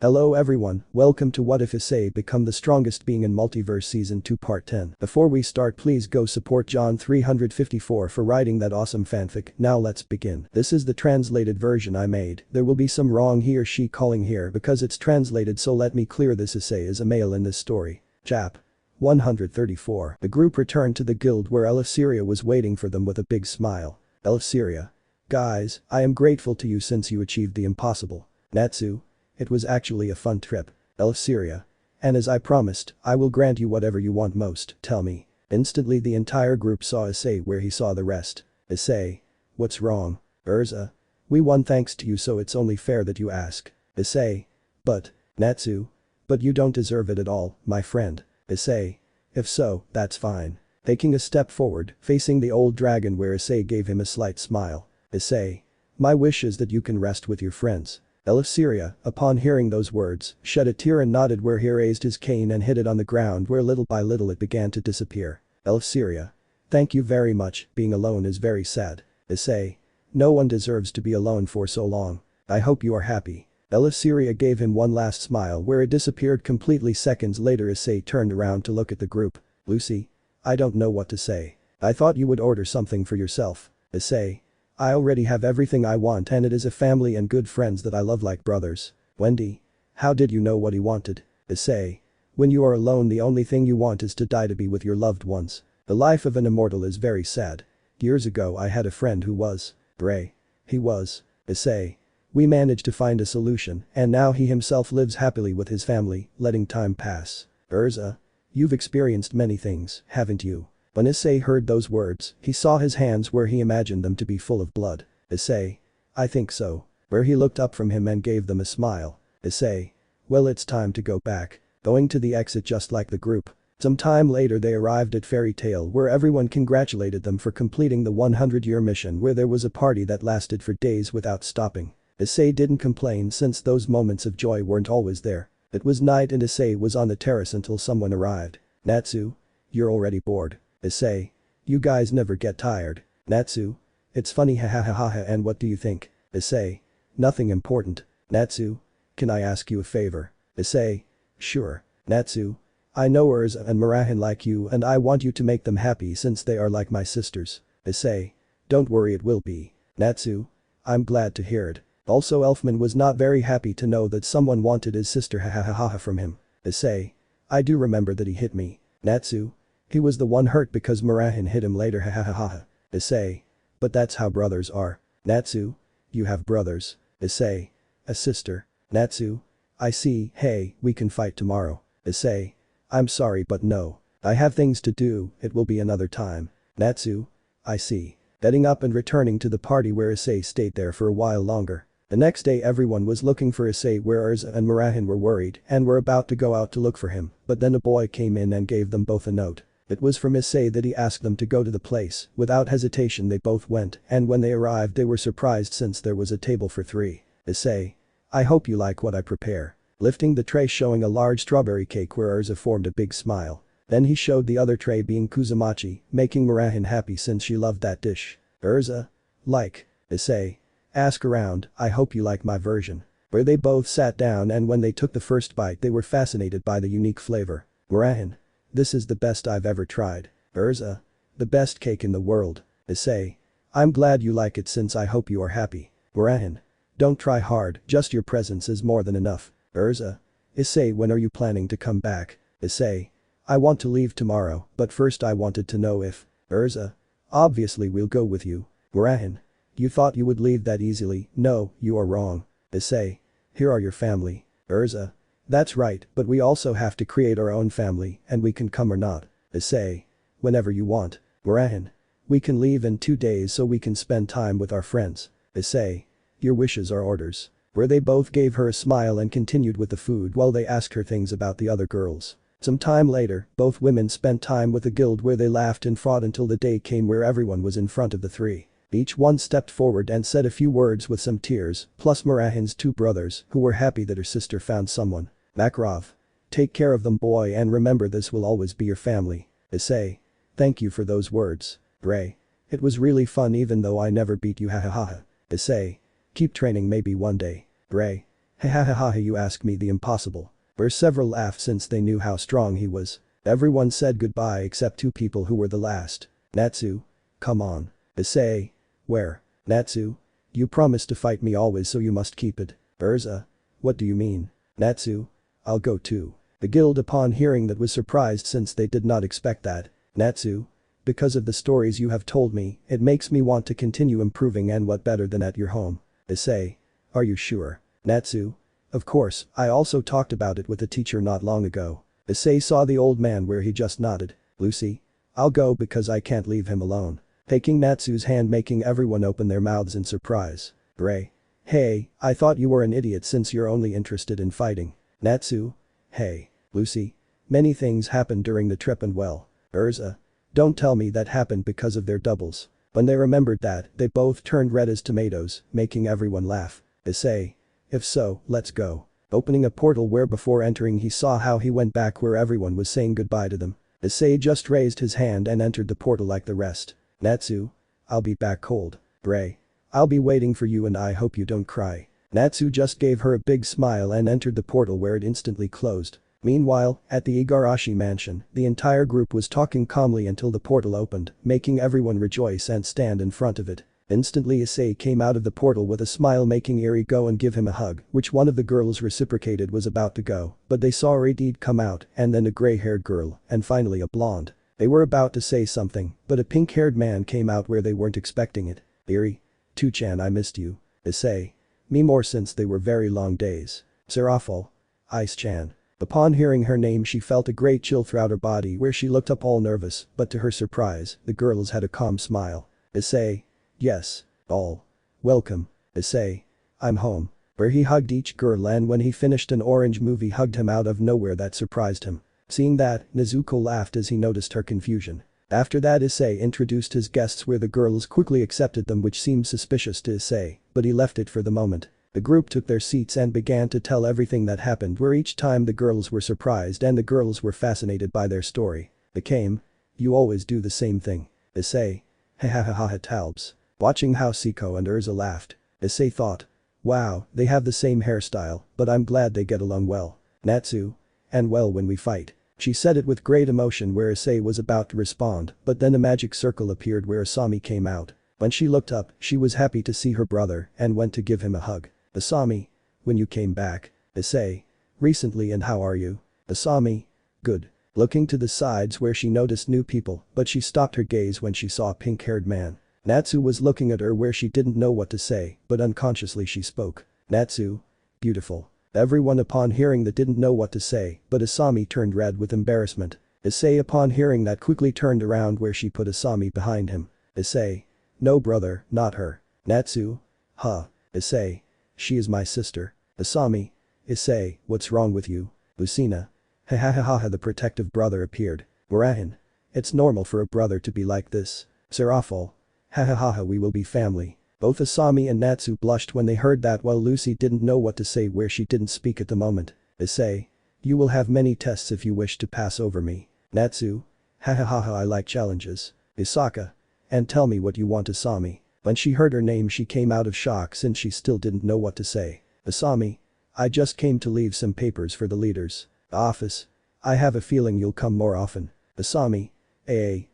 Hello everyone, welcome to What If Issei Become the Strongest Being in Multiverse Season 2 Part 10. Before we start, please go support John 354 for writing that awesome fanfic. Now let's begin. This is the translated version I made. There will be some wrong he or she calling here because it's translated, so let me clear this. Issei is a male in this story. Chap. 134. The group returned to the guild where Saria was waiting for them with a big smile. Saria. Guys, I am grateful to you since you achieved the impossible. Natsu. It was actually a fun trip. Saria. And as I promised, I will grant you whatever you want most. Tell me. Instantly the entire group saw Issei where he saw the rest. Issei. What's wrong? Urza. We won thanks to you, so it's only fair that you ask. Issei. But. Natsu. But you don't deserve it at all, my friend. Issei. If so, that's fine. Taking a step forward, facing the old dragon where Issei gave him a slight smile. Issei. My wish is that you can rest with your friends. Saria, upon hearing those words, shed a tear and nodded where he raised his cane and hit it on the ground where little by little it began to disappear. Saria. Thank you very much, being alone is very sad. Issei. No one deserves to be alone for so long. I hope you are happy. Saria gave him one last smile where it disappeared completely. Seconds later Issei turned around to look at the group. Lucy. I don't know what to say. I thought you would order something for yourself. Issei. I already have everything I want, and it is a family and good friends that I love like brothers. Wendy. How did you know what he wanted? Issei. When you are alone, the only thing you want is to die to be with your loved ones. The life of an immortal is very sad. Years ago I had a friend who was. Gray. He was. Issei. We managed to find a solution, and now he himself lives happily with his family, letting time pass. Urza. You've experienced many things, haven't you? When Issei heard those words, he saw his hands where he imagined them to be full of blood. Issei. I think so. Where he looked up from him and gave them a smile. Issei. Well, it's time to go back. Going to the exit just like the group. Some time later they arrived at Fairy Tale where everyone congratulated them for completing the 100-year mission, where there was a party that lasted for days without stopping. Issei didn't complain since those moments of joy weren't always there. It was night and Issei was on the terrace until someone arrived. Natsu. You're already bored. Issei. You guys never get tired. Natsu. It's funny, hahaha. And what do you think? Issei. Nothing important. Natsu. Can I ask you a favor? Issei. Sure. Natsu. I know Urza and Marahan like you, and I want you to make them happy since they are like my sisters. Issei. Don't worry, it will be. Natsu. I'm glad to hear it. Also, Elfman was not very happy to know that someone wanted his sister hahaha from him. Issei. I do remember that he hit me. Natsu. He was the one hurt because Marahan hit him later, hahaha. Issei. But that's how brothers are. Natsu. You have brothers. Issei. A sister. Natsu. I see. Hey, we can fight tomorrow. Issei. I'm sorry but no. I have things to do, it will be another time. Natsu. I see. Getting up and returning to the party where Issei stayed there for a while longer. The next day everyone was looking for Issei where Urza and Marahan were worried and were about to go out to look for him, but then a boy came in and gave them both a note. It was from Issei that he asked them to go to the place. Without hesitation they both went, and when they arrived they were surprised since there was a table for three. Issei. I hope you like what I prepare. Lifting the tray showing a large strawberry cake where Urza formed a big smile. Then he showed the other tray being kuzumachi, making Marahan happy since she loved that dish. Urza. Like. Issei. Ask around, I hope you like my version. Where they both sat down, and when they took the first bite they were fascinated by the unique flavor. Marahan. This is the best I've ever tried. Urza. The best cake in the world. Issei. I'm glad you like it since I hope you are happy. Marahan. Don't try hard, just your presence is more than enough. Urza. Issei, when are you planning to come back? Issei. I want to leave tomorrow, but first I wanted to know if. Urza. Obviously we'll go with you. Marahan. You thought you would leave that easily? No, you are wrong. Issei. Here are your family. Urza. That's right, but we also have to create our own family, and we can come or not. Issei. Whenever you want. Marahan. We can leave in 2 days so we can spend time with our friends. Issei. Your wishes are orders. Where they both gave her a smile and continued with the food while they asked her things about the other girls. Some time later, both women spent time with the guild where they laughed and fought until the day came where everyone was in front of the three. Each one stepped forward and said a few words with some tears, plus Marahan's two brothers, who were happy that her sister found someone. Makarov. Take care of them, boy, and remember this will always be your family. Issei. Thank you for those words. Gray. It was really fun even though I never beat you, hahaha. Issei. Keep training, maybe one day. Gray. Ha, you ask me the impossible. Where several laughed since they knew how strong he was. Everyone said goodbye except 2 people who were the last. Natsu? Come on. Issei? Where? Natsu? You promised to fight me always, so you must keep it. Urza? What do you mean? Natsu? I'll go too. The guild, upon hearing that, was surprised since they did not expect that. Natsu? Because of the stories you have told me, it makes me want to continue improving, and what better than at your home. Issei? Are you sure? Natsu? Of course, I also talked about it with the teacher not long ago. Issei saw the old man where he just nodded. Lucy? I'll go because I can't leave him alone. Taking Natsu's hand, making everyone open their mouths in surprise. Gray? Hey, I thought you were an idiot since you're only interested in fighting. Natsu? Hey. Lucy? Many things happened during the trip, and well. Urza? Don't tell me that happened because of their doubles. When they remembered that, they both turned red as tomatoes, making everyone laugh. Issei? If so, let's go. Opening a portal where before entering he saw how he went back where everyone was saying goodbye to them. Issei just raised his hand and entered the portal like the rest. Natsu? I'll be back cold. Gray? I'll be waiting for you, and I hope you don't cry. Natsu just gave her a big smile and entered the portal where it instantly closed. Meanwhile, at the Igarashi mansion, the entire group was talking calmly until the portal opened, making everyone rejoice and stand in front of it. Instantly Issei came out of the portal with a smile, making Eri go and give him a hug, which one of the girls reciprocated. Was about to go, but they saw Eri come out, and then a gray-haired girl, and finally a blonde. They were about to say something, but a pink-haired man came out where they weren't expecting it. Eri? Two-chan, I missed you. Issei? Me more, since they were very long days. Serafal? Ice-chan. Upon hearing her name she felt a great chill throughout her body where she looked up all nervous, but to her surprise, the girls had a calm smile. Issei? Yes. All. Welcome. Issei? I'm home. Where he hugged each girl, and when he finished an orange movie hugged him out of nowhere that surprised him. Seeing that, Nezuko laughed as he noticed her confusion. After that Issei introduced his guests where the girls quickly accepted them, which seemed suspicious to Issei, but he left it for the moment. The group took their seats and began to tell everything that happened, where each time the girls were surprised and the girls were fascinated by their story. The came. You always do the same thing. Issei? Ha Talbs. Watching how Siko and Urza laughed, Issei thought. Wow, they have the same hairstyle, but I'm glad they get along well. Natsu? And well, when we fight. She said it with great emotion where Issei was about to respond, but then a magic circle appeared where Asami came out. When she looked up, she was happy to see her brother and went to give him a hug. Asami? When you came back. Issei? Recently, and how are you? Asami? Good. Looking to the sides where she noticed new people, but she stopped her gaze when she saw a pink-haired man. Natsu was looking at her where she didn't know what to say, but unconsciously she spoke. Natsu? Beautiful. Everyone upon hearing that didn't know what to say, but Asami turned red with embarrassment. Issei upon hearing that quickly turned around where she put Asami behind him. Issei? No brother, not her. Natsu? Huh. Issei? She is my sister. Asami? Issei, what's wrong with you? Lucina? Ha, the protective brother appeared. Murahin? It's normal for a brother to be like this. Serafal? Ha, we will be family. Both Asami and Natsu blushed when they heard that, while Lucy didn't know what to say where she didn't speak at the moment. Issei? You will have many tests if you wish to pass over me. Natsu? Ha, I like challenges. Isaka? And tell me what you want, Asami. When she heard her name she came out of shock since she still didn't know what to say. Asami? I just came to leave some papers for the leaders. Office? I have a feeling you'll come more often. Asami?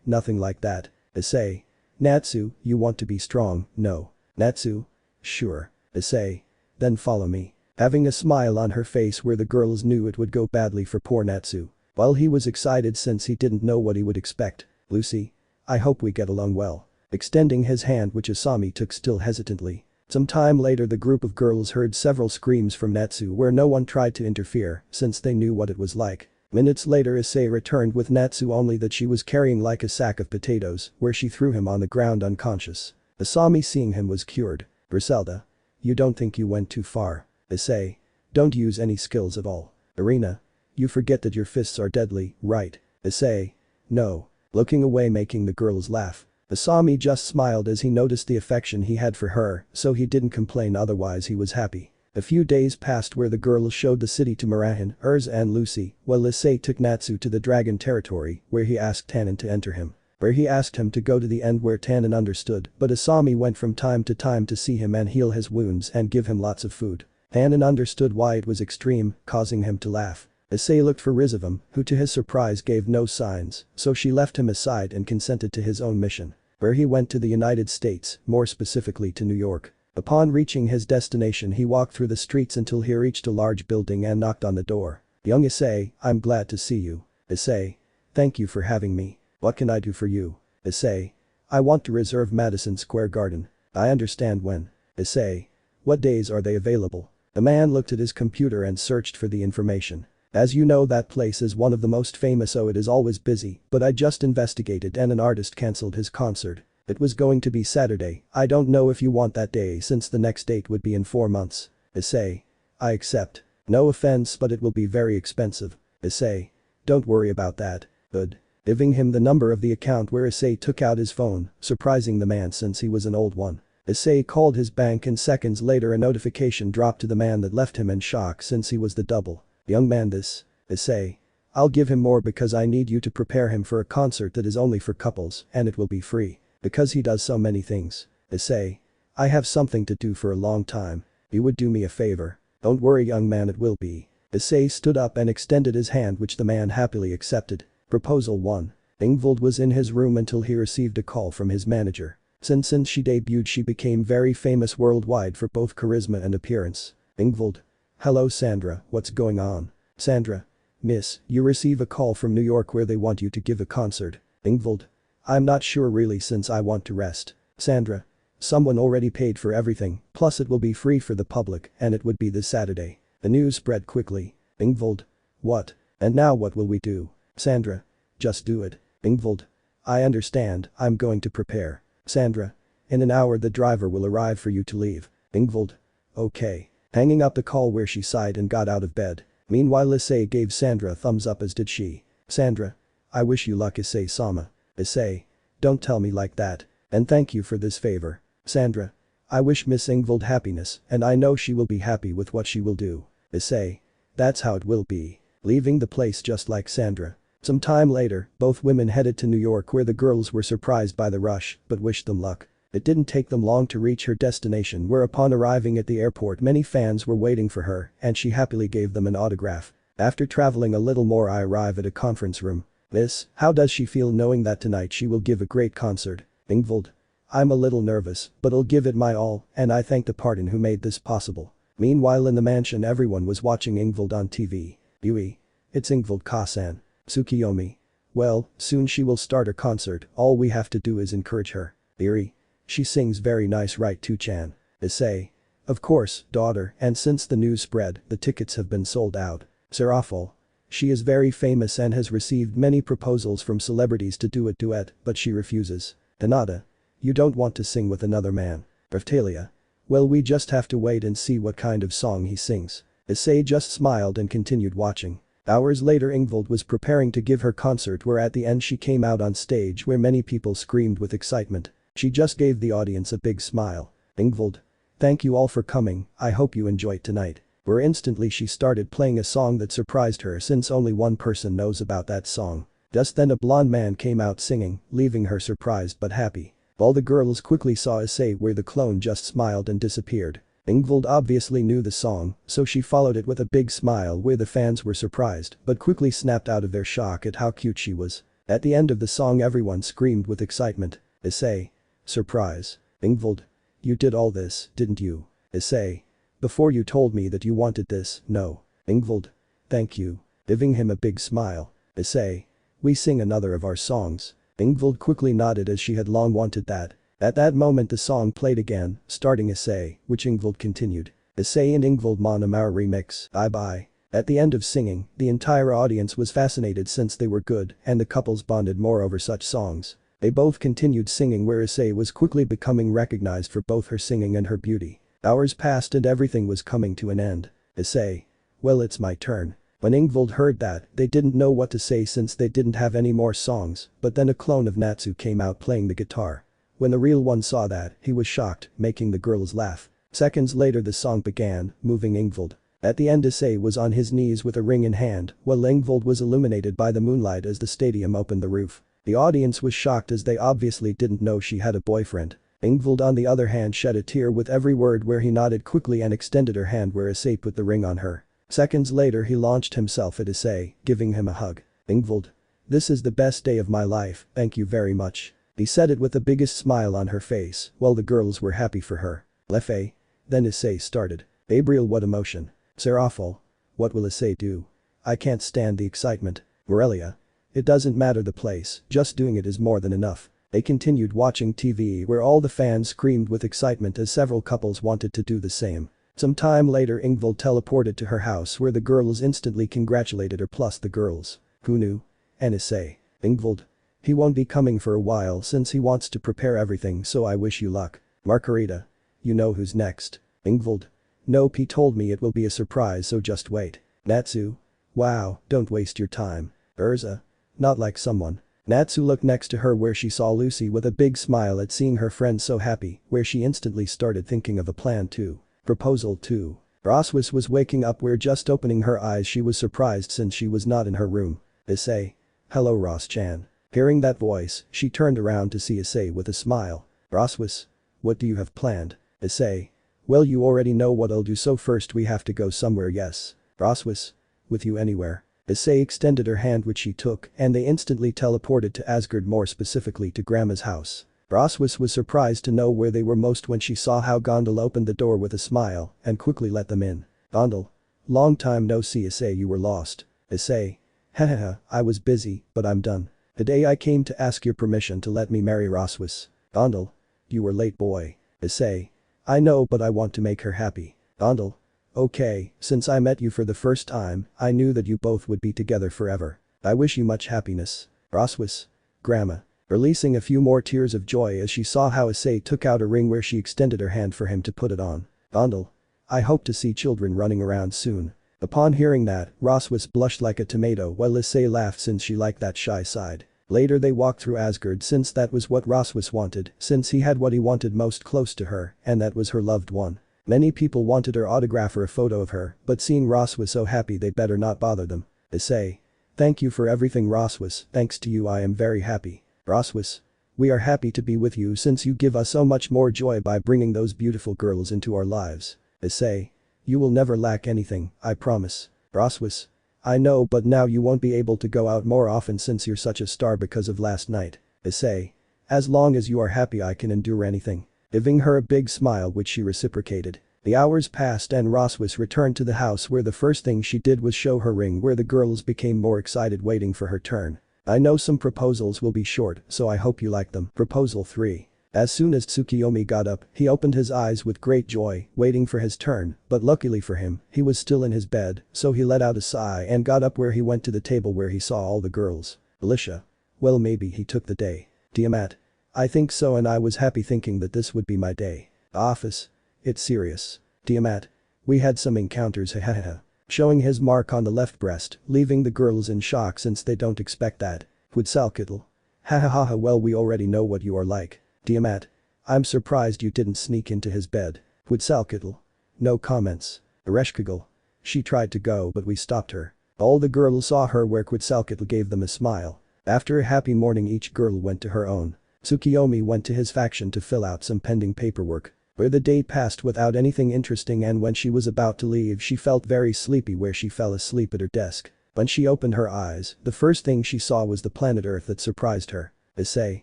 Nothing like that. Issei? Natsu, you want to be strong, no. Natsu? Sure. Issei? Then follow me. Having a smile on her face where the girls knew it would go badly for poor Natsu. While he was excited since he didn't know what he would expect. Lucy? I hope we get along well. Extending his hand, which Asami took still hesitantly. Some time later the group of girls heard several screams from Natsu where no one tried to interfere since they knew what it was like. Minutes later Issei returned with Natsu, only that she was carrying like a sack of potatoes where she threw him on the ground unconscious. Asami seeing him was cured. Griselda? You don't think you went too far? Issei? Don't use any skills at all. Irina? You forget that your fists are deadly, right? Issei? No. Looking away, making the girls laugh. Asami just smiled as he noticed the affection he had for her, so he didn't complain, otherwise he was happy. A few days passed where the girls showed the city to Murahin, Urza and Lucy, while Issei took Natsu to the dragon territory where he asked Tannen to enter him. Where he asked him to go to the end where Tannen understood, but Asami went from time to see him and heal his wounds and give him lots of food. Anon understood why it was extreme, causing him to laugh. Issei looked for Rizevim, who to his surprise gave no signs, so she left him aside and consented to his own mission. Where he went to the United States, more specifically to New York. Upon reaching his destination he walked through the streets until he reached a large building and knocked on the door. Young Issei, I'm glad to see you. Issei. Thank you for having me. What can I do for you? Issei. I want to reserve Madison Square Garden. I understand when. Issei. What days are they available? The man looked at his computer and searched for the information. As you know, that place is one of the most famous, so it is always busy, but I just investigated and an artist cancelled his concert. It was going to be Saturday. I don't know if you want that day since the next date would be in 4 months. Issei. I accept. No offense, but it will be very expensive. Issei. Don't worry about that. Good. Giving him the number of the account where Issei took out his phone, surprising the man since he was an old one. Issei called his bank and seconds later a notification dropped to the man that left him in shock since he was the double. Young man, this. Issei. I'll give him more because I need you to prepare him for a concert that is only for couples and it will be free. Because he does so many things. Issei. I have something to do for a long time. You would do me a favor. Don't worry, young man, it will be. Issei stood up and extended his hand, which the man happily accepted. Proposal 1. Ingvild was in his room until he received a call from his manager. Since she debuted she became very famous worldwide for both charisma and appearance. Ingvild. Hello Sandra, what's going on? Sandra. Miss, you receive a call from New York where they want you to give a concert. Ingvild. I'm not sure really since I want to rest. Sandra. Someone already paid for everything, plus it will be free for the public and it would be this Saturday. The news spread quickly. Ingvild. What? And now what will we do? Sandra. Just do it. Ingvild. I understand, I'm going to prepare. Sandra. In an hour the driver will arrive for you to leave. Ingvild. Okay. Hanging up the call where she sighed and got out of bed. Meanwhile Issei gave Sandra a thumbs up, as did she. Sandra. I wish you luck, Issei-sama. Issei. Don't tell me like that. And thank you for this favor. Sandra. I wish Miss Ingvild happiness and I know she will be happy with what she will do. Issei. That's how it will be. Leaving the place just like Sandra. Some time later, both women headed to New York where the girls were surprised by the rush but wished them luck. It didn't take them long to reach her destination, where upon arriving at the airport many fans were waiting for her and she happily gave them an autograph. After traveling a little more I arrive at a conference room. Miss, how does she feel knowing that tonight she will give a great concert? Ingvild. I'm a little nervous, but I'll give it my all and I thank the pardon who made this possible. Meanwhile in the mansion everyone was watching Ingvild on TV. Yui. It's Ingvild Kasan. Tsukiyomi. Well, soon she will start her concert, all we have to do is encourage her. Iri. She sings very nice, right Two-chan? Issei. Of course, daughter, and since the news spread, the tickets have been sold out. Serafal. She is very famous and has received many proposals from celebrities to do a duet, but she refuses. Tanada. You don't want to sing with another man. Bertalia. Well, we just have to wait and see what kind of song he sings. Issei just smiled and continued watching. Hours later Ingvild was preparing to give her concert, where at the end she came out on stage where many people screamed with excitement. She just gave the audience a big smile. Ingvild. Thank you all for coming, I hope you enjoyed tonight. Where instantly she started playing a song that surprised her since only one person knows about that song. Just then a blonde man came out singing, leaving her surprised but happy. All the girls quickly saw Issei, where the clone just smiled and disappeared. Ingvild obviously knew the song, so she followed it with a big smile, where the fans were surprised but quickly snapped out of their shock at how cute she was. At the end of the song everyone screamed with excitement. Issei. Surprise. Ingvild. You did all this, didn't you? Issei. Before you told me that you wanted this, no. Ingvild. Thank you. Giving him a big smile. Issei. We sing another of our songs. Ingvild quickly nodded as she had long wanted that. At that moment the song played again, starting Issei, which Ingvild continued. Issei and Ingvild Mon Amara remix, bye. At the end of singing, the entire audience was fascinated since they were good and the couples bonded more over such songs. They both continued singing, where Issei was quickly becoming recognized for both her singing and her beauty. Hours passed and everything was coming to an end. Issei. Well, it's my turn. When Ingvild heard that, they didn't know what to say since they didn't have any more songs, but then a clone of Natsu came out playing the guitar. When the real one saw that, he was shocked, making the girls laugh. Seconds later the song began, moving Ingvild. At the end Issei was on his knees with a ring in hand, while Ingvild was illuminated by the moonlight as the stadium opened the roof. The audience was shocked as they obviously didn't know she had a boyfriend. Ingvild on the other hand shed a tear with every word where he nodded quickly and extended her hand where Issei put the ring on her. Seconds later he launched himself at Issei, giving him a hug. Ingvild. This is the best day of my life, thank you very much. He said it with the biggest smile on her face, while the girls were happy for her. Leffe. Then Issei started. Gabriel, what emotion. Serafal. What will Issei do? I can't stand the excitement. Morelia. It doesn't matter the place, just doing it is more than enough. They continued watching TV where all the fans screamed with excitement as several couples wanted to do the same. Some time later Ingvild teleported to her house where the girls instantly congratulated her plus the girls. Who knew? And Issei. Ingvild. He won't be coming for a while since he wants to prepare everything, so I wish you luck. Margarita. You know who's next. Ingvild. Nope, he told me it will be a surprise, so just wait. Natsu. Wow, don't waste your time. Urza. Not like someone. Natsu looked next to her where she saw Lucy with a big smile at seeing her friend so happy, where she instantly started thinking of a plan too. Proposal 2. Rossweisse was waking up where just opening her eyes she was surprised since she was not in her room. Issei. Hello Ross-chan. Hearing that voice, she turned around to see Issei with a smile. Rossweisse. What do you have planned? Issei. Well, you already know what I'll do, so first we have to go somewhere. Yes. Rossweisse. With you anywhere. Issei extended her hand which she took and they instantly teleported to Asgard, more specifically to Grandma's house. Rossweisse was surprised to know where they were most when she saw how Gondal opened the door with a smile and quickly let them in. Gondal. Long time no see Issei, you were lost. Issei. Hahaha, I was busy, but I'm done. Today I came to ask your permission to let me marry Rossweisse. Gondal. You were late, boy. Issei. I know, but I want to make her happy. Gondal. Okay, since I met you for the first time, I knew that you both would be together forever. I wish you much happiness. Rossweisse. Grandma. Releasing a few more tears of joy as she saw how Issei took out a ring where she extended her hand for him to put it on. Gondal. I hope to see children running around soon. Upon hearing that, Rossweisse blushed like a tomato while Issei laughed since she liked that shy side. Later they walked through Asgard since that was what Rossweisse wanted, since he had what he wanted most close to her, and that was her loved one. Many people wanted her autograph or a photo of her, but seeing Rossweisse so happy they better not bother them. Issei. Thank you for everything Rossweisse, thanks to you I am very happy. Rossweisse. We are happy to be with you since you give us so much more joy by bringing those beautiful girls into our lives. Issei. You will never lack anything, I promise. Rossweisse. I know, but now you won't be able to go out more often since you're such a star because of last night. Issei. As long as you are happy I can endure anything. Giving her a big smile which she reciprocated. The hours passed and Rossweisse returned to the house where the first thing she did was show her ring, where the girls became more excited waiting for her turn. I know some proposals will be short, so I hope you like them. Proposal 3. As soon as Tsukiyomi got up, he opened his eyes with great joy, waiting for his turn, but luckily for him, he was still in his bed, so he let out a sigh and got up where he went to the table where he saw all the girls. Alicia. Well, maybe he took the day. Tiamat. I think so, and I was happy thinking that this would be my day. Office. It's serious. Tiamat. We had some encounters, hahaha. Showing his mark on the left breast, leaving the girls in shock since they don't expect that. Quetzalcoatl. Hahaha, well, we already know what you are like. Tiamat. I'm surprised you didn't sneak into his bed. Quetzalcoatl. No comments. Ereshkigal. She tried to go but we stopped her. All the girls saw her where Quetzalcoatl gave them a smile. After a happy morning each girl went to her own. Tsukiyomi went to his faction to fill out some pending paperwork. Where the day passed without anything interesting, and when she was about to leave she felt very sleepy where she fell asleep at her desk. When she opened her eyes, the first thing she saw was the planet Earth that surprised her. Issei.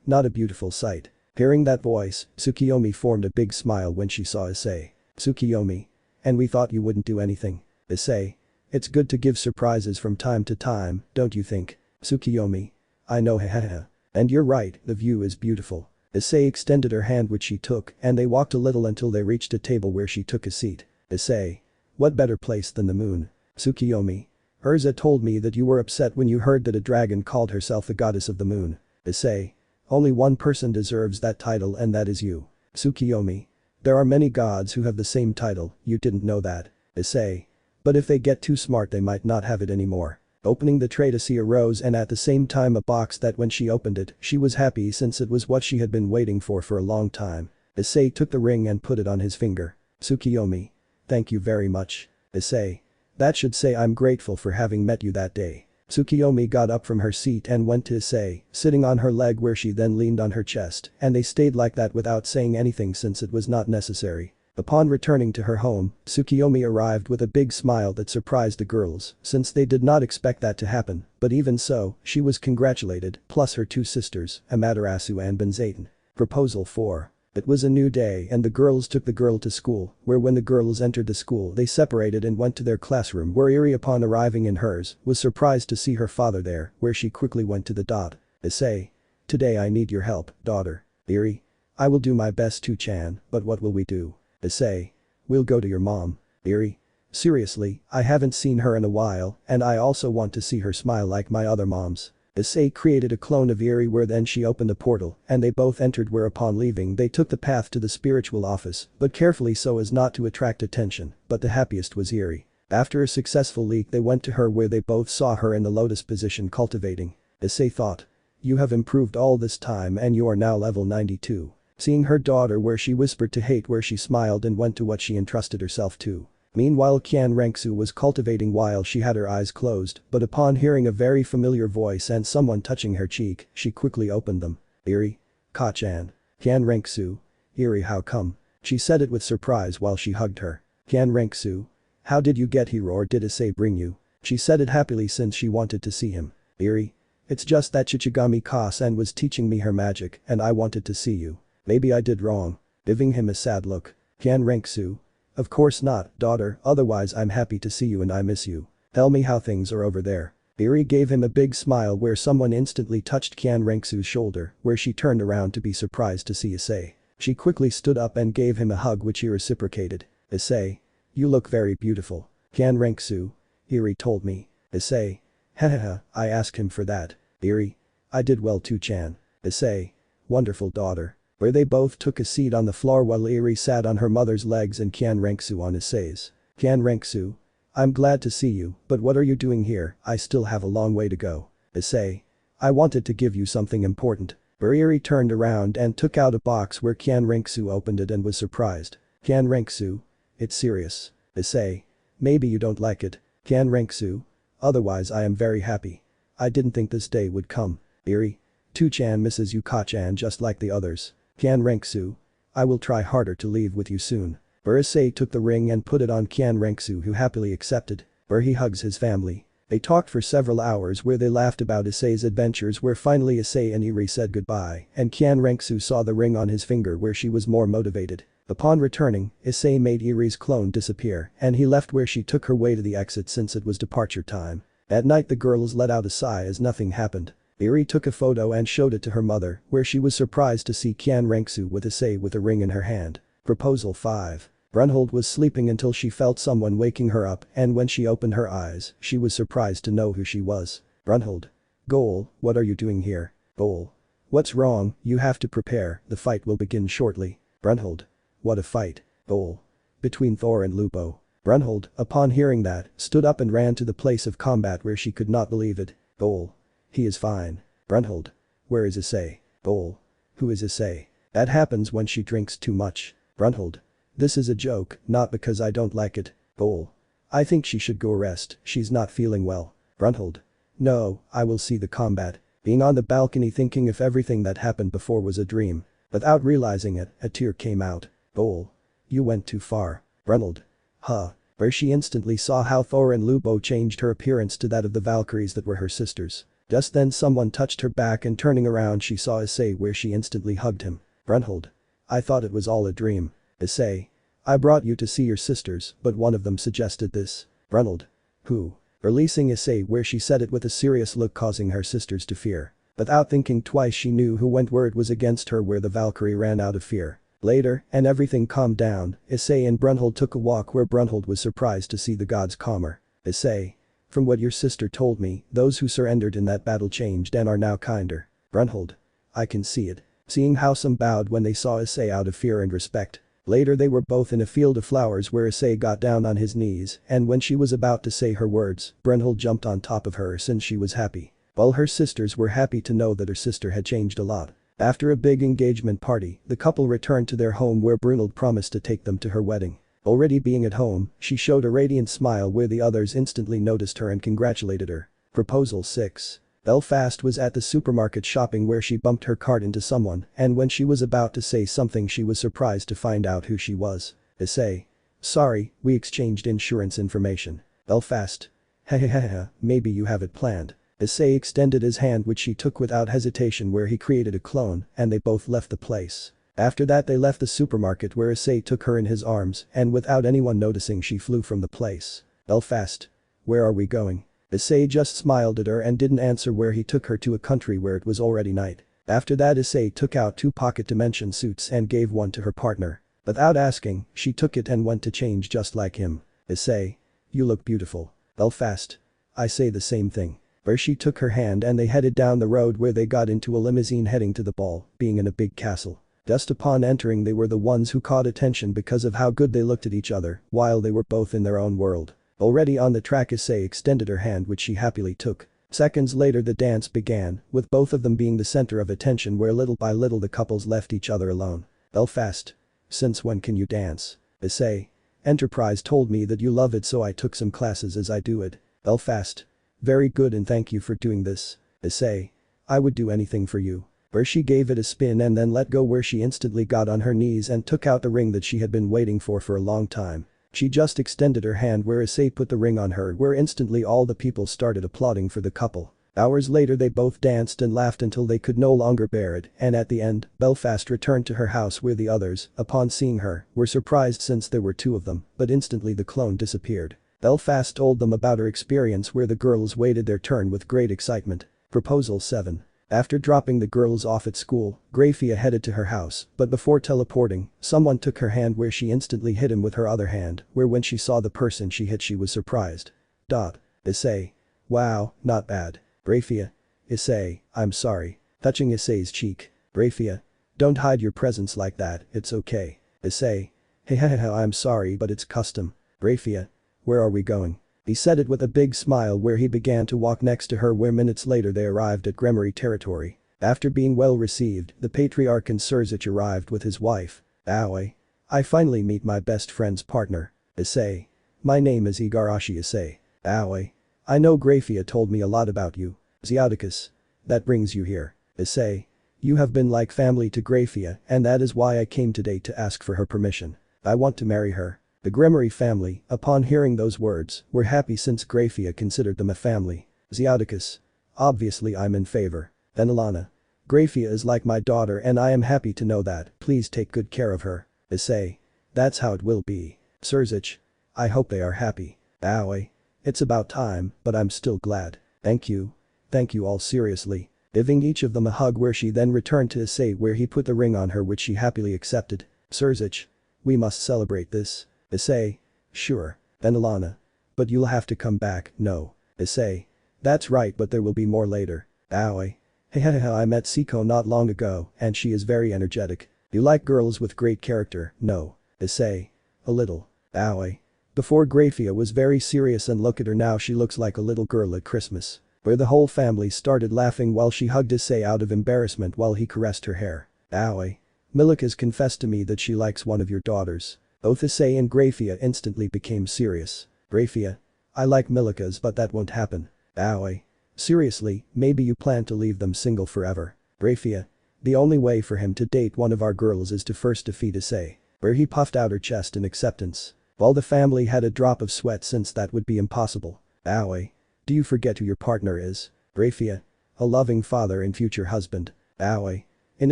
Not a beautiful sight. Hearing that voice, Tsukiyomi formed a big smile when she saw Issei. Tsukiyomi. And we thought you wouldn't do anything. Issei. It's good to give surprises from time to time, don't you think? Tsukiyomi. I know, hahaha. And you're right, the view is beautiful. Issei extended her hand which she took and they walked a little until they reached a table where she took a seat. Issei. What better place than the moon? Tsukiyomi. Urza told me that you were upset when you heard that a dragon called herself the goddess of the moon. Issei. Only one person deserves that title and that is you. Tsukiyomi. There are many gods who have the same title, you didn't know that. Issei. But if they get too smart they might not have it anymore. Opening the tray to see a rose and at the same time a box that when she opened it, she was happy since it was what she had been waiting for a long time. Issei took the ring and put it on his finger. Tsukiyomi. Thank you very much. Issei. That should say I'm grateful for having met you that day. Tsukiyomi got up from her seat and went to Issei, sitting on her leg where she then leaned on her chest, and they stayed like that without saying anything since it was not necessary. Upon returning to her home, Tsukiyomi arrived with a big smile that surprised the girls, since they did not expect that to happen, but even so, she was congratulated, plus her two sisters, Amaterasu and Benzaten. Proposal 4. It was a new day and the girls took the girl to school, where when the girls entered the school they separated and went to their classroom where Eri upon arriving in hers was surprised to see her father there, where she quickly went to the dot. Issei. Today I need your help, daughter. Eri. I will do my best to Chan, but what will we do? Issei. We'll go to your mom. Eri. Seriously, I haven't seen her in a while and I also want to see her smile like my other moms. Issei created a clone of Eri where then she opened the portal and they both entered where upon leaving they took the path to the spiritual office, but carefully so as not to attract attention, but the happiest was Eri. After a successful leak they went to her where they both saw her in the lotus position cultivating. Issei thought. You have improved all this time and you are now level 92. Seeing her daughter where she whispered to hate where she smiled and went to what she entrusted herself to. Meanwhile Kian Renksu was cultivating while she had her eyes closed, but upon hearing a very familiar voice and someone touching her cheek, she quickly opened them. Eri. Ka-chan. Kian Renksu. Eri, how come? She said it with surprise while she hugged her. Kian Renksu. How did you get here or did Issei bring you? She said it happily since she wanted to see him. Eri. It's just that Shichigami Ka-san was teaching me her magic and I wanted to see you. Maybe I did wrong. Giving him a sad look. Kian Renksu. Of course not, daughter, otherwise I'm happy to see you and I miss you. Tell me how things are over there. Eri gave him a big smile where someone instantly touched Kian Renksu's shoulder, where she turned around to be surprised to see Issei. She quickly stood up and gave him a hug which he reciprocated. Issei. You look very beautiful. Kian Renksu. Eri told me. Issei. Hahaha, I asked him for that. Eri. I did well too, Chan. Issei. Wonderful, daughter. Where they both took a seat on the floor while Eri sat on her mother's legs and Kian Renksu on Issei's. Kian Renksu. I'm glad to see you, but what are you doing here? I still have a long way to go. Issei. I wanted to give you something important. Where Eri turned around and took out a box where Kian Renksu opened it and was surprised. Kian Renksu. It's serious. Issei. Maybe you don't like it. Kian Renksu. Otherwise I am very happy. I didn't think this day would come. Eri. Tu-chan misses you, Ka-chan, just like the others. Kian Renksu. I will try harder to leave with you soon. Issei took the ring and put it on Kian Renksu who happily accepted. Where he hugs his family. They talked for several hours where they laughed about Issei's adventures where finally Issei and Eri said goodbye and Kian Renksu saw the ring on his finger where she was more motivated. Upon returning, Issei made Eri's clone disappear and he left where she took her way to the exit since it was departure time. At night the girls let out a sigh as nothing happened. Eri took a photo and showed it to her mother, where she was surprised to see Kian Renksu with Issei with a ring in her hand. Proposal 5. Brunhild was sleeping until she felt someone waking her up and when she opened her eyes, she was surprised to know who she was. Brunhild. Goal, what are you doing here? Goal. What's wrong, you have to prepare, the fight will begin shortly. Brunhild. What a fight. Goal. Between Thor and Lupo. Brunhild, upon hearing that, stood up and ran to the place of combat where she could not believe it. Goal. He is fine. Brunhild. Where is Issei? Goal. Who is Issei? That happens when she drinks too much. Brunhild. This is a joke, not because I don't like it. Goal. I think she should go rest, she's not feeling well. Brunhild. No, I will see the combat. Being on the balcony thinking if everything that happened before was a dream. Without realizing it, a tear came out. Goal. You went too far. Brunhild. Huh. Where she instantly saw how Thor and Lupo changed her appearance to that of the Valkyries that were her sisters. Just then someone touched her back and turning around she saw Issei where she instantly hugged him. Brunhild. I thought it was all a dream. Issei. I brought you to see your sisters, but one of them suggested this. Brunhild. Who? Releasing Issei where she said it with a serious look causing her sisters to fear. Without thinking twice she knew who went where it was against her where the Valkyrie ran out of fear. Later, and everything calmed down, Issei and Brunhild took a walk where Brunhild was surprised to see the gods calmer. Issei. From what your sister told me, those who surrendered in that battle changed and are now kinder. Brunhild. I can see it. Seeing how some bowed when they saw Issei out of fear and respect. Later they were both in a field of flowers where Issei got down on his knees and when she was about to say her words, Brunhild jumped on top of her since she was happy. While her sisters were happy to know that her sister had changed a lot. After a big engagement party, the couple returned to their home where Brunhild promised to take them to her wedding. Already being at home, she showed a radiant smile where the others instantly noticed her and congratulated her. Proposal 6. Belfast was at the supermarket shopping where she bumped her cart into someone, and when she was about to say something she was surprised to find out who she was. Issei. Sorry, we exchanged insurance information. Belfast. Hehehehe, maybe you have it planned. Issei extended his hand which she took without hesitation where he created a clone, and they both left the place. After that they left the supermarket where Issei took her in his arms, and without anyone noticing she flew from the place. Belfast. Where are we going? Issei just smiled at her and didn't answer where he took her to a country where it was already night. After that Issei took out 2 pocket dimension suits and gave one to her partner. Without asking, she took it and went to change just like him. Issei. You look beautiful. Belfast. I say the same thing. Where she took her hand and they headed down the road where they got into a limousine heading to the ball, being in a big castle. Just upon entering they were the ones who caught attention because of how good they looked at each other while they were both in their own world. Already on the track Issei extended her hand which she happily took. Seconds later the dance began, with both of them being the center of attention where little by little the couples left each other alone. Belfast. Since when can you dance? Issei. Enterprise told me that you love it so I took some classes as I do it. Belfast. Very good and thank you for doing this. Issei. I would do anything for you. Where she gave it a spin and then let go where she instantly got on her knees and took out the ring that she had been waiting for a long time. She just extended her hand where Issei put the ring on her where instantly all the people started applauding for the couple. Hours later they both danced and laughed until they could no longer bear it, and at the end, Belfast returned to her house where the others, upon seeing her, were surprised since there were 2 of them, but instantly the clone disappeared. Belfast told them about her experience where the girls waited their turn with great excitement. Proposal 7. After dropping the girls off at school, Grayfia headed to her house, but before teleporting, someone took her hand where she instantly hit him with her other hand, where when she saw the person she hit she was surprised. Issei. Wow, not bad. Grayfia. Issei, I'm sorry. Touching Issei's cheek. Grayfia. Don't hide your presence like that, it's okay. Issei. Hehehe, I'm sorry but it's custom. Grayfia. Where are we going? He said it with a big smile where he began to walk next to her where minutes later they arrived at Gremory territory. After being well received, the patriarch and Surzich arrived with his wife. Aoi. I finally meet my best friend's partner. Issei. My name is Igarashi Issei. Aoi. I know Grayfia told me a lot about you. Zeoticus. That brings you here. Issei. You have been like family to Grayfia and that is why I came today to ask for her permission. I want to marry her. The Gremory family, upon hearing those words, were happy since Grayfia considered them a family. Zeoticus. Obviously I'm in favor. Then Alana. Grayfia is like my daughter and I am happy to know that, please take good care of her. Issei. That's how it will be. Surzich. I hope they are happy. Aoi. It's about time, but I'm still glad. Thank you. Thank you all seriously. Giving each of them a hug where she then returned to Issei where he put the ring on her which she happily accepted. Surzich. We must celebrate this. Issei. Sure. Then Alana. But you'll have to come back, no. Issei. That's right but there will be more later. Aoi. Hehehe I met Siko not long ago and she is very energetic. You like girls with great character, no. Issei. A little. Aoi. Before Grayfia was very serious and look at her now she looks like a little girl at Christmas. Where the whole family started laughing while she hugged Issei out of embarrassment while he caressed her hair. Aoi. Milk has confessed to me that she likes one of your daughters. Both Issei and Grayfia instantly became serious. Grayfia. I like Milica's but that won't happen. Aoi. Seriously, maybe you plan to leave them single forever. Grayfia. The only way for him to date one of our girls is to first defeat Issei. Where he puffed out her chest in acceptance. While the family had a drop of sweat since that would be impossible. Aoi. Do you forget who your partner is? Grayfia. A loving father and future husband. Aoi. In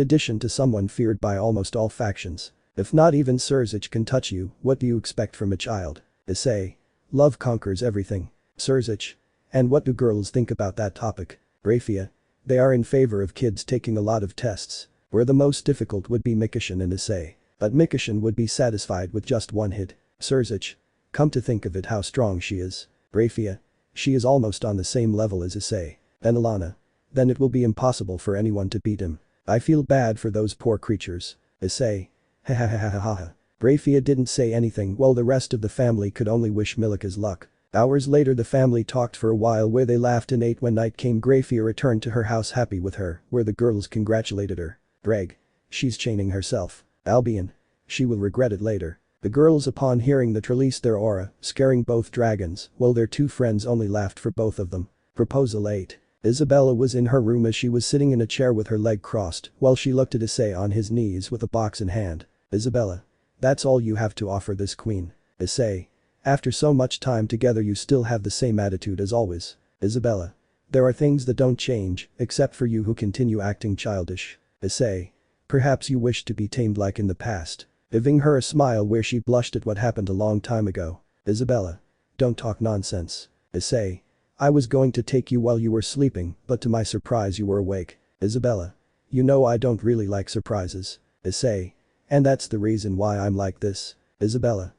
addition to someone feared by almost all factions. If not even Surzich can touch you, what do you expect from a child? Issei. Love conquers everything. Surzich. And what do girls think about that topic? Grayfia. They are in favor of kids taking a lot of tests. Where the most difficult would be Mikishin and Issei. But Mikishin would be satisfied with just one hit. Surzich. Come to think of it how strong she is. Grayfia. She is almost on the same level as Issei. Then Alana. Then it will be impossible for anyone to beat him. I feel bad for those poor creatures. Issei. Hahaha. Grayfia didn't say anything while the rest of the family could only wish Milica's luck. Hours later the family talked for a while where they laughed and ate when night came. Grayfia returned to her house happy with her, where the girls congratulated her. Greg. She's chaining herself. Albion. She will regret it later. The girls upon hearing that released their aura, scaring both dragons, while their 2 friends only laughed for both of them. Proposal 8. Isabella was in her room as she was sitting in a chair with her leg crossed while she looked at Issei on his knees with a box in hand. Isabella. That's all you have to offer this queen. Issei. After so much time together you still have the same attitude as always. Isabella. There are things that don't change, except for you who continue acting childish. Issei. Perhaps you wish to be tamed like in the past. Giving her a smile where she blushed at what happened a long time ago. Isabella. Don't talk nonsense. Issei. I was going to take you while you were sleeping, but to my surprise you were awake. Isabella. You know I don't really like surprises. Issei. And that's the reason why I'm like this. Isabella.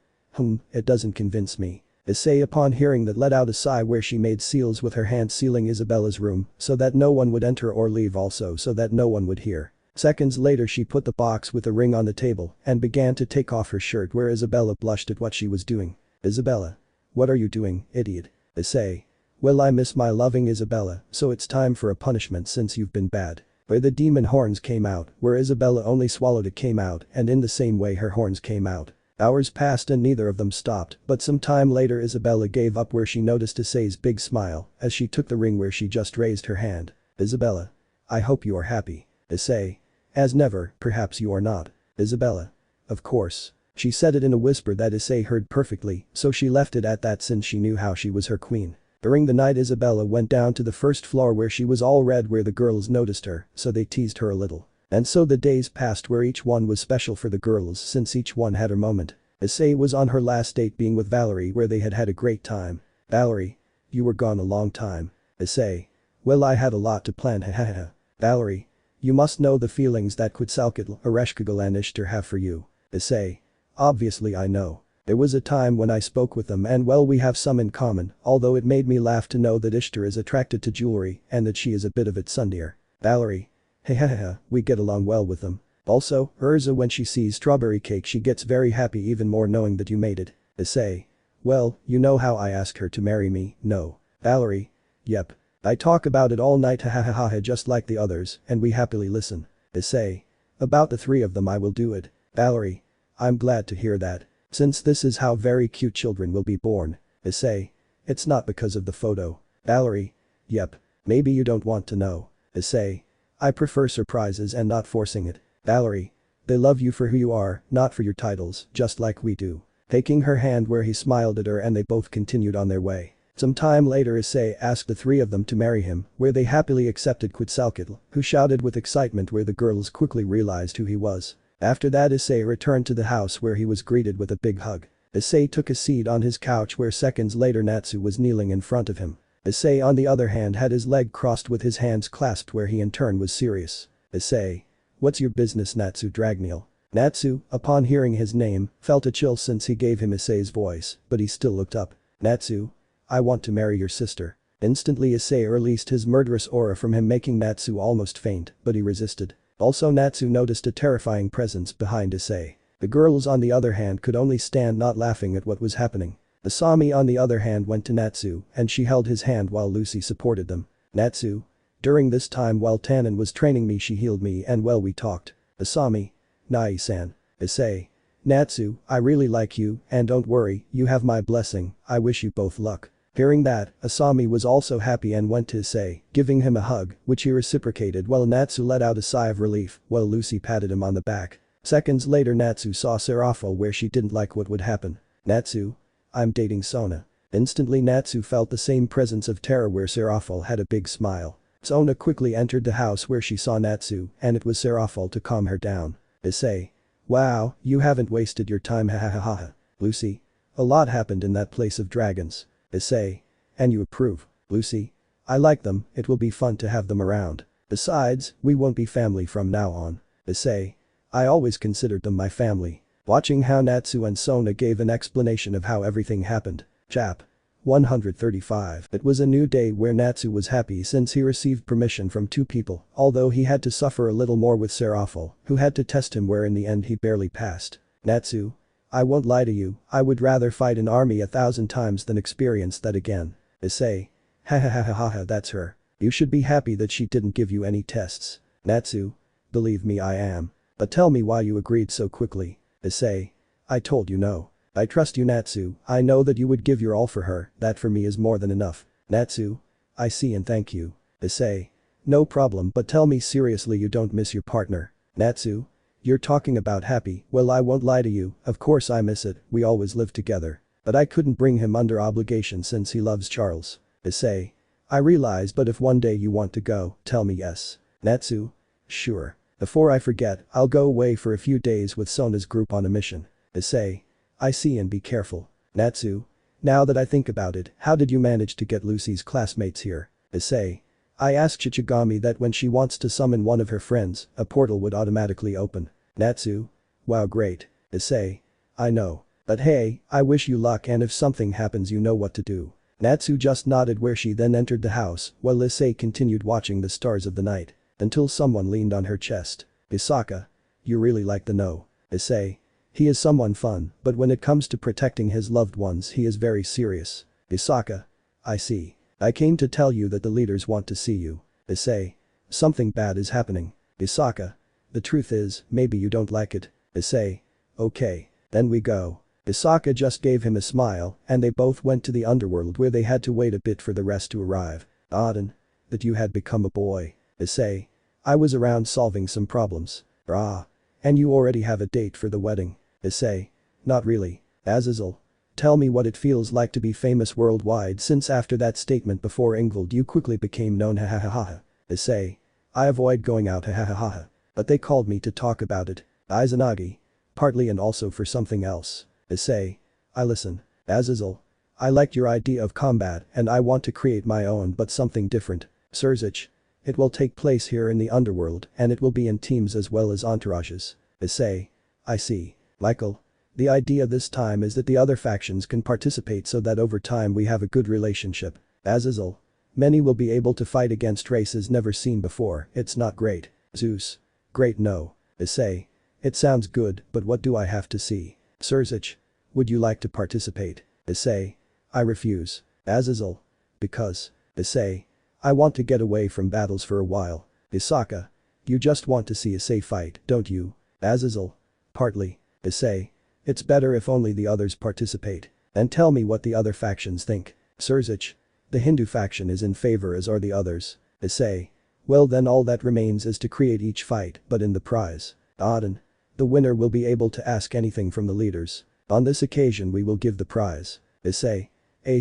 It doesn't convince me. Issei upon hearing that let out a sigh where she made seals with her hand sealing Isabella's room so that no one would enter or leave also so that no one would hear. Seconds later she put the box with the ring on the table and began to take off her shirt where Isabella blushed at what she was doing. Isabella. What are you doing, idiot? Issei. Well I miss my loving Isabella, so it's time for a punishment since you've been bad. Where the demon horns came out, where Isabella only swallowed it came out and in the same way her horns came out. Hours passed and neither of them stopped, but some time later Isabella gave up where she noticed Issei's big smile as she took the ring where she just raised her hand. Isabella. I hope you are happy. Issei. As never, perhaps you are not. Isabella. Of course. She said it in a whisper that Issei heard perfectly, so she left it at that since she knew how she was her queen. During the night Isabella went down to the first floor where she was all red where the girls noticed her, so they teased her a little. And so the days passed where each one was special for the girls since each one had her moment. Issei was on her last date being with Valerie where they had had a great time. Valerie. You were gone a long time. Issei. Well I had a lot to plan hahaha. Valerie. You must know the feelings that Quetzalcoatl, Ereshkigal and Ishtar have for you. Issei. Obviously I know. There was a time when I spoke with them and well we have some in common, although it made me laugh to know that Ishtar is attracted to jewelry and that she is a bit of its sundeer. Valerie. Hehehe, we get along well with them. Also, Urza when she sees strawberry cake she gets very happy even more knowing that you made it. Issei. Well, you know how I asked her to marry me, no. Valerie. Yep. I talk about it all night hahaha just like the others and we happily listen. Issei. About the three of them I will do it. Valerie. I'm glad to hear that. Since this is how very cute children will be born. Issei. It's not because of the photo. Valerie. Yep. Maybe you don't want to know. Issei. I prefer surprises and not forcing it. Valerie. They love you for who you are, not for your titles, just like we do. Taking her hand where he smiled at her and they both continued on their way. Some time later Issei asked the three of them to marry him, where they happily accepted Quetzalcoatl, who shouted with excitement where the girls quickly realized who he was. After that Issei returned to the house where he was greeted with a big hug. Issei took a seat on his couch where seconds later Natsu was kneeling in front of him. Issei on the other hand had his leg crossed with his hands clasped where he in turn was serious. Issei. What's your business Natsu Dragneel? Natsu, upon hearing his name, felt a chill since he gave him Issei's voice, but he still looked up. Natsu. I want to marry your sister. Instantly Issei released his murderous aura from him making Natsu almost faint, but he resisted. Also Natsu noticed a terrifying presence behind Issei. The girls on the other hand could only stand not laughing at what was happening. Asami on the other hand went to Natsu and she held his hand while Lucy supported them. Natsu. During this time while Tannen was training me she healed me and well we talked. Asami. Nai-san. Issei. Natsu, I really like you and don't worry, you have my blessing, I wish you both luck. Hearing that, Asami was also happy and went to Issei, giving him a hug, which he reciprocated while Natsu let out a sigh of relief while Lucy patted him on the back. Seconds later Natsu saw Serafal where she didn't like what would happen. Natsu. I'm dating Sona. Instantly Natsu felt the same presence of terror where Serafal had a big smile. Sona quickly entered the house where she saw Natsu and it was Serafal to calm her down. Issei. Wow, you haven't wasted your time hahaha. Lucy. A lot happened in that place of dragons. Issei. And you approve, Lucy? I like them, it will be fun to have them around. Besides, we won't be family from now on. Issei. I always considered them my family. Watching how Natsu and Sona gave an explanation of how everything happened. Chap. 135. It was a new day where Natsu was happy since he received permission from two people, although he had to suffer a little more with Serafal, who had to test him where in the end he barely passed. Natsu. I won't lie to you, I would rather fight an army 1,000 times than experience that again. Issei. Hahaha that's her. You should be happy that she didn't give you any tests. Natsu. Believe me I am. But tell me why you agreed so quickly. Issei. I told you no. I trust you Natsu, I know that you would give your all for her, that for me is more than enough. Natsu. I see and thank you. Issei. No problem, but tell me seriously, you don't miss your partner? Natsu? You're talking about happy, well I won't lie to you, of course I miss it, we always lived together. But I couldn't bring him under obligation since he loves Charles. Issei. I realize, but if one day you want to go, tell me yes. Natsu? Sure. Before I forget, I'll go away for a few days with Sona's group on a mission. Issei. I see and be careful. Natsu? Now that I think about it, how did you manage to get Lucy's classmates here? Issei. I asked Shichigami that when she wants to summon one of her friends, a portal would automatically open. Natsu? Wow, great. Issei. I know. But hey, I wish you luck, and if something happens you know what to do. Natsu just nodded, where she then entered the house while Issei continued watching the stars of the night. Until someone leaned on her chest. Isaka. You really like the no. Issei. He is someone fun, but when it comes to protecting his loved ones he is very serious. Isaka. I see. I came to tell you that the leaders want to see you. Issei. Something bad is happening. Isaka. The truth is, maybe you don't like it. Issei. Okay. Then we go. Isaka just gave him a smile and they both went to the underworld, where they had to wait a bit for the rest to arrive. Auden. That you had become a boy. Issei. I was around solving some problems. Ah. And you already have a date for the wedding. Issei. Not really. Azazel. Tell me what it feels like to be famous worldwide, since after that statement before Ingvald you quickly became known. Hahaha. Issei. I avoid going out. Hahaha. But they called me to talk about it. Izanagi. Partly and also for something else. Issei. I listen. Azazel. I liked your idea of combat and I want to create my own, but something different. Surzich. It will take place here in the underworld and it will be in teams as well as entourages. Issei. I see. Michael. The idea this time is that the other factions can participate so that over time we have a good relationship. Azazel. Many will be able to fight against races never seen before, it's not great. Zeus. Great no. Issei. It sounds good, but what do I have to see? Surzich. Would you like to participate? Issei. I refuse. Azazel. Because. Issei. I want to get away from battles for a while. Isaka. You just want to see Issei fight, don't you? Azazel. Partly. Issei. It's better if only the others participate. And tell me what the other factions think. Surzich. The Hindu faction is in favor, as are the others. Issei. Well then all that remains is to create each fight, but in the prize. Auden. The winner will be able to ask anything from the leaders. On this occasion we will give the prize. Issei.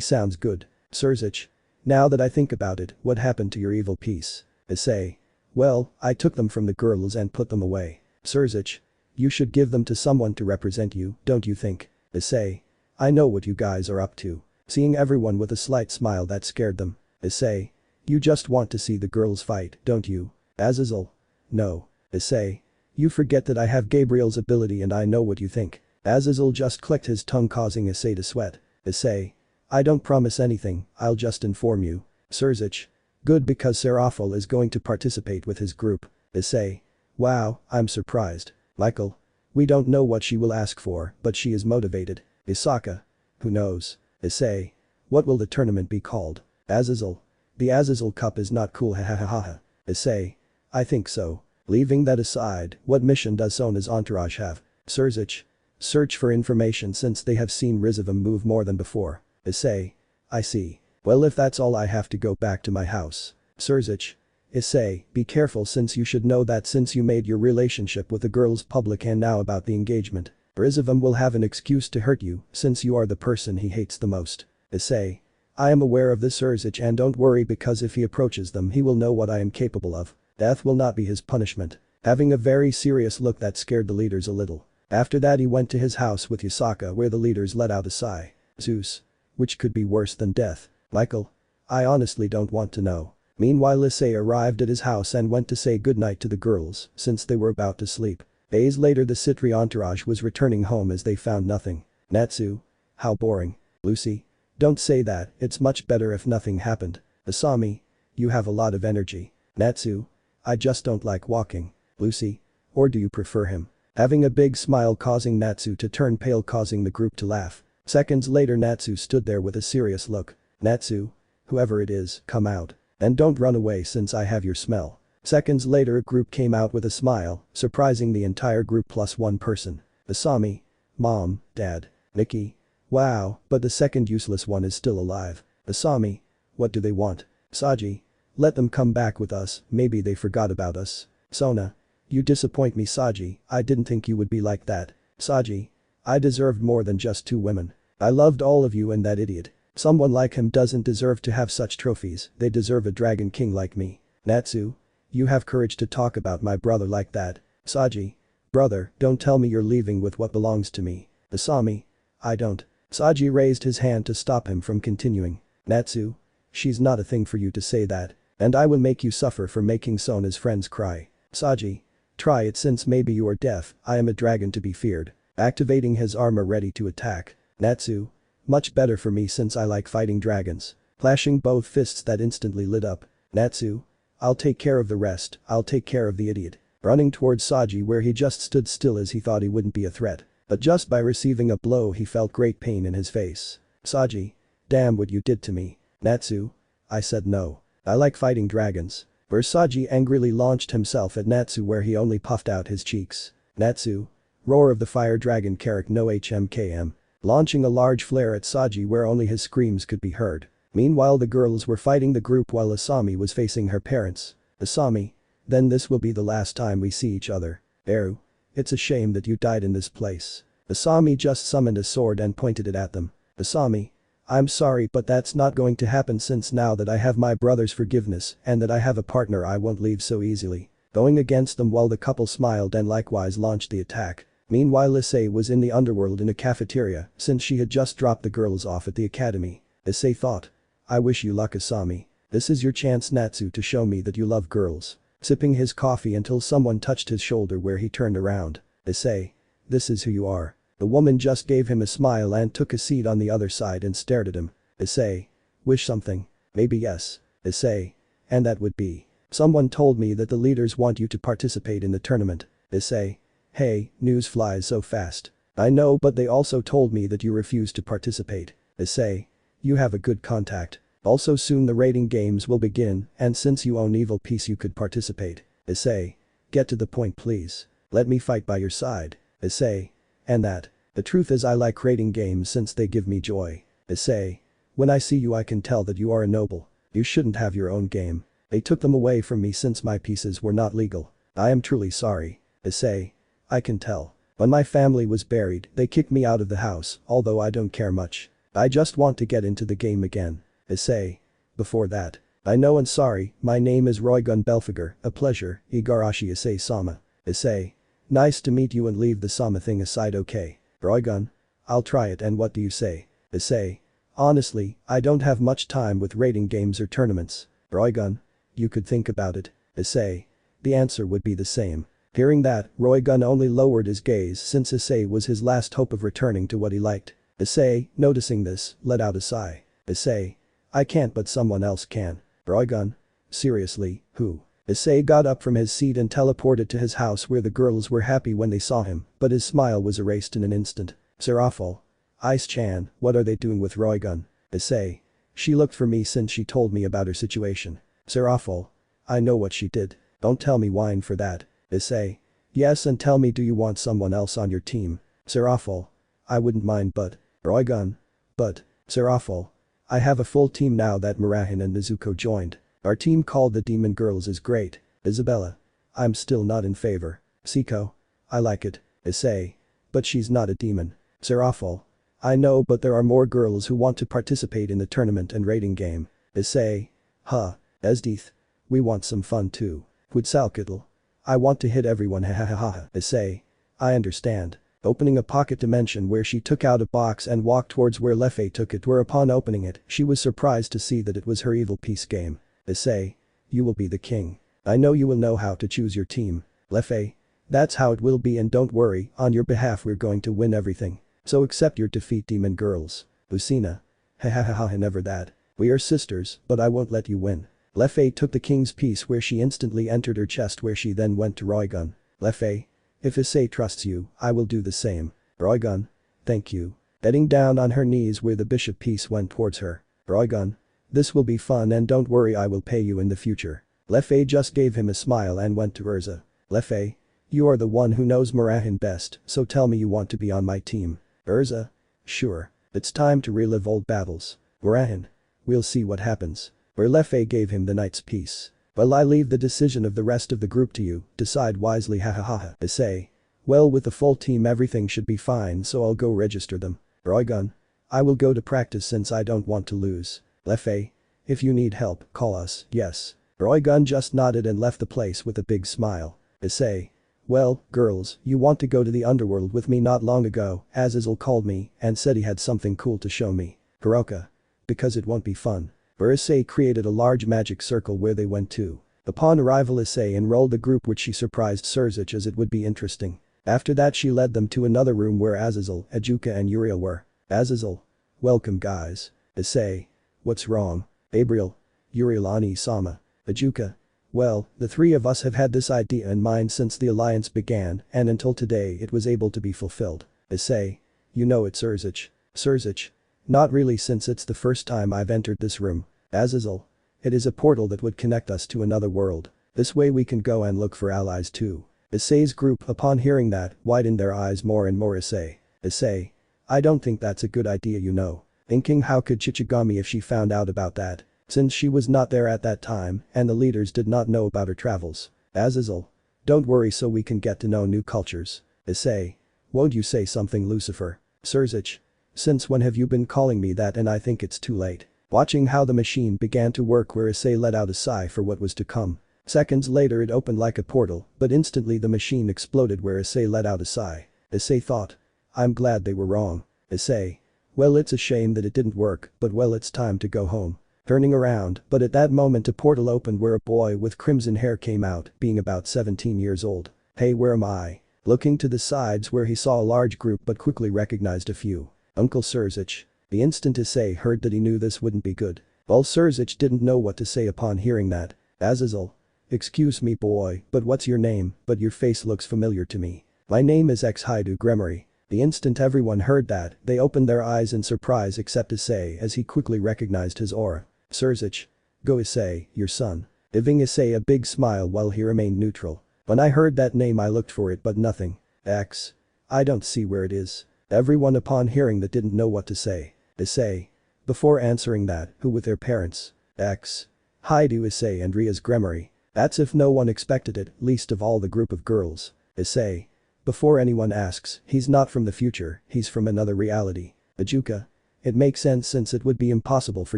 Sounds good. Surzich. Now that I think about it, what happened to your evil piece? Issei. Well, I took them from the girls and put them away. Surzich. You should give them to someone to represent you, don't you think? Issei. I know what you guys are up to. Seeing everyone with a slight smile that scared them. Issei. You just want to see the girls fight, don't you? Azazel. No. Issei. You forget that I have Gabriel's ability and I know what you think. Azazel just clicked his tongue, causing Issei to sweat. Issei. I don't promise anything, I'll just inform you. Surzich. Good, because Serafal is going to participate with his group. Issei. Wow, I'm surprised. Michael. We don't know what she will ask for, but she is motivated. Isaka. Who knows? Issei. What will the tournament be called? Azazel. The Azazel Cup is not cool. Hahaha. Issei. I think so. Leaving that aside, what mission does Sona's entourage have? Surzich. Search for information since they have seen Rizevim move more than before. Issei. I see. Well, if that's all, I have to go back to my house. Surzich. Issei, be careful, since you should know that since you made your relationship with the girls public and now about the engagement, Rizevim will have an excuse to hurt you since you are the person he hates the most. Issei. I am aware of this, Surzich, and don't worry, because if he approaches them he will know what I am capable of. Death will not be his punishment. Having a very serious look that scared the leaders a little. After that he went to his house with Yasaka, where the leaders let out a sigh. Zeus. Which could be worse than death? Michael. I honestly don't want to know. Meanwhile Issei arrived at his house and went to say goodnight to the girls since they were about to sleep. Days later the Citri entourage was returning home as they found nothing. Natsu. How boring. Lucy. Don't say that, it's much better if nothing happened. Asami. You have a lot of energy. Natsu. I just don't like walking. Lucy. Or do you prefer him? Having a big smile causing Natsu to turn pale, causing the group to laugh. Seconds later Natsu stood there with a serious look. Natsu. Whoever it is, come out. And don't run away since I have your smell. Seconds later a group came out with a smile, surprising the entire group plus one person. Asami. Mom, Dad. Nikki. Wow, but the second useless one is still alive. Asami. What do they want? Saji. Let them come back with us, maybe they forgot about us. Sona. You disappoint me Saji, I didn't think you would be like that. Saji. I deserved more than just 2 women. I loved all of you and that idiot. Someone like him doesn't deserve to have such trophies, they deserve a dragon king like me. Natsu. You have courage to talk about my brother like that. Saji. Brother, don't tell me you're leaving with what belongs to me. Asami. I don't. Saji raised his hand to stop him from continuing. Natsu. She's not a thing for you to say that. And I will make you suffer for making Sona's friends cry. Saji. Try it since maybe you are deaf, I am a dragon to be feared. Activating his armor ready to attack. Natsu. Much better for me since I like fighting dragons. Clashing both fists that instantly lit up. Natsu. I'll take care of the rest, I'll take care of the idiot. Running towards Saji where he just stood still as he thought he wouldn't be a threat. But just by receiving a blow he felt great pain in his face. Saji. Damn what you did to me. Natsu. I said no. I like fighting dragons. Where Saji angrily launched himself at Natsu where he only puffed out his cheeks. Natsu. Roar of the fire dragon Carrick no HMKM. Launching a large flare at Saji where only his screams could be heard. Meanwhile the girls were fighting the group while Asami was facing her parents. Asami. Then this will be the last time we see each other. Eru. It's a shame that you died in this place. Asami just summoned a sword and pointed it at them. Asami. I'm sorry but that's not going to happen since now that I have my brother's forgiveness and that I have a partner I won't leave so easily. Going against them while the couple smiled and likewise launched the attack. Meanwhile Issei was in the underworld in a cafeteria since she had just dropped the girls off at the academy. Issei thought. I wish you luck Asami. This is your chance Natsu to show me that you love girls. Sipping his coffee until someone touched his shoulder where he turned around. Issei. This is who you are. The woman just gave him a smile and took a seat on the other side and stared at him. Issei. Wish something? Maybe yes. Issei. And that would be. Someone told me that the leaders want you to participate in the tournament. Issei. Hey, news flies so fast. I know but they also told me that you refuse to participate. Issei. You have a good contact. Also soon the rating games will begin and since you own evil peace you could participate. Issei. Get to the point please. Let me fight by your side. Issei. And that. The truth is I like rating games since they give me joy. Issei. When I see you I can tell that you are a noble. You shouldn't have your own game. They took them away from me since my pieces were not legal. I am truly sorry. Issei. I can tell. When my family was buried, they kicked me out of the house, although I don't care much. I just want to get into the game again. Issei. Before that. I know and sorry, my name is Roygun Belfiger, a pleasure, Igarashi Issei Sama. Issei. Nice to meet you and leave the Sama thing aside okay. Roygun. I'll try it and what do you say? Issei. Honestly, I don't have much time with rating games or tournaments. Roygun. You could think about it. Issei. The answer would be the same. Hearing that, Roygun only lowered his gaze since Issei was his last hope of returning to what he liked. Issei, noticing this, let out a sigh. Issei. I can't but someone else can. Roygun. Seriously, who? Issei got up from his seat and teleported to his house where the girls were happy when they saw him, but his smile was erased in an instant. Serafal. Ice-chan, what are they doing with Roygun? Issei. She looked for me since she told me about her situation. Serafal. I know what she did. Don't tell me whine for that. Issei. Yes and tell me do you want someone else on your team? Serafal. I wouldn't mind but. Roygun. But. Serafal. I have a full team now that Murahin and Nezuko joined. Our team called the Demon Girls is great. Isabella. I'm still not in favor. Siko. I like it. Issei. But she's not a demon. Serafal. I know but there are more girls who want to participate in the tournament and rating game. Issei. Huh. Esdeeth. We want some fun too. Quetzalcoatl. I want to hit everyone hahaha. Issei. I understand. Opening a pocket dimension where she took out a box and walked towards where Lefei took it whereupon opening it, she was surprised to see that it was her evil peace game. Issei. You will be the king. I know you will know how to choose your team. Lefei. That's how it will be and don't worry, on your behalf we're going to win everything. So accept your defeat demon girls. Lucina. Hahaha never that. We are sisters, but I won't let you win. Lefei took the king's piece where she instantly entered her chest where she then went to Roygun. Lefei. If Issei trusts you, I will do the same. Roygun. Thank you. Getting down on her knees where the bishop piece went towards her. Roygun. This will be fun and don't worry I will pay you in the future. Lefei just gave him a smile and went to Urza. Lefei. You are the one who knows Murahin best, so tell me you want to be on my team. Urza. Sure. It's time to relive old battles. Murahin. We'll see what happens. where Lefei gave him the knight's piece. Well, I leave the decision of the rest of the group to you, decide wisely, hahaha. Issei. Well, with the full team everything should be fine, so I'll go register them. Roigun. I will go to practice since I don't want to lose. Lefei. If you need help, call us. Yes. Roigun just nodded and left the place with a big smile. Issei. Well, girls, you want to go to the underworld with me not long ago, Azazel called me and said he had something cool to show me. Hiroka. Because it won't be fun. Where Issei created a large magic circle where they went to. Upon arrival Issei enrolled the group, which she surprised Surzic as it would be interesting. After that she led them to another room where Azazel, Ajuka and Uriel were. Azazel. Welcome guys. Issei. What's wrong? Abriel. Uriel Ani-sama. Ajuka. Well, the three of us have had this idea in mind since the alliance began and until today it was able to be fulfilled. Issei. You know it, Surzic. Surzic. Not really, since it's the first time I've entered this room. Azazel. It is a portal that would connect us to another world. This way we can go and look for allies too. Issei's group, upon hearing that, widened their eyes more and more. Issei. I don't think that's a good idea, you know. Thinking how could Chichigami if she found out about that, since she was not there at that time and the leaders did not know about her travels. Azazel. Don't worry, so we can get to know new cultures. Issei. Won't you say something, Lucifer? Surzic. Since when have you been calling me that, and I think it's too late. Watching how the machine began to work where Issei let out a sigh for what was to come. Seconds later it opened like a portal, but instantly the machine exploded where Issei let out a sigh. Issei thought. I'm glad they were wrong. Issei. Well, it's a shame that it didn't work, but well, it's time to go home. Turning around, but at that moment a portal opened where a boy with crimson hair came out, being about 17 years old. Hey, where am I? Looking to the sides where he saw a large group but quickly recognized a few. Uncle Surzic. The instant Issei heard that he knew this wouldn't be good. Well, Surzic didn't know what to say upon hearing that. Azazel. Excuse me boy, but what's your name? But your face looks familiar to me. My name is Haidu Gremory. The instant everyone heard that, they opened their eyes in surprise except Issei as he quickly recognized his aura. Surzic. Go Issei, your son. Giving Issei a big smile while he remained neutral. When I heard that name I looked for it but nothing. X. I don't see where it is. Everyone upon hearing that didn't know what to say. Issei. Before answering that, who with their parents? X. Haidu Issei and Rias Gremory. That's if no one expected it, least of all the group of girls. Issei. Before anyone asks, he's not from the future, he's from another reality. Ajuka. It makes sense since it would be impossible for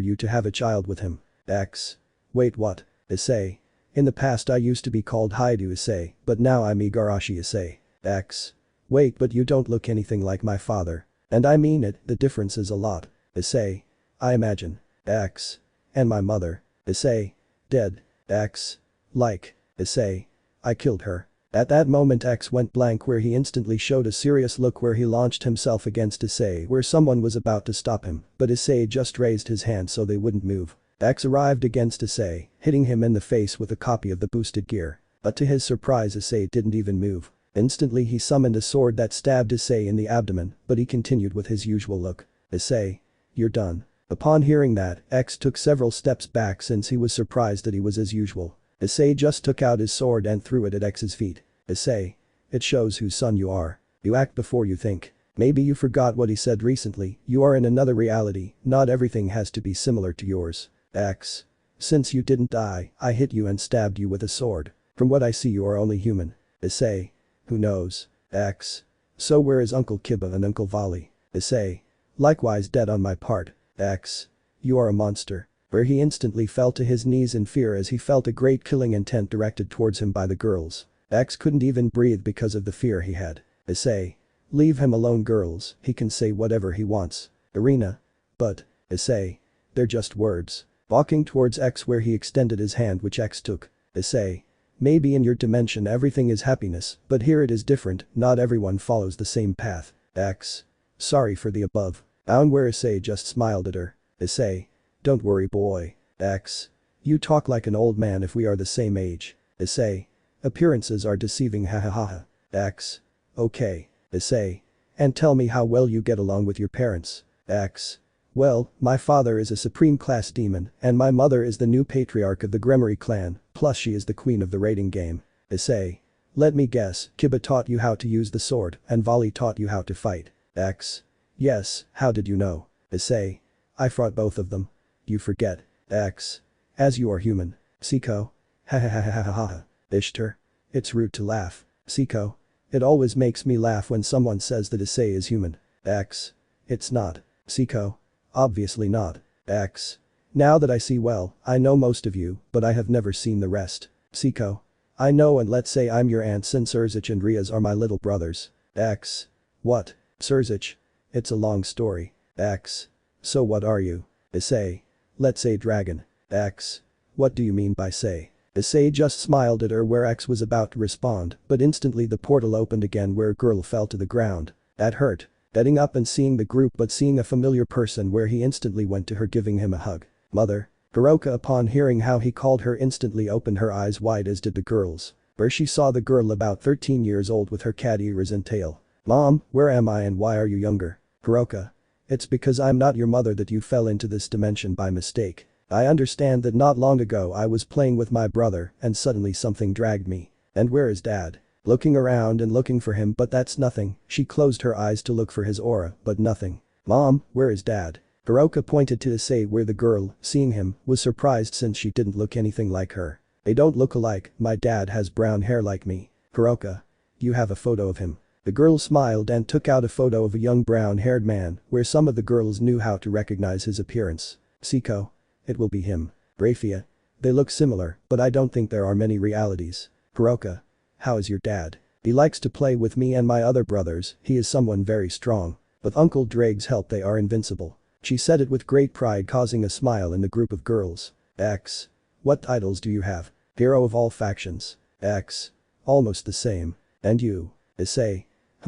you to have a child with him. X. Wait, what? Issei. In the past I used to be called Haidu Issei, but now I'm Igarashi Issei. X. Wait, but you don't look anything like my father. And I mean it, the difference is a lot. Issei. I imagine. X. And my mother. Issei. Dead. X. Like. Issei. I killed her. At that moment X went blank where he instantly showed a serious look where he launched himself against Issei where someone was about to stop him, but Issei just raised his hand so they wouldn't move. X arrived against Issei, hitting him in the face with a copy of the boosted gear. But to his surprise Issei didn't even move. Instantly he summoned a sword that stabbed Issei in the abdomen, but he continued with his usual look. Issei. You're done. Upon hearing that, X took several steps back since he was surprised that he was as usual. Issei just took out his sword and threw it at X's feet. Issei. It shows whose son you are. You act before you think. Maybe you forgot what he said recently, you are in another reality, not everything has to be similar to yours. X. Since you didn't die, I hit you and stabbed you with a sword. From what I see you are only human. Issei. Who knows? X. So where is Uncle Kiba and Uncle Vali? Issei. Likewise dead on my part. X. You are a monster. Where he instantly fell to his knees in fear as he felt a great killing intent directed towards him by the girls. X couldn't even breathe because of the fear he had. Issei. Leave him alone girls, he can say whatever he wants. Arena. But. Issei. They're just words. Walking towards X where he extended his hand which X took. Issei. Maybe in your dimension everything is happiness, but here it is different, not everyone follows the same path. X. Sorry for the above. Down where Issei just smiled at her. Issei. Don't worry boy. X. You talk like an old man if we are the same age. Issei. Appearances are deceiving, hahaha. X. Okay. Issei. And tell me how well you get along with your parents. X. Well, my father is a supreme class demon and my mother is the new patriarch of the Gremory clan, plus she is the queen of the raiding game. Issei. Let me guess, Kiba taught you how to use the sword and Vali taught you how to fight. X. Yes, how did you know? Issei. I fought both of them. You forget. X. As you are human. Siko. Ha ha ha ha ha ha. Ishtar. It's rude to laugh. Siko. It always makes me laugh when someone says that Issei is human. X. It's not. Siko. Obviously not. X. Now that I see well, I know most of you, but I have never seen the rest. Siko. I know, and let's say I'm your aunt since Urzich and Rias are my little brothers. X. What? Surzich. It's a long story. X. So what are you? Issei. Let's say dragon. X. What do you mean by say? Issei just smiled at her where X was about to respond, but instantly the portal opened again where a girl fell to the ground. That hurt. Getting up and seeing the group but seeing a familiar person where he instantly went to her giving him a hug. Mother. Hiroka upon hearing how he called her instantly opened her eyes wide as did the girls. Where she saw the girl about 13 years old with her cat ears and tail. Mom, where am I and why are you younger? Hiroka. It's because I'm not your mother that you fell into this dimension by mistake. I understand that not long ago I was playing with my brother and suddenly something dragged me. And where is dad? Looking around and looking for him but that's nothing, she closed her eyes to look for his aura but nothing. Mom, where is dad? Hiroka pointed to Issei where the girl, seeing him, was surprised since she didn't look anything like her. They don't look alike, my dad has brown hair like me. Hiroka. You have a photo of him. The girl smiled and took out a photo of a young brown-haired man where some of the girls knew how to recognize his appearance. Siko. It will be him. Grayfia. They look similar, but I don't think there are many realities. Hiroka. How is your dad? He likes to play with me and my other brothers, he is someone very strong. With Uncle Drake's help they are invincible. She said it with great pride causing a smile in the group of girls. X. What titles do you have? Hero of all factions. X. Almost the same. And you? Issei.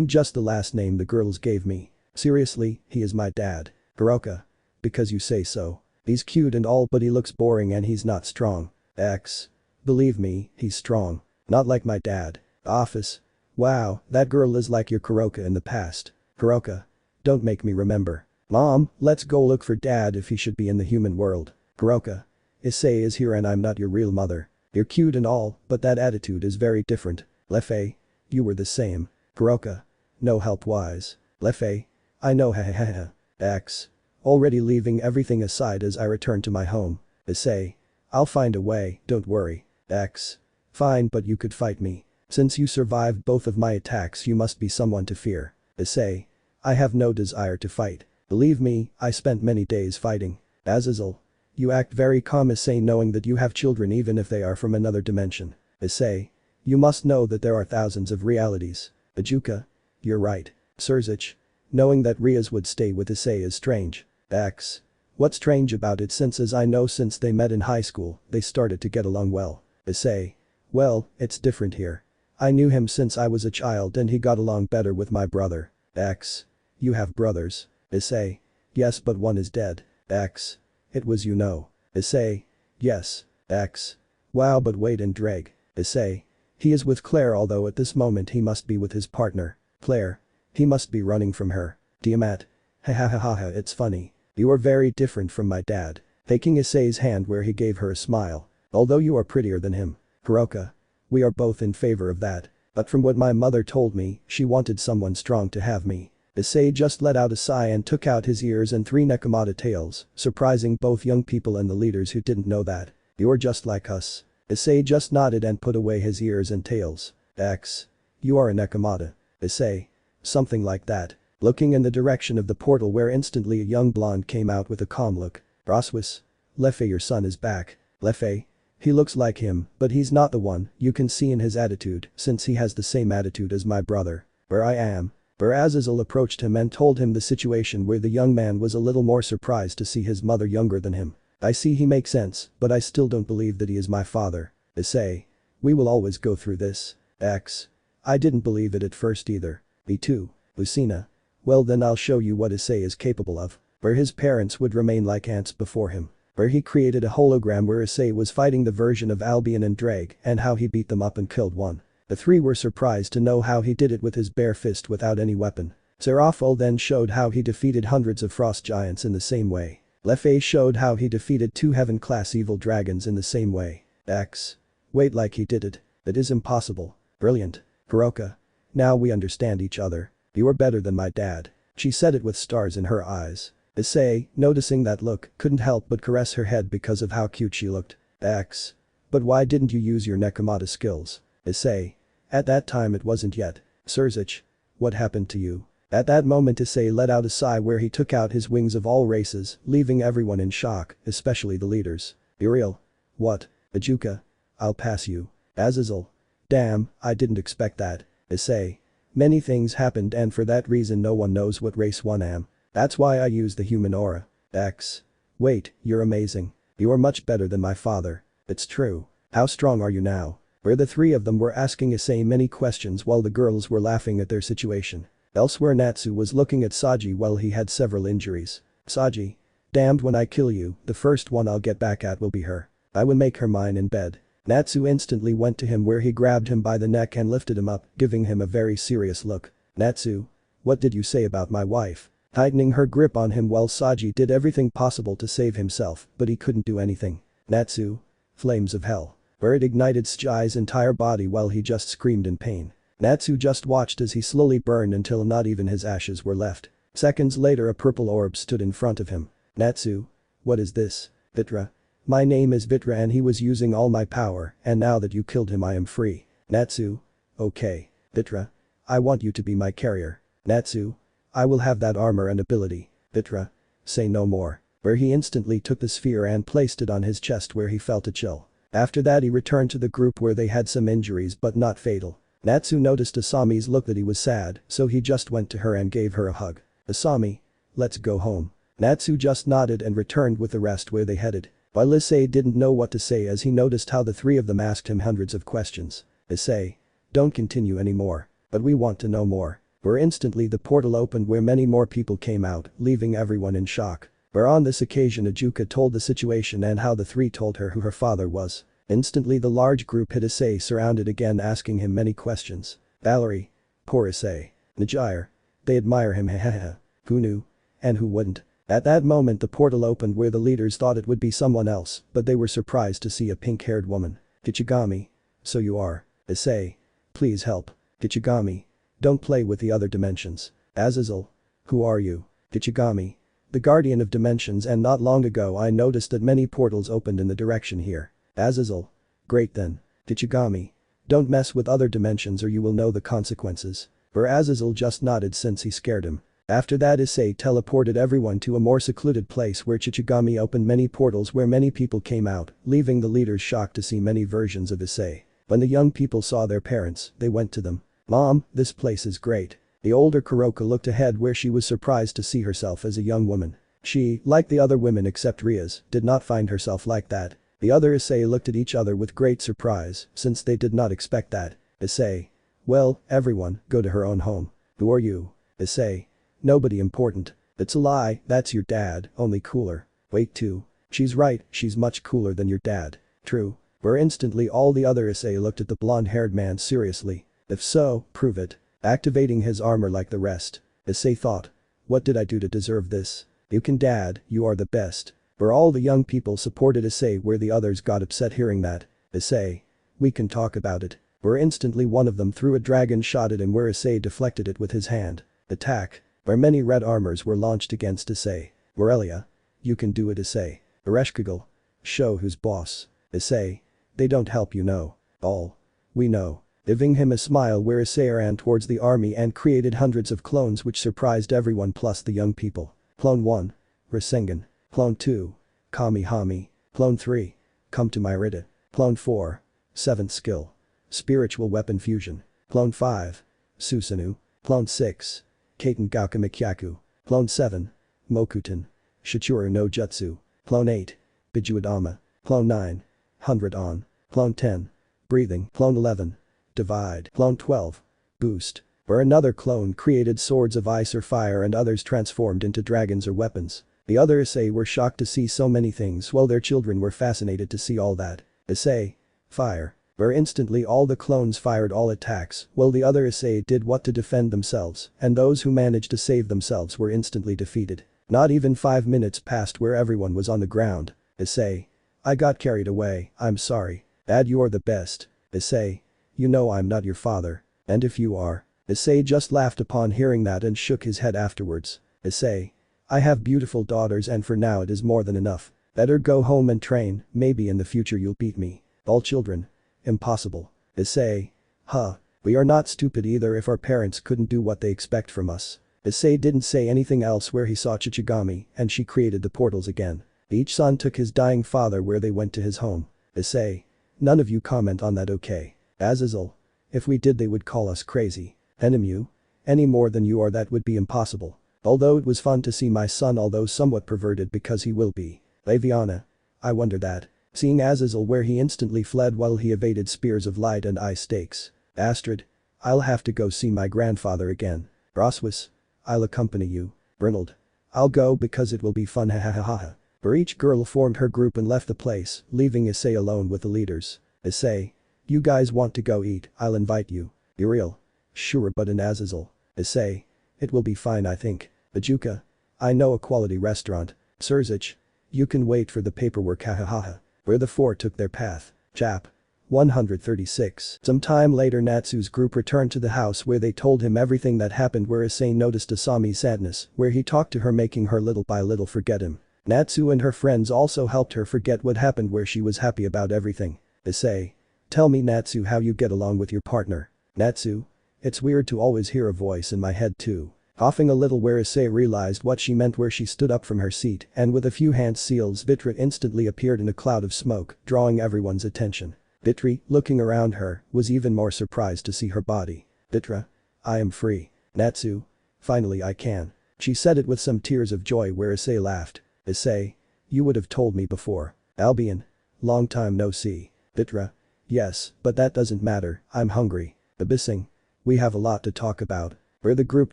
Just the last name the girls gave me. Seriously, he is my dad. Hiroka. Because you say so. He's cute and all but he looks boring and he's not strong. X. Believe me, he's strong. Not like my dad. Office. Wow, that girl is like your Kuroka in the past. Hiroka. Don't make me remember. Mom, let's go look for dad if he should be in the human world. Hiroka. Issei is here and I'm not your real mother. You're cute and all, but that attitude is very different. Lefei. You were the same. Hiroka. No help wise. Lefei. I know hahaha. X. Already leaving everything aside as I return to my home. Issei. I'll find a way, don't worry. X. Fine but you could fight me. Since you survived both of my attacks you must be someone to fear. Issei. I have no desire to fight. Believe me, I spent many days fighting. Azazel. You act very calm Issei knowing that you have children even if they are from another dimension. Issei. You must know that there are thousands of realities. Ajuka. You're right. Surzich. Knowing that Rias would stay with Issei is strange. X. What's strange about it since as I know since they met in high school, they started to get along well. Issei. Well, it's different here. I knew him since I was a child and he got along better with my brother. X. You have brothers. Issei. Yes but one is dead. X. It was you know. Issei. Yes. X. Wow but wait and Drake. Issei. He is with Claire although at this moment he must be with his partner. Claire. He must be running from her. Tiamat. Ha ha ha ha ha it's funny. You are very different from my dad. Taking Issei's hand where he gave her a smile. Although you are prettier than him. Hiroka. We are both in favor of that. But from what my mother told me, she wanted someone strong to have me. Issei just let out a sigh and took out his ears and 3 Nekomata tails, surprising both young people and the leaders who didn't know that. You're just like us. Issei just nodded and put away his ears and tails. X. You are a Nekomata. Issei. Something like that. Looking in the direction of the portal where instantly a young blonde came out with a calm look. Rossweisse. Lefei your son is back. Lefei. He looks like him, but he's not the one, you can see in his attitude, since he has the same attitude as my brother. Where I am. Azazel approached him and told him the situation where the young man was a little more surprised to see his mother younger than him. I see he makes sense, but I still don't believe that he is my father. Issei. We will always go through this. X. I didn't believe it at first either. Me too. Lucina. Well then I'll show you what Issei is capable of. Where his parents would remain like ants before him. Where he created a hologram where Issei was fighting the version of Albion and Drake and how he beat them up and killed one. The 3 were surprised to know how he did it with his bare fist without any weapon. Seraphol then showed how he defeated hundreds of frost giants in the same way. Lefei showed how he defeated 2 heaven-class evil dragons in the same way. X. Wait like he did it. That is impossible. Brilliant. Hiroka. Now we understand each other. You are better than my dad. She said it with stars in her eyes. Issei, noticing that look, couldn't help but caress her head because of how cute she looked. X. But why didn't you use your Nekomata skills? Issei. At that time it wasn't yet. Surzich. What happened to you? At that moment Issei let out a sigh where he took out his wings of all races, leaving everyone in shock, especially the leaders. Uriel. What? Ajuka. I'll pass you. Azazel. Damn, I didn't expect that. Issei. Many things happened and for that reason no one knows what race 1 am. That's why I use the human aura. X. Wait, you're amazing. You are much better than my father. It's true. How strong are you now? Where the three of them were asking Issei many questions while the girls were laughing at their situation. Elsewhere Natsu was looking at Saji while he had several injuries. Saji. Damned when I kill you, the first one I'll get back at will be her. I will make her mine in bed. Natsu instantly went to him where he grabbed him by the neck and lifted him up, giving him a very serious look. Natsu. What did you say about my wife? Tightening her grip on him while Saji did everything possible to save himself, but he couldn't do anything. Natsu. Flames of hell. Where it ignited Saji's entire body while he just screamed in pain. Natsu just watched as he slowly burned until not even his ashes were left. Seconds later a purple orb stood in front of him. Natsu. What is this? Vitra. My name is Vitra and he was using all my power and now that you killed him I am free. Natsu. Okay. Vitra. I want you to be my carrier. Natsu. I will have that armor and ability. Vitra. Say no more. Where he instantly took the sphere and placed it on his chest where he felt a chill. After that he returned to the group where they had some injuries but not fatal. Natsu noticed Asami's look that he was sad, so he just went to her and gave her a hug. Asami. Let's go home. Natsu just nodded and returned with the rest where they headed. While Issei didn't know what to say as he noticed how the three of them asked him hundreds of questions. Issei. Don't continue anymore. But we want to know more. Where instantly the portal opened where many more people came out, leaving everyone in shock. Where on this occasion Ajuka told the situation and how the three told her who her father was. Instantly the large group hit Issei surrounded again asking him many questions. Valerie. Poor Issei. Najire. They admire him hehehe. Who knew? And who wouldn't? At that moment the portal opened where the leaders thought it would be someone else, but they were surprised to see a pink-haired woman. Kichigami. So you are. Issei. Please help. Kichigami. Don't play with the other dimensions. Azazel. Who are you? Kichigami. The guardian of dimensions and not long ago I noticed that many portals opened in the direction here. Azazel. Great then. Kichigami. Don't mess with other dimensions or you will know the consequences. Where Azazel just nodded since he scared him. After that Issei teleported everyone to a more secluded place where Kichigami opened many portals where many people came out, leaving the leaders shocked to see many versions of Issei. When the young people saw their parents, they went to them. Mom, this place is great. The older Kuroka looked ahead where she was surprised to see herself as a young woman. She, like the other women except Rias, did not find herself like that. The other Issei looked at each other with great surprise, since they did not expect that. Issei. Well, everyone, go to her own home. Who are you? Issei. Nobody important. It's a lie, that's your dad, only cooler. Wait too. She's right, she's much cooler than your dad. True. Where instantly all the other Issei looked at the blonde-haired man seriously. If so, prove it. Activating his armor like the rest. Issei thought. What did I do to deserve this? You can dad, you are the best. Where all the young people supported Issei where the others got upset hearing that. Issei. We can talk about it. Where instantly one of them threw a dragon shot at him where Issei deflected it with his hand. Attack. Where many red armors were launched against Issei. Morelia. You can do it Issei. Ereshkigal. Show who's boss. Issei. They don't help you know. All. We know. Giving him a smile where Issei ran towards the army and created hundreds of clones which surprised everyone plus the young people. Clone 1. Rasengan. Clone 2. Kami-Hami. Clone 3. Come to my Rita. Clone 4. 7th skill. Spiritual weapon fusion. Clone 5. Susanoo. Clone 6. Kaiten Gaokamikyaku. Clone 7. Mokutan. Shichuru no Jutsu. Clone 8. Bijuadama. Clone 9. 100 on. Clone 10. Breathing. Clone 11. Divide. Clone 12. Boost. Where another clone created swords of ice or fire and others transformed into dragons or weapons. The other Issei were shocked to see so many things while their children were fascinated to see all that. Issei. Fire. Where instantly all the clones fired all attacks while the other Issei did what to defend themselves and those who managed to save themselves were instantly defeated. Not even 5 minutes passed where everyone was on the ground. Issei. I got carried away, I'm sorry. Dad, you're the best. Issei. You know I'm not your father. And if you are. Issei just laughed upon hearing that and shook his head afterwards. Issei. I have beautiful daughters and for now it is more than enough. Better go home and train, maybe in the future you'll beat me. All children. Impossible. Issei. Huh. We are not stupid either if our parents couldn't do what they expect from us. Issei didn't say anything else where he saw Chichigami and she created the portals again. Each son took his dying father where they went to his home. Issei. None of you comment on that, okay? Azazel. If we did they would call us crazy. Enemu. Any more than you are, that would be impossible. Although it was fun to see my son, although somewhat perverted because he will be. Leviana. I wonder that. Seeing Azazel where he instantly fled while he evaded spears of light and ice stakes. Astrid. I'll have to go see my grandfather again. Rossweisse. I'll accompany you. Brynhild. I'll go because it will be fun, ha ha ha ha ha. Where each girl formed her group and left the place, leaving Issei alone with the leaders. Issei. You guys want to go eat, I'll invite you. Uriel. Sure, but in Azazel. Issei. It will be fine, I think. Bajuka. I know a quality restaurant. Surzich. You can wait for the paperwork, ha ha ha ha. Where the four took their path. Chap. 136. Some time later Natsu's group returned to the house where they told him everything that happened, where Issei noticed Asami's sadness, where he talked to her making her little by little forget him. Natsu and her friends also helped her forget what happened, where she was happy about everything. Issei. Tell me, Natsu, how you get along with your partner. Natsu. It's weird to always hear a voice in my head too. Coughing a little, where Issei realized what she meant, where she stood up from her seat and with a few hand seals Vitra instantly appeared in a cloud of smoke, drawing everyone's attention. Vitri, looking around her, was even more surprised to see her body. Vitra. I am free. Natsu. Finally I can. She said it with some tears of joy, where Issei laughed. Issei. You would have told me before. Albion. Long time no see. Vitra. Yes, but that doesn't matter, I'm hungry. Abyssing. We have a lot to talk about. Where the group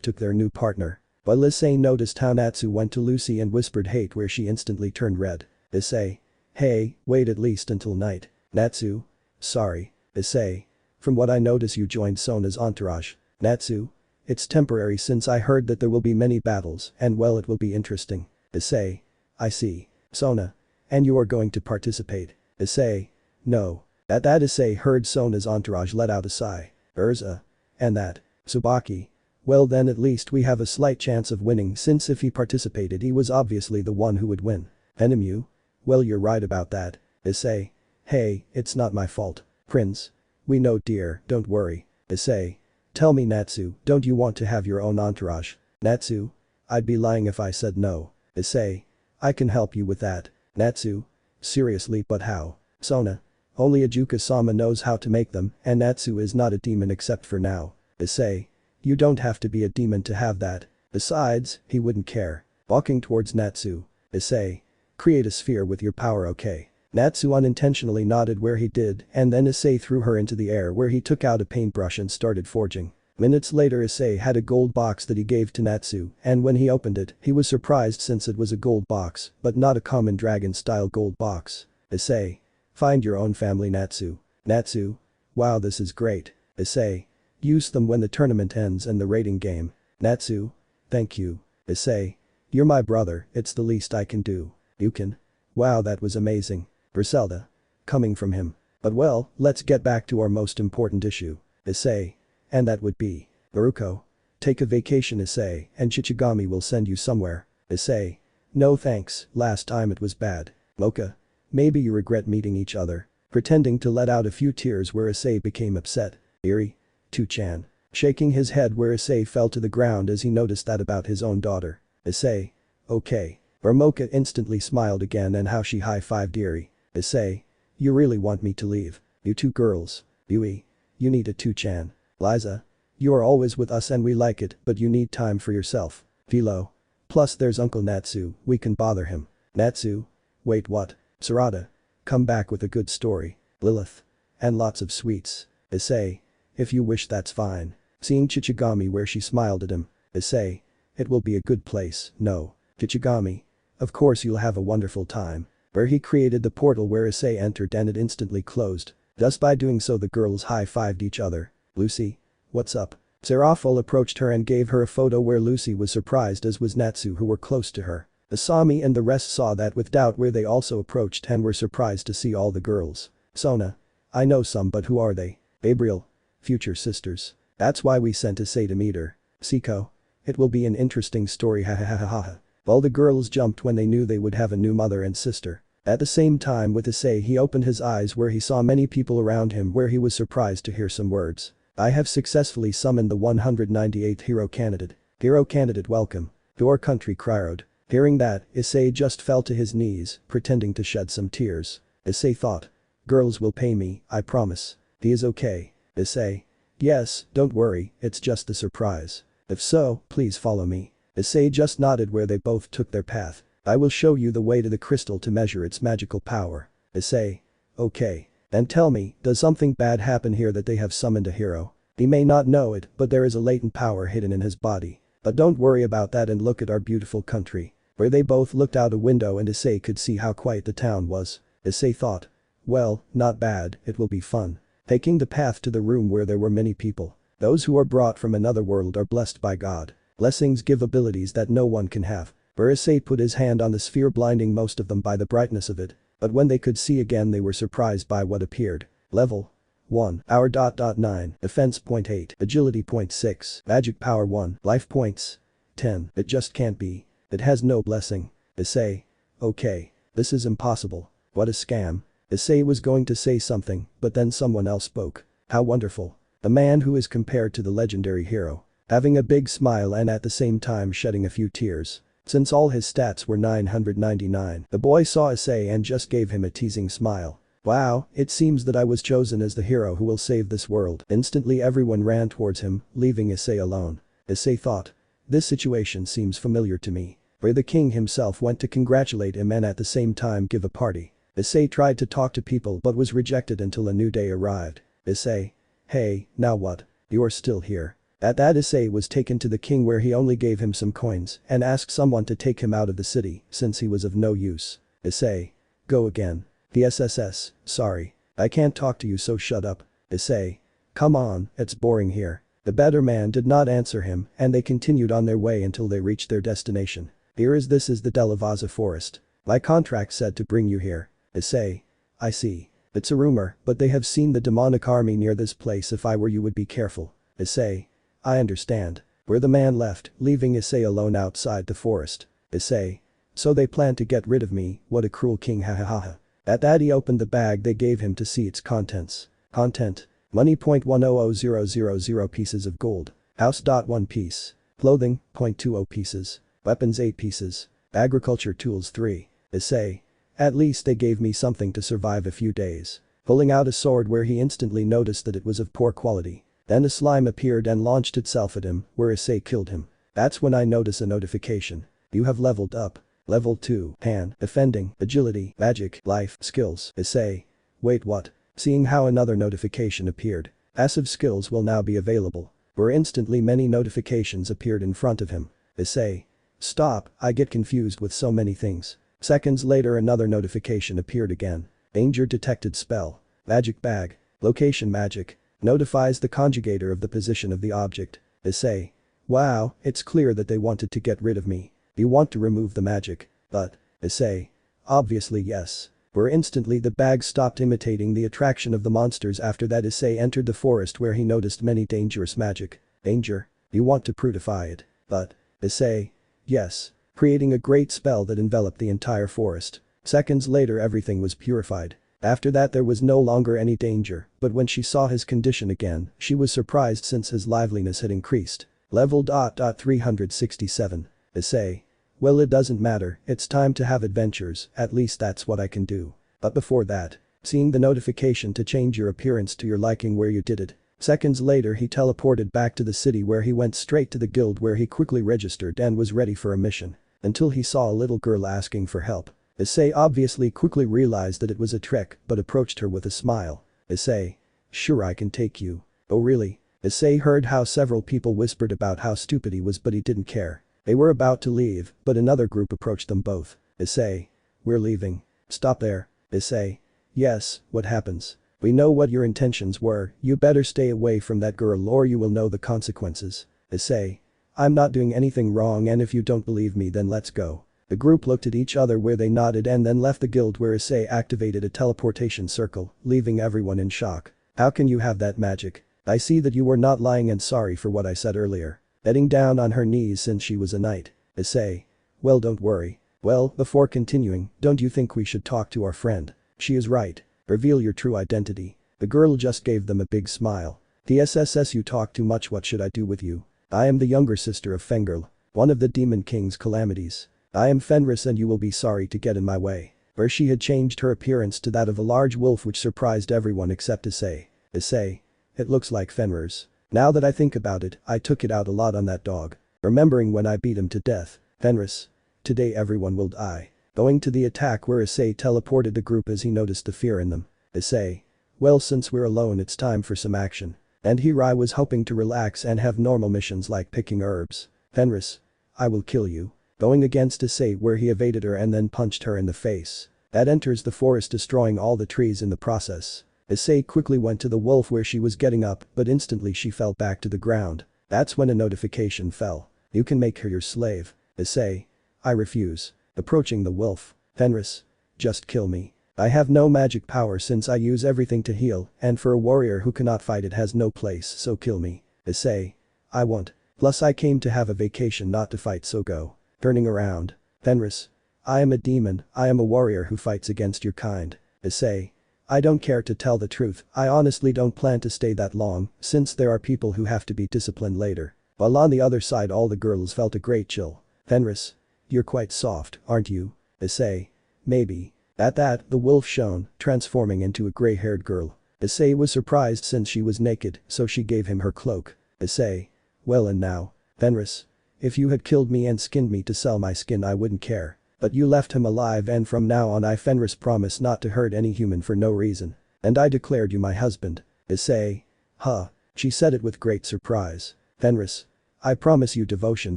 took their new partner. While Issei noticed how Natsu went to Lucy and whispered hate, where she instantly turned red. Issei. Hey, wait at least until night. Natsu. Sorry. Issei. From what I notice you joined Sona's entourage. Natsu. It's temporary since I heard that there will be many battles and well it will be interesting. Issei. I see. Sona. And you are going to participate. Issei. No. At that Issei heard Sona's entourage let out a sigh. Urza. And that. Tsubaki. Well then at least we have a slight chance of winning, since if he participated he was obviously the one who would win. Enemu? Well you're right about that. Issei. Hey, it's not my fault. Prince. We know dear, don't worry. Issei. Tell me Natsu, don't you want to have your own entourage? Natsu. I'd be lying if I said no. Issei. I can help you with that. Natsu. Seriously, but how? Sona. Only Ajuka-sama knows how to make them and Natsu is not a demon except for now. Issei. You don't have to be a demon to have that. Besides, he wouldn't care. Walking towards Natsu. Issei. Create a sphere with your power, okay? Natsu unintentionally nodded where he did and then Issei threw her into the air, where he took out a paintbrush and started forging. Minutes later Issei had a gold box that he gave to Natsu and when he opened it he was surprised since it was a gold box but not a common dragon-style gold box. Issei. Find your own family, Natsu. Natsu. Wow, this is great. Issei. Use them when the tournament ends and the rating game. Natsu. Thank you. Issei. You're my brother, it's the least I can do. You can. Wow, that was amazing. Griselda. Coming from him. But well, let's get back to our most important issue. Issei. And that would be. Baruko. Take a vacation, Issei, and Chichigami will send you somewhere. Issei. No thanks, last time it was bad. Mocha. Maybe you regret meeting each other. Pretending to let out a few tears where Issei became upset. Eri. 2chan. Shaking his head where Issei fell to the ground as he noticed that about his own daughter. Issei. Okay. Where Mocha instantly smiled again and how she high-fived Eri. Issei. You really want me to leave? You two girls. Yui. You need a 2chan. Liza. You are always with us and we like it, but you need time for yourself. Philo. Plus there's Uncle Natsu, we can bother him. Natsu. Wait, what? Sarada. Come back with a good story. Lilith. And lots of sweets. Issei. If you wish, that's fine. Seeing Chichigami where she smiled at him. Issei. It will be a good place, no. Chichigami. Of course you'll have a wonderful time. Where he created the portal where Issei entered and it instantly closed. Thus by doing so the girls high-fived each other. Lucy. What's up? Serafol approached her and gave her a photo where Lucy was surprised, as was Natsu, who were close to her. Asami and the rest saw that with doubt, where they also approached and were surprised to see all the girls. Sona. I know some, but who are they? Gabriel. Future sisters. That's why we sent Issei to meet her. Siko. It will be an interesting story, ha ha ha ha ha. All the girls jumped when they knew they would have a new mother and sister. At the same time with Issei he opened his eyes where he saw many people around him where he was surprised to hear some words. I have successfully summoned the 198th hero candidate. Hero candidate welcome. To our country crowd. Hearing that, Issei just fell to his knees, pretending to shed some tears. Issei thought. Girls will pay me, I promise. He is okay. Issei. Yes, don't worry, it's just a surprise. If so, please follow me. Issei just nodded where they both took their path. I will show you the way to the crystal to measure its magical power. Issei. Okay. And tell me, does something bad happen here that they have summoned a hero? He may not know it, but there is a latent power hidden in his body. But don't worry about that and look at our beautiful country. Where they both looked out a window and Issei could see how quiet the town was. Issei thought. Well, not bad, it will be fun. Taking the path to the room where there were many people. Those who are brought from another world are blessed by God. Blessings give abilities that no one can have. Issei put his hand on the sphere blinding most of them by the brightness of it. But when they could see again they were surprised by what appeared. Level 1. Hour. 9. Defense point 8. Agility point 6. Magic power 1. Life points 10. It just can't be. It has no blessing. Issei. Okay. This is impossible. What a scam. Issei was going to say something, but then someone else spoke. How wonderful. The man who is compared to the legendary hero. Having a big smile and at the same time shedding a few tears. Since all his stats were 999, the boy saw Issei and just gave him a teasing smile. Wow, it seems that I was chosen as the hero who will save this world. Instantly everyone ran towards him, leaving Issei alone. Issei thought. This situation seems familiar to me. Where the king himself went to congratulate him and at the same time give a party. Issei tried to talk to people but was rejected until a new day arrived. Issei. Hey, now what? You are still here. At that Issei was taken to the king where he only gave him some coins and asked someone to take him out of the city since he was of no use. Issei. Go again. PSSS, sorry. I can't talk to you so shut up. Issei. Come on, it's boring here. The better man did not answer him and they continued on their way until they reached their destination. This is the Delavaza forest. My contract said to bring you here. Issei. I see. It's a rumor, but they have seen the demonic army near this place. If I were you would be careful. Issei. I understand. Where the man left, leaving Issei alone outside the forest. Issei. So they plan to get rid of me, what a cruel king, hahaha. At that he opened the bag they gave him to see its contents. Content. Money 0.100000 pieces of gold. House. 1 piece. Clothing 0.20 pieces. Weapons 8 pieces. Agriculture tools 3. Issei. At least they gave me something to survive a few days. Pulling out a sword where he instantly noticed that it was of poor quality. Then a slime appeared and launched itself at him, where Issei killed him. That's when I notice a notification. You have leveled up. Level 2. Hand, defending, agility, magic, life, skills. Issei. Wait, what? Seeing how another notification appeared. Passive skills will now be available. Where instantly many notifications appeared in front of him. Issei. Stop, I get confused with so many things. Seconds later another notification appeared again. Danger detected spell. Magic bag. Location magic. Notifies the conjugator of the position of the object. Issei. Wow, it's clear that they wanted to get rid of me. You want to remove the magic. But. Issei. Obviously yes. Where instantly the bag stopped imitating the attraction of the monsters. After that Issei entered the forest where he noticed many dangerous magic. Danger. You want to purify it. But. Issei. Yes. Creating a great spell that enveloped the entire forest. Seconds later everything was purified. After that there was no longer any danger, but when she saw his condition again, she was surprised since his liveliness had increased. Level. 367. Issei. Well, it doesn't matter, it's time to have adventures, at least that's what I can do. But before that, seeing the notification to change your appearance to your liking where you did it. Seconds later he teleported back to the city where he went straight to the guild where he quickly registered and was ready for a mission. Until he saw a little girl asking for help. Issei obviously quickly realized that it was a trick but approached her with a smile. Issei. Sure, I can take you. Oh really? Issei heard how several people whispered about how stupid he was but he didn't care. They were about to leave, but another group approached them both. Issei. We're leaving. Stop there. Issei. Yes, what happens? We know what your intentions were, you better stay away from that girl or you will know the consequences. Issei. I'm not doing anything wrong and if you don't believe me then let's go. The group looked at each other where they nodded and then left the guild where Issei activated a teleportation circle, leaving everyone in shock. How can you have that magic? I see that you were not lying and sorry for what I said earlier. Heading down on her knees since she was a knight. Issei. Well, don't worry. Well, before continuing, don't you think we should talk to our friend? She is right. Reveal your true identity. The girl just gave them a big smile. TSSS, you talk too much, what should I do with you? I am the younger sister of Fengirl, one of the Demon King's calamities. I am Fenris and you will be sorry to get in my way. Where she had changed her appearance to that of a large wolf which surprised everyone except Issei. Issei. It looks like Fenris. Now that I think about it, I took it out a lot on that dog. Remembering when I beat him to death. Fenris. Today everyone will die. Going to the attack where Issei teleported the group as he noticed the fear in them. Issei. Well, since we're alone, it's time for some action. And here I was hoping to relax and have normal missions like picking herbs. Fenris. I will kill you. Going against Issei where he evaded her and then punched her in the face. That enters the forest, destroying all the trees in the process. Issei quickly went to the wolf where she was getting up, but instantly she fell back to the ground. That's when a notification fell. You can make her your slave. Issei. I refuse. Approaching the wolf. Fenris. Just kill me. I have no magic power since I use everything to heal, and for a warrior who cannot fight it has no place, so kill me. Issei. I won't. Plus I came to have a vacation, not to fight, so go. Turning around. Fenris. I am a demon, I am a warrior who fights against your kind. Issei. I don't care, to tell the truth, I honestly don't plan to stay that long, since there are people who have to be disciplined later. While on the other side all the girls felt a great chill. Fenris. You're quite soft, aren't you? Issei. Maybe. At that, the wolf shone, transforming into a gray-haired girl. Issei was surprised since she was naked, so she gave him her cloak. Issei. Well, and now? Fenris. If you had killed me and skinned me to sell my skin I wouldn't care. But you left him alive, and from now on I, Fenris, promise not to hurt any human for no reason. And I declared you my husband. Issei. Huh. She said it with great surprise. Fenris. I promise you devotion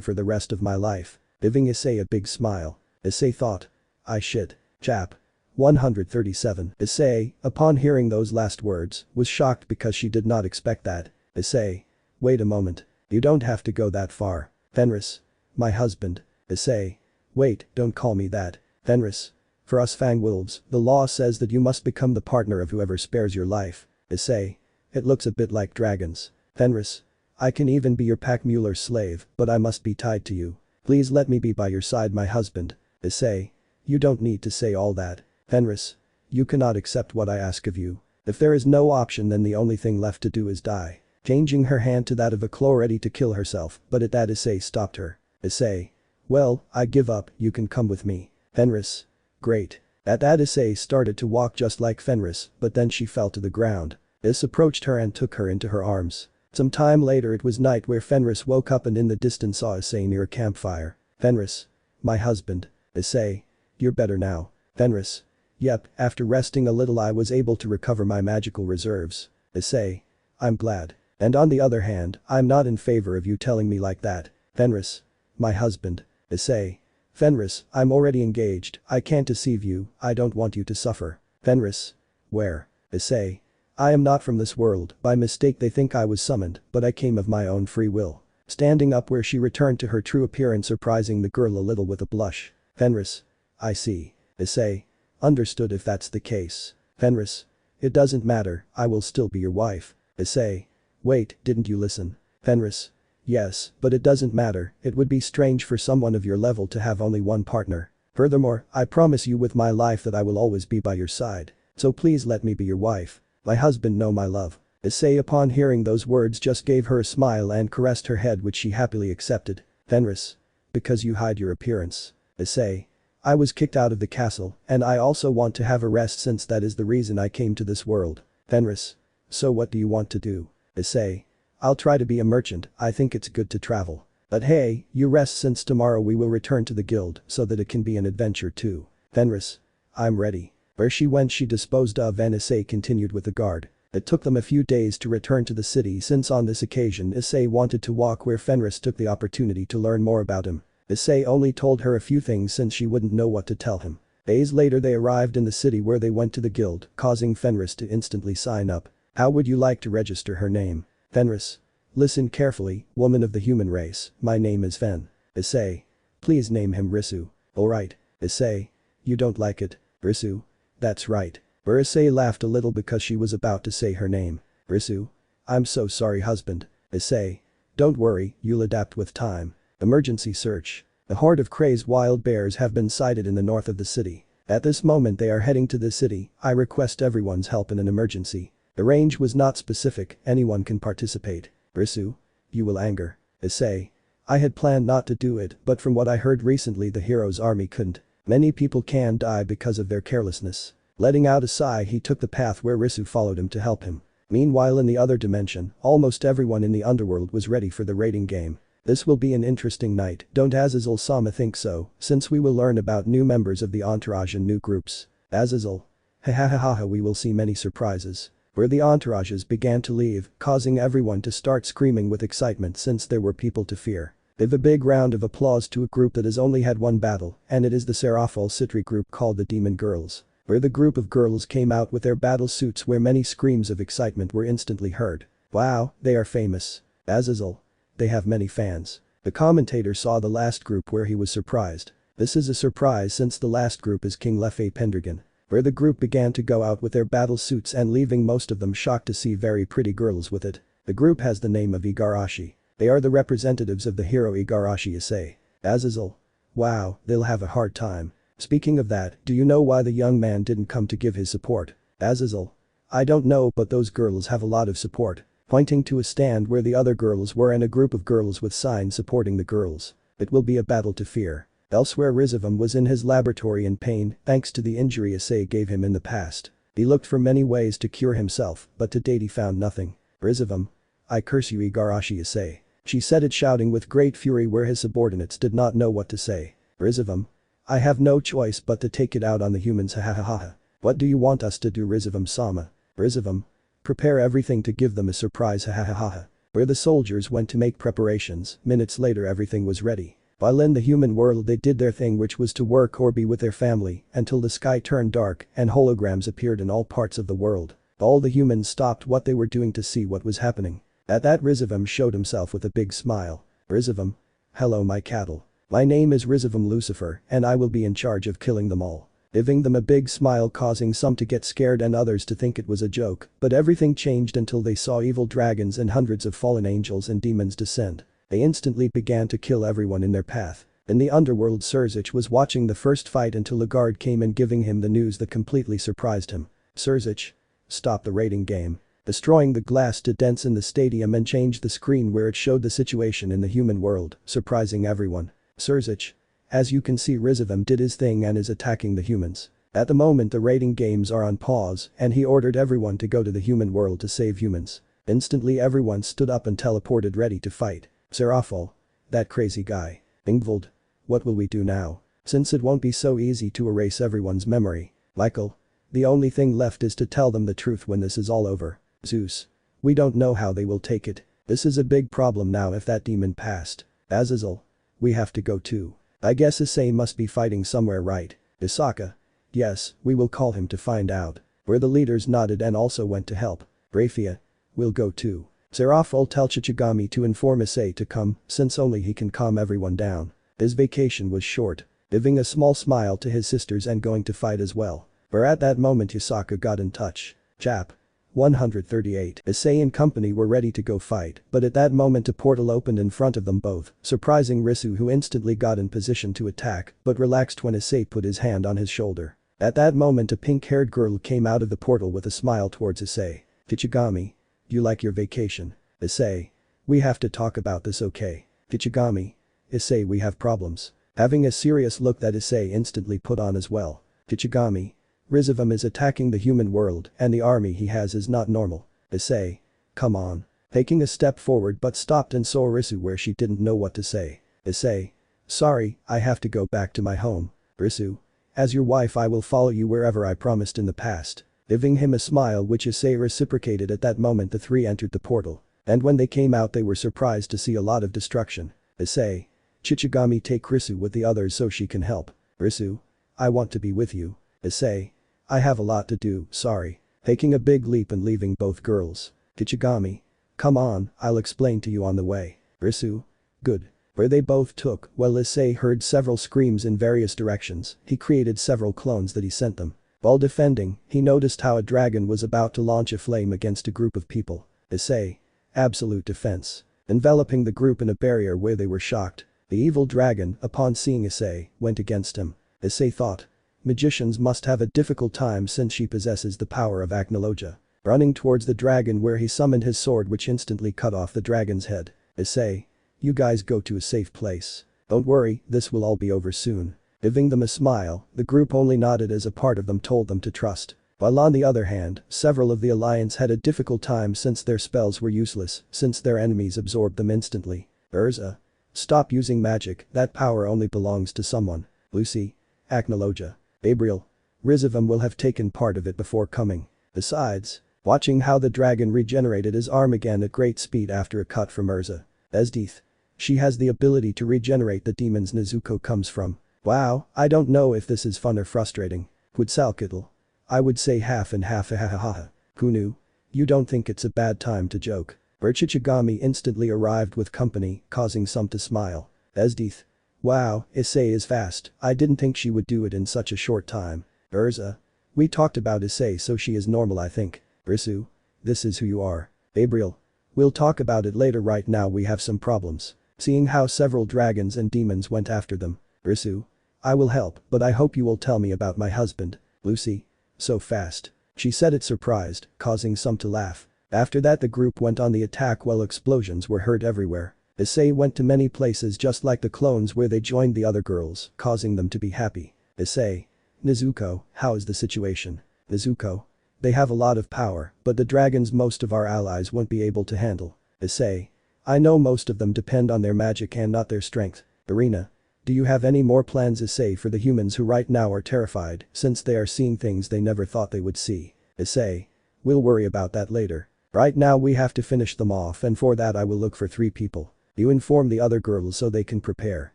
for the rest of my life. Giving Issei a big smile. Issei thought. I shit. Chap. 137. Issei, upon hearing those last words, was shocked because she did not expect that. Issei. Wait a moment. You don't have to go that far. Fenris. My husband. Issei. Wait, don't call me that. Fenris. For us Fangwolves, the law says that you must become the partner of whoever spares your life. Issei. It looks a bit like dragons. Fenris. I can even be your Packmuller slave, but I must be tied to you. Please let me be by your side, my husband. Issei. You don't need to say all that. Fenris. You cannot accept what I ask of you. If there is no option, then the only thing left to do is die. Changing her hand to that of a claw ready to kill herself, but at that Issei stopped her. Issei. Well, I give up, you can come with me. Fenris. Great. At that Issei started to walk just like Fenris, but then she fell to the ground. Is approached her and took her into her arms. Some time later it was night where Fenris woke up and in the distance saw Issei near a campfire. Fenris. My husband. Issei. You're better now. Fenris. Yep, after resting a little I was able to recover my magical reserves. Issei. I'm glad. And on the other hand, I'm not in favor of you telling me like that. Fenris. My husband. Issei. Fenris, I'm already engaged, I can't deceive you, I don't want you to suffer. Fenris. Where? Issei. I am not from this world, by mistake they think I was summoned, but I came of my own free will. Standing up where she returned to her true appearance, surprising the girl a little with a blush. Fenris. I see. Issei. Understood, if that's the case. Fenris. It doesn't matter, I will still be your wife. Issei. Wait, didn't you listen? Fenris. Yes, but it doesn't matter, it would be strange for someone of your level to have only one partner. Furthermore, I promise you with my life that I will always be by your side. So please let me be your wife. My husband, no, my love. Issei upon hearing those words just gave her a smile and caressed her head, which she happily accepted. Fenris. Because you hide your appearance. Issei. I was kicked out of the castle, and I also want to have a rest since that is the reason I came to this world. Fenris. So what do you want to do? Issei. I'll try to be a merchant, I think it's good to travel. But hey, you rest since tomorrow we will return to the guild so that it can be an adventure too. Fenris. I'm ready. Where she went she disposed of, and Issei continued with the guard. It took them a few days to return to the city since on this occasion Issei wanted to walk where Fenris took the opportunity to learn more about him. Issei only told her a few things since she wouldn't know what to tell him. Days later they arrived in the city where they went to the guild, causing Fenris to instantly sign up. How would you like to register her name? Fenris. Listen carefully, woman of the human race, my name is Fen. Issei. Please name him Risu. Alright. Issei. You don't like it, Risu? That's right. Where Issei laughed a little because she was about to say her name. Risu. I'm so sorry, husband. Issei. Don't worry, you'll adapt with time. Emergency search. A horde of crazed wild bears have been sighted in the north of the city. At this moment they are heading to the city. I request everyone's help in an emergency. The range was not specific, anyone can participate. Risu. You will anger. Issei. I had planned not to do it, but from what I heard recently the hero's army couldn't. Many people can die because of their carelessness. Letting out a sigh, he took the path where Risu followed him to help him. Meanwhile in the other dimension, almost everyone in the underworld was ready for the raiding game. This will be an interesting night, don't Azazel-sama think so, since we will learn about new members of the entourage and new groups. Azazel. Hahaha, we will see many surprises. Where the entourages began to leave, causing everyone to start screaming with excitement since there were people to fear. Give a big round of applause to a group that has only had one battle, and it is the Seraphol Citri group called the Demon Girls. Where the group of girls came out with their battle suits where many screams of excitement were instantly heard. Wow, they are famous. Azazel. They have many fans. The commentator saw the last group where he was surprised. This is a surprise since the last group is King Lefay Pendragon. Where the group began to go out with their battle suits and leaving most of them shocked to see very pretty girls with it. The group has the name of Igarashi. They are the representatives of the hero Igarashi Issei. Azazel. Wow, they'll have a hard time. Speaking of that, do you know why the young man didn't come to give his support? Azazel. I don't know, but those girls have a lot of support. Pointing to a stand where the other girls were and a group of girls with signs supporting the girls. It will be a battle to fear. Elsewhere Rizevim was in his laboratory in pain thanks to the injury Issei gave him in the past. He looked for many ways to cure himself, but to date he found nothing. Rizevim. I curse you Igarashi Issei. She said it shouting with great fury where his subordinates did not know what to say. Rizevim. I have no choice but to take it out on the humans hahaha. What do you want us to do Rizevim-sama? Rizevim. Prepare everything to give them a surprise hahaha. Where the soldiers went to make preparations, minutes later everything was ready. While in the human world they did their thing which was to work or be with their family until the sky turned dark and holograms appeared in all parts of the world. All the humans stopped what they were doing to see what was happening. At that Rizevim showed himself with a big smile. Rizevim. Hello my cattle. My name is Rizevim Lucifer and I will be in charge of killing them all. Giving them a big smile causing some to get scared and others to think it was a joke, but everything changed until they saw evil dragons and hundreds of fallen angels and demons descend. They instantly began to kill everyone in their path. In the underworld Surzich was watching the first fight until a guard came in giving him the news that completely surprised him. Surzich. Stop the raiding game. Destroying the glass to dents in the stadium and change the screen where it showed the situation in the human world, surprising everyone. Surzich. As you can see Rizevim did his thing and is attacking the humans. At the moment the raiding games are on pause and he ordered everyone to go to the human world to save humans. Instantly everyone stood up and teleported ready to fight. Seraphol. That crazy guy. Ingvald. What will we do now? Since it won't be so easy to erase everyone's memory. Michael. The only thing left is to tell them the truth when this is all over. Zeus. We don't know how they will take it. This is a big problem now if that demon passed. Azazel. We have to go too. I guess Issei must be fighting somewhere right. Isaka. Yes, we will call him to find out. Where the leaders nodded and also went to help. Grayfia. We'll go too. Seraphol tell Chichigami to inform Issei to come since only he can calm everyone down. His vacation was short. Giving a small smile to his sisters and going to fight as well. Where at that moment Yusaka got in touch. Chap. 138. Issei and company were ready to go fight, but at that moment a portal opened in front of them both, surprising Risu who instantly got in position to attack but relaxed when Issei put his hand on his shoulder. At that moment a pink-haired girl came out of the portal with a smile towards Issei. Kichigami. You like your vacation? Issei. We have to talk about this okay? Kichigami. Issei we have problems. Having a serious look that Issei instantly put on as well. Kichigami. Rizevim is attacking the human world and the army he has is not normal. Issei. Come on. Taking a step forward but stopped and saw Risu where she didn't know what to say. Issei. Sorry, I have to go back to my home. Risu. As your wife I will follow you wherever I promised in the past. Giving him a smile which Issei reciprocated at that moment the three entered the portal. And when they came out they were surprised to see a lot of destruction. Issei. Chichigami take Risu with the others so she can help. Risu. I want to be with you. Issei. I have a lot to do, sorry. Taking a big leap and leaving both girls. Kichigami. Come on, I'll explain to you on the way. Risu. Good. Where they both took, while Issei heard several screams in various directions, he created several clones that he sent them. While defending, he noticed how a dragon was about to launch a flame against a group of people. Issei. Absolute defense. Enveloping the group in a barrier where they were shocked. The evil dragon, upon seeing Issei, went against him. Issei thought. Magicians must have a difficult time since she possesses the power of Acnologia. Running towards the dragon where he summoned his sword which instantly cut off the dragon's head. Issei. You guys go to a safe place. Don't worry, this will all be over soon. Giving them a smile, the group only nodded as a part of them told them to trust. While on the other hand, several of the alliance had a difficult time since their spells were useless, since their enemies absorbed them instantly. Urza. Stop using magic, that power only belongs to someone. Lucy. Acnologia. Gabriel. Rizevim will have taken part of it before coming. Besides, watching how the dragon regenerated his arm again at great speed after a cut from Urza. Esdeath. She has the ability to regenerate the demons Nezuko comes from. Wow, I don't know if this is fun or frustrating. Quetzalcoatl. I would say half and half hahaha. Kunu. You don't think it's a bad time to joke. Burchichigami instantly arrived with company, causing some to smile. Esdeath. Wow, Issei is fast, I didn't think she would do it in such a short time. Urza. We talked about Issei so she is normal I think. Risu. This is who you are. Gabriel. We'll talk about it later right now we have some problems. Seeing how several dragons and demons went after them. Risu. I will help, but I hope you will tell me about my husband. Lucy. So fast. She said it surprised, causing some to laugh. After that the group went on the attack while explosions were heard everywhere. Issei went to many places just like the clones where they joined the other girls, causing them to be happy. Issei. Nezuko, how is the situation? Nezuko. They have a lot of power, but the dragons most of our allies won't be able to handle. Issei. I know most of them depend on their magic and not their strength. Irina. Do you have any more plans Issei for the humans who right now are terrified since they are seeing things they never thought they would see? Issei. We'll worry about that later. Right now we have to finish them off and for that I will look for 3 people. You inform the other girls so they can prepare.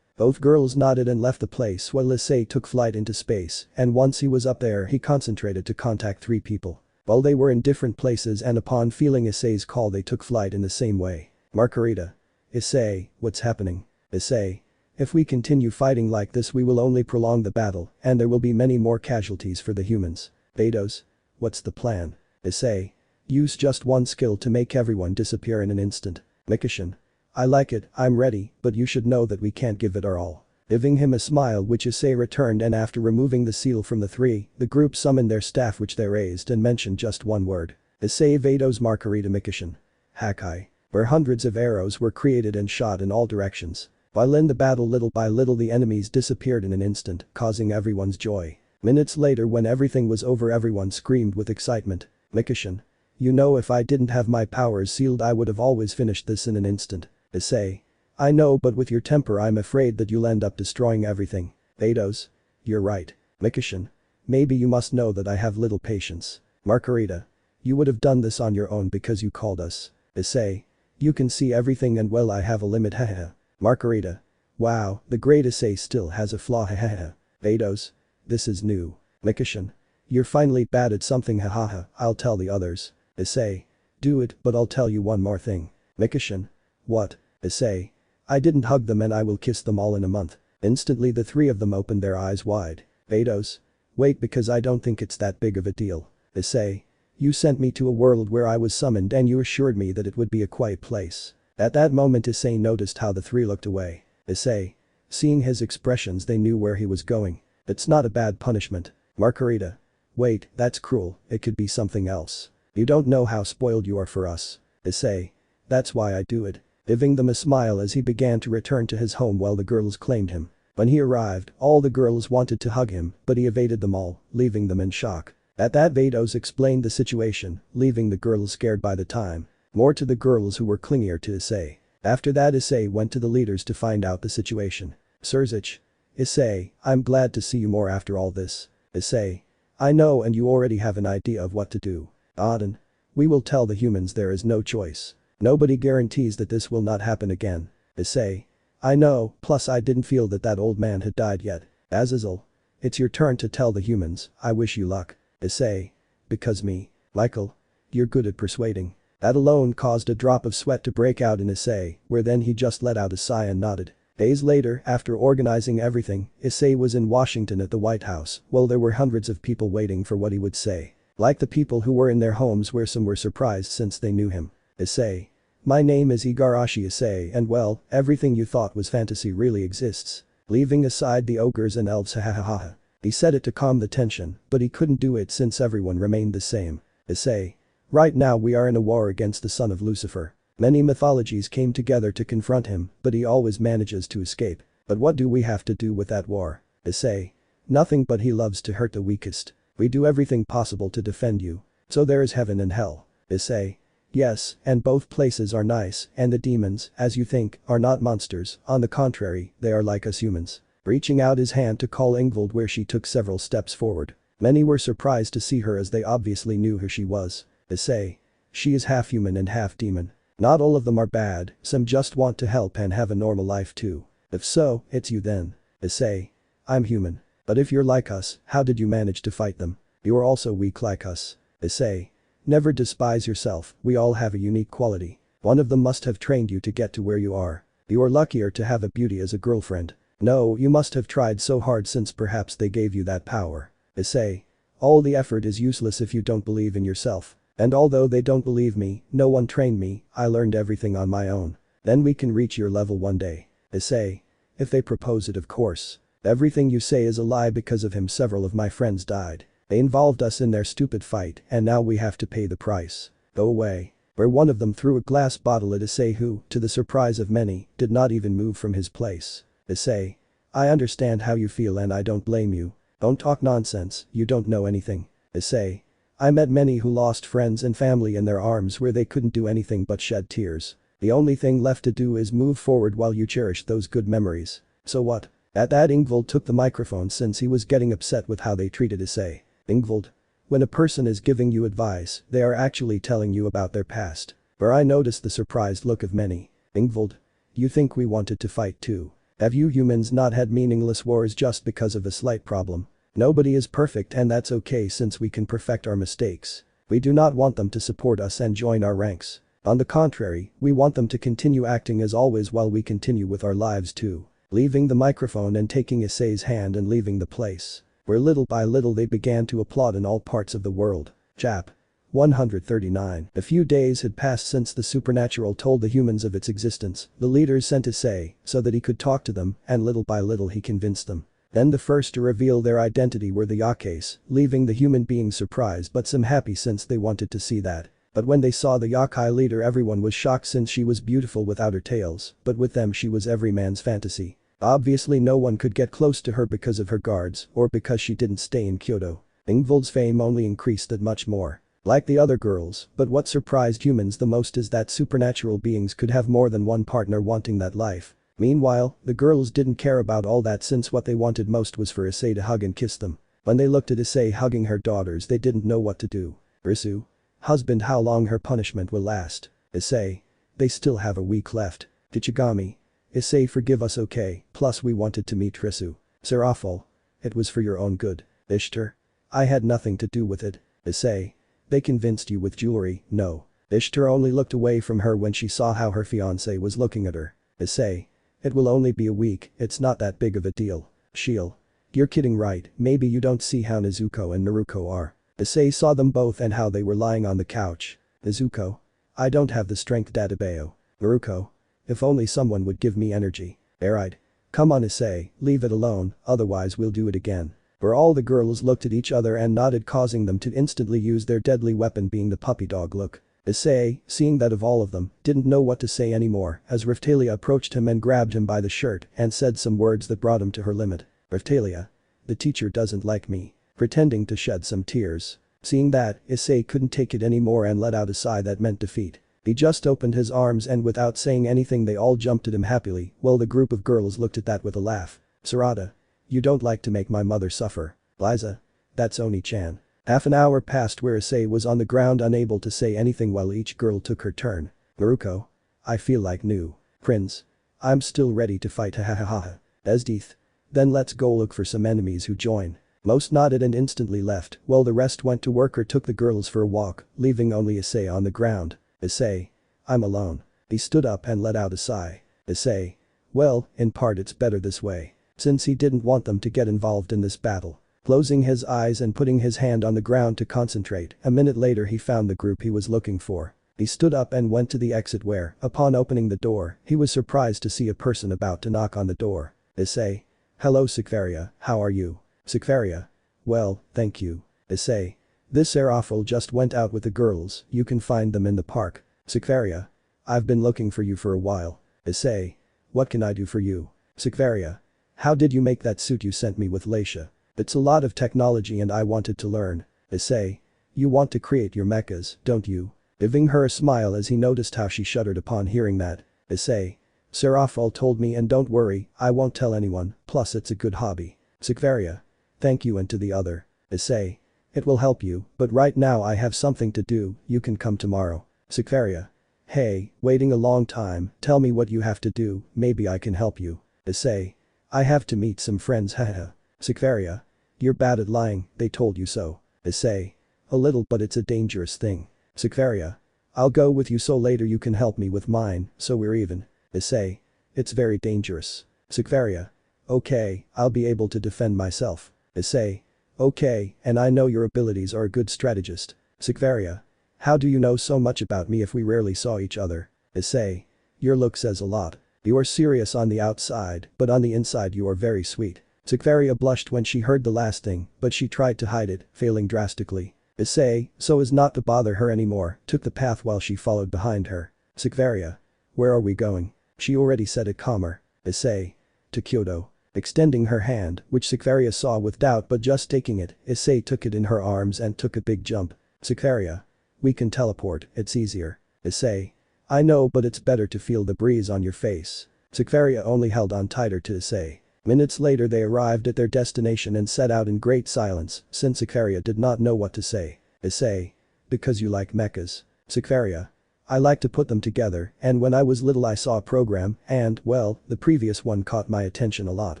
Both girls nodded and left the place while Issei took flight into space and once he was up there he concentrated to contact 3 people. While they were in different places and upon feeling Issei's call they took flight in the same way. Margarita. Issei, what's happening? Issei. If we continue fighting like this we will only prolong the battle and there will be many more casualties for the humans. Betos. What's the plan? Issei. Use just one skill to make everyone disappear in an instant. Mikishin. I like it, I'm ready, but you should know that we can't give it our all. Giving him a smile which Issei returned and after removing the seal from the 3, the group summoned their staff which they raised and mentioned just one word. Issei Vados Margarita Mikishin. Hakai. Where hundreds of arrows were created and shot in all directions. While in the battle little by little the enemies disappeared in an instant, causing everyone's joy. Minutes later when everything was over everyone screamed with excitement. Mikishin. You know if I didn't have my powers sealed I would have always finished this in an instant. Issei. I know but with your temper I'm afraid that you'll end up destroying everything. Vados. You're right. Mikishin. Maybe you must know that I have little patience. Margarita. You would have done this on your own because you called us. Issei. You can see everything and well I have a limit haha. Margarita. Wow, the great Issei still has a flaw hahaha. Vados. This is new. Mikishin. You're finally bad at something hahaha, I'll tell the others. Issei. Do it but I'll tell you one more thing. Mikishin. What? Issei. I didn't hug them and I will kiss them all in a month. Instantly the 3 of them opened their eyes wide. Vados. Wait because I don't think it's that big of a deal. Issei. You sent me to a world where I was summoned and you assured me that it would be a quiet place. At that moment Issei noticed how the 3 looked away. Issei. Seeing his expressions they knew where he was going. It's not a bad punishment. Margarita. Wait, that's cruel, it could be something else. You don't know how spoiled you are for us. Issei. That's why I do it. Giving them a smile as he began to return to his home while the girls claimed him. When he arrived, all the girls wanted to hug him, but he evaded them all, leaving them in shock. At that Vados explained the situation, leaving the girls scared by the time. More to the girls who were clingier to Issei. After that Issei went to the leaders to find out the situation. Surzich. Issei, I'm glad to see you more after all this. Issei. I know and you already have an idea of what to do. Auden. We will tell the humans there is no choice. Nobody guarantees that this will not happen again. Issei. I know, plus I didn't feel that that old man had died yet. Azazel. It's your turn to tell the humans, I wish you luck. Issei. Because me. Michael. You're good at persuading. That alone caused a drop of sweat to break out in Issei, where then he just let out a sigh and nodded. Days later, after organizing everything, Issei was in Washington at the White House, while there were hundreds of people waiting for what he would say. Like the people who were in their homes where some were surprised since they knew him. Issei. My name is Igarashi Issei and well, everything you thought was fantasy really exists. Leaving aside the ogres and elves hahaha. He said it to calm the tension, but he couldn't do it since everyone remained the same. Issei. Right now we are in a war against the son of Lucifer. Many mythologies came together to confront him, but he always manages to escape. But what do we have to do with that war? Issei. Nothing, but he loves to hurt the weakest. We do everything possible to defend you. So there is heaven and hell. Issei. Yes, and both places are nice, and the demons, as you think, are not monsters, on the contrary, they are like us humans. Reaching out his hand to call Ingvild where she took several steps forward. Many were surprised to see her as they obviously knew who she was. Issei. She is half human and half demon. Not all of them are bad, some just want to help and have a normal life too. If so, it's you then. Issei. I'm human. But if you're like us, how did you manage to fight them? You are also weak like us. Issei. Never despise yourself, we all have a unique quality. One of them must have trained you to get to where you are. You are luckier to have a beauty as a girlfriend. No, you must have tried so hard since perhaps they gave you that power. Issei. All the effort is useless if you don't believe in yourself. And although they don't believe me, no one trained me, I learned everything on my own. Then we can reach your level one day. Issei. If they propose it, of course. Everything you say is a lie. Because of him several of my friends died. They involved us in their stupid fight and now we have to pay the price. Go away. Where one of them threw a glass bottle at Issei who, to the surprise of many, did not even move from his place. Issei. I understand how you feel and I don't blame you. Don't talk nonsense, you don't know anything. Issei. I met many who lost friends and family in their arms where they couldn't do anything but shed tears. The only thing left to do is move forward while you cherish those good memories. So what? At that Ingvild took the microphone since he was getting upset with how they treated Issei. Ingvild. When a person is giving you advice, they are actually telling you about their past. Where I noticed the surprised look of many. Ingvild. You think we wanted to fight too? Have you humans not had meaningless wars just because of a slight problem? Nobody is perfect and that's okay since we can perfect our mistakes. We do not want them to support us and join our ranks. On the contrary, we want them to continue acting as always while we continue with our lives too. Leaving the microphone and taking Issei's hand and leaving the place. Where little by little they began to applaud in all parts of the world. Chap. 139. A few days had passed since the supernatural told the humans of its existence. The leaders sent Issei so that he could talk to them and little by little he convinced them. Then the first to reveal their identity were the Yakais, leaving the human beings surprised but some happy since they wanted to see that. But when they saw the Yakai leader everyone was shocked since she was beautiful without her tails, but with them she was every man's fantasy. Obviously no one could get close to her because of her guards or because she didn't stay in Kyoto. Ingvild's fame only increased that much more. Like the other girls, but what surprised humans the most is that supernatural beings could have more than one partner wanting that life. Meanwhile, the girls didn't care about all that since what they wanted most was for Issei to hug and kiss them. When they looked at Issei hugging her daughters they didn't know what to do. Risu. Husband, how long her punishment will last. Issei. They still have a week left. Kichigami. Issei, forgive us, okay, plus we wanted to meet Risu. Serafal. It was for your own good. Ishtar. I had nothing to do with it. Issei. They convinced you with jewelry, no. Ishtar only looked away from her when she saw how her fiancé was looking at her. Issei. It will only be a week, it's not that big of a deal. Shiel. You're kidding, right? Maybe you don't see how Nezuko and Naruko are. Issei saw them both and how they were lying on the couch. Nezuko. I don't have the strength, Databeo. Naruko. If only someone would give me energy. Alright. Come on, Issei, leave it alone, otherwise we'll do it again. Where all the girls looked at each other and nodded, causing them to instantly use their deadly weapon, being the puppy dog look. Issei, seeing that of all of them, didn't know what to say anymore as Riftalia approached him and grabbed him by the shirt and said some words that brought him to her limit. Riftalia. The teacher doesn't like me. Pretending to shed some tears. Seeing that, Issei couldn't take it anymore and let out a sigh that meant defeat. He just opened his arms and without saying anything they all jumped at him happily, while the group of girls looked at that with a laugh. Sarada. You don't like to make my mother suffer. Liza. That's Oni-chan. Half an hour passed where Issei was on the ground unable to say anything while each girl took her turn. Naruko. I feel like new. Prince. I'm still ready to fight, hahaha. Esdeath. Then let's go look for some enemies who join. Most nodded and instantly left, while the rest went to work or took the girls for a walk, leaving only Issei on the ground. Issei. I'm alone. He stood up and let out a sigh. Issei. Well, in part it's better this way. Since he didn't want them to get involved in this battle. Closing his eyes and putting his hand on the ground to concentrate, a minute later he found the group he was looking for. He stood up and went to the exit where, upon opening the door, he was surprised to see a person about to knock on the door. Issei. Hello Xenovia, how are you? Xenovia. Well, thank you. Issei. This Serafel just went out with the girls, you can find them in the park. Xenovia. I've been looking for you for a while. Issei. What can I do for you? Xenovia. How did you make that suit you sent me with Laisha? It's a lot of technology and I wanted to learn. Issei. You want to create your mechas, don't you? Giving her a smile as he noticed how she shuddered upon hearing that. Issei. Serafel told me and don't worry, I won't tell anyone, plus it's a good hobby. Xenovia. Thank you and to the other. Issei. It will help you, but right now I have something to do, you can come tomorrow. Xenovia. Hey, waiting a long time, tell me what you have to do, maybe I can help you. Issei. I have to meet some friends haha. Xenovia. You're bad at lying, they told you so. Issei. A little but it's a dangerous thing. Xenovia. I'll go with you so later you can help me with mine, so we're even. Issei. It's very dangerous. Xenovia. Okay, I'll be able to defend myself. Issei. Okay, and I know your abilities are a good strategist. Xenovia. How do you know so much about me if we rarely saw each other? Issei. Your look says a lot. You are serious on the outside, but on the inside you are very sweet. Xenovia blushed when she heard the last thing, but she tried to hide it, failing drastically. Issei, so as not to bother her anymore, took the path while she followed behind her. Xenovia. Where are we going? She already said it calmer. Issei. To Kyoto. Extending her hand, which Xenovia saw with doubt but just taking it, Issei took it in her arms and took a big jump. Xenovia. We can teleport, it's easier. Issei. I know but it's better to feel the breeze on your face. Xenovia only held on tighter to Issei. Minutes later they arrived at their destination and set out in great silence, since Xenovia did not know what to say. Issei. Because you like mechas. Xenovia. I like to put them together, and when I was little I saw a program and, well, the previous one caught my attention a lot.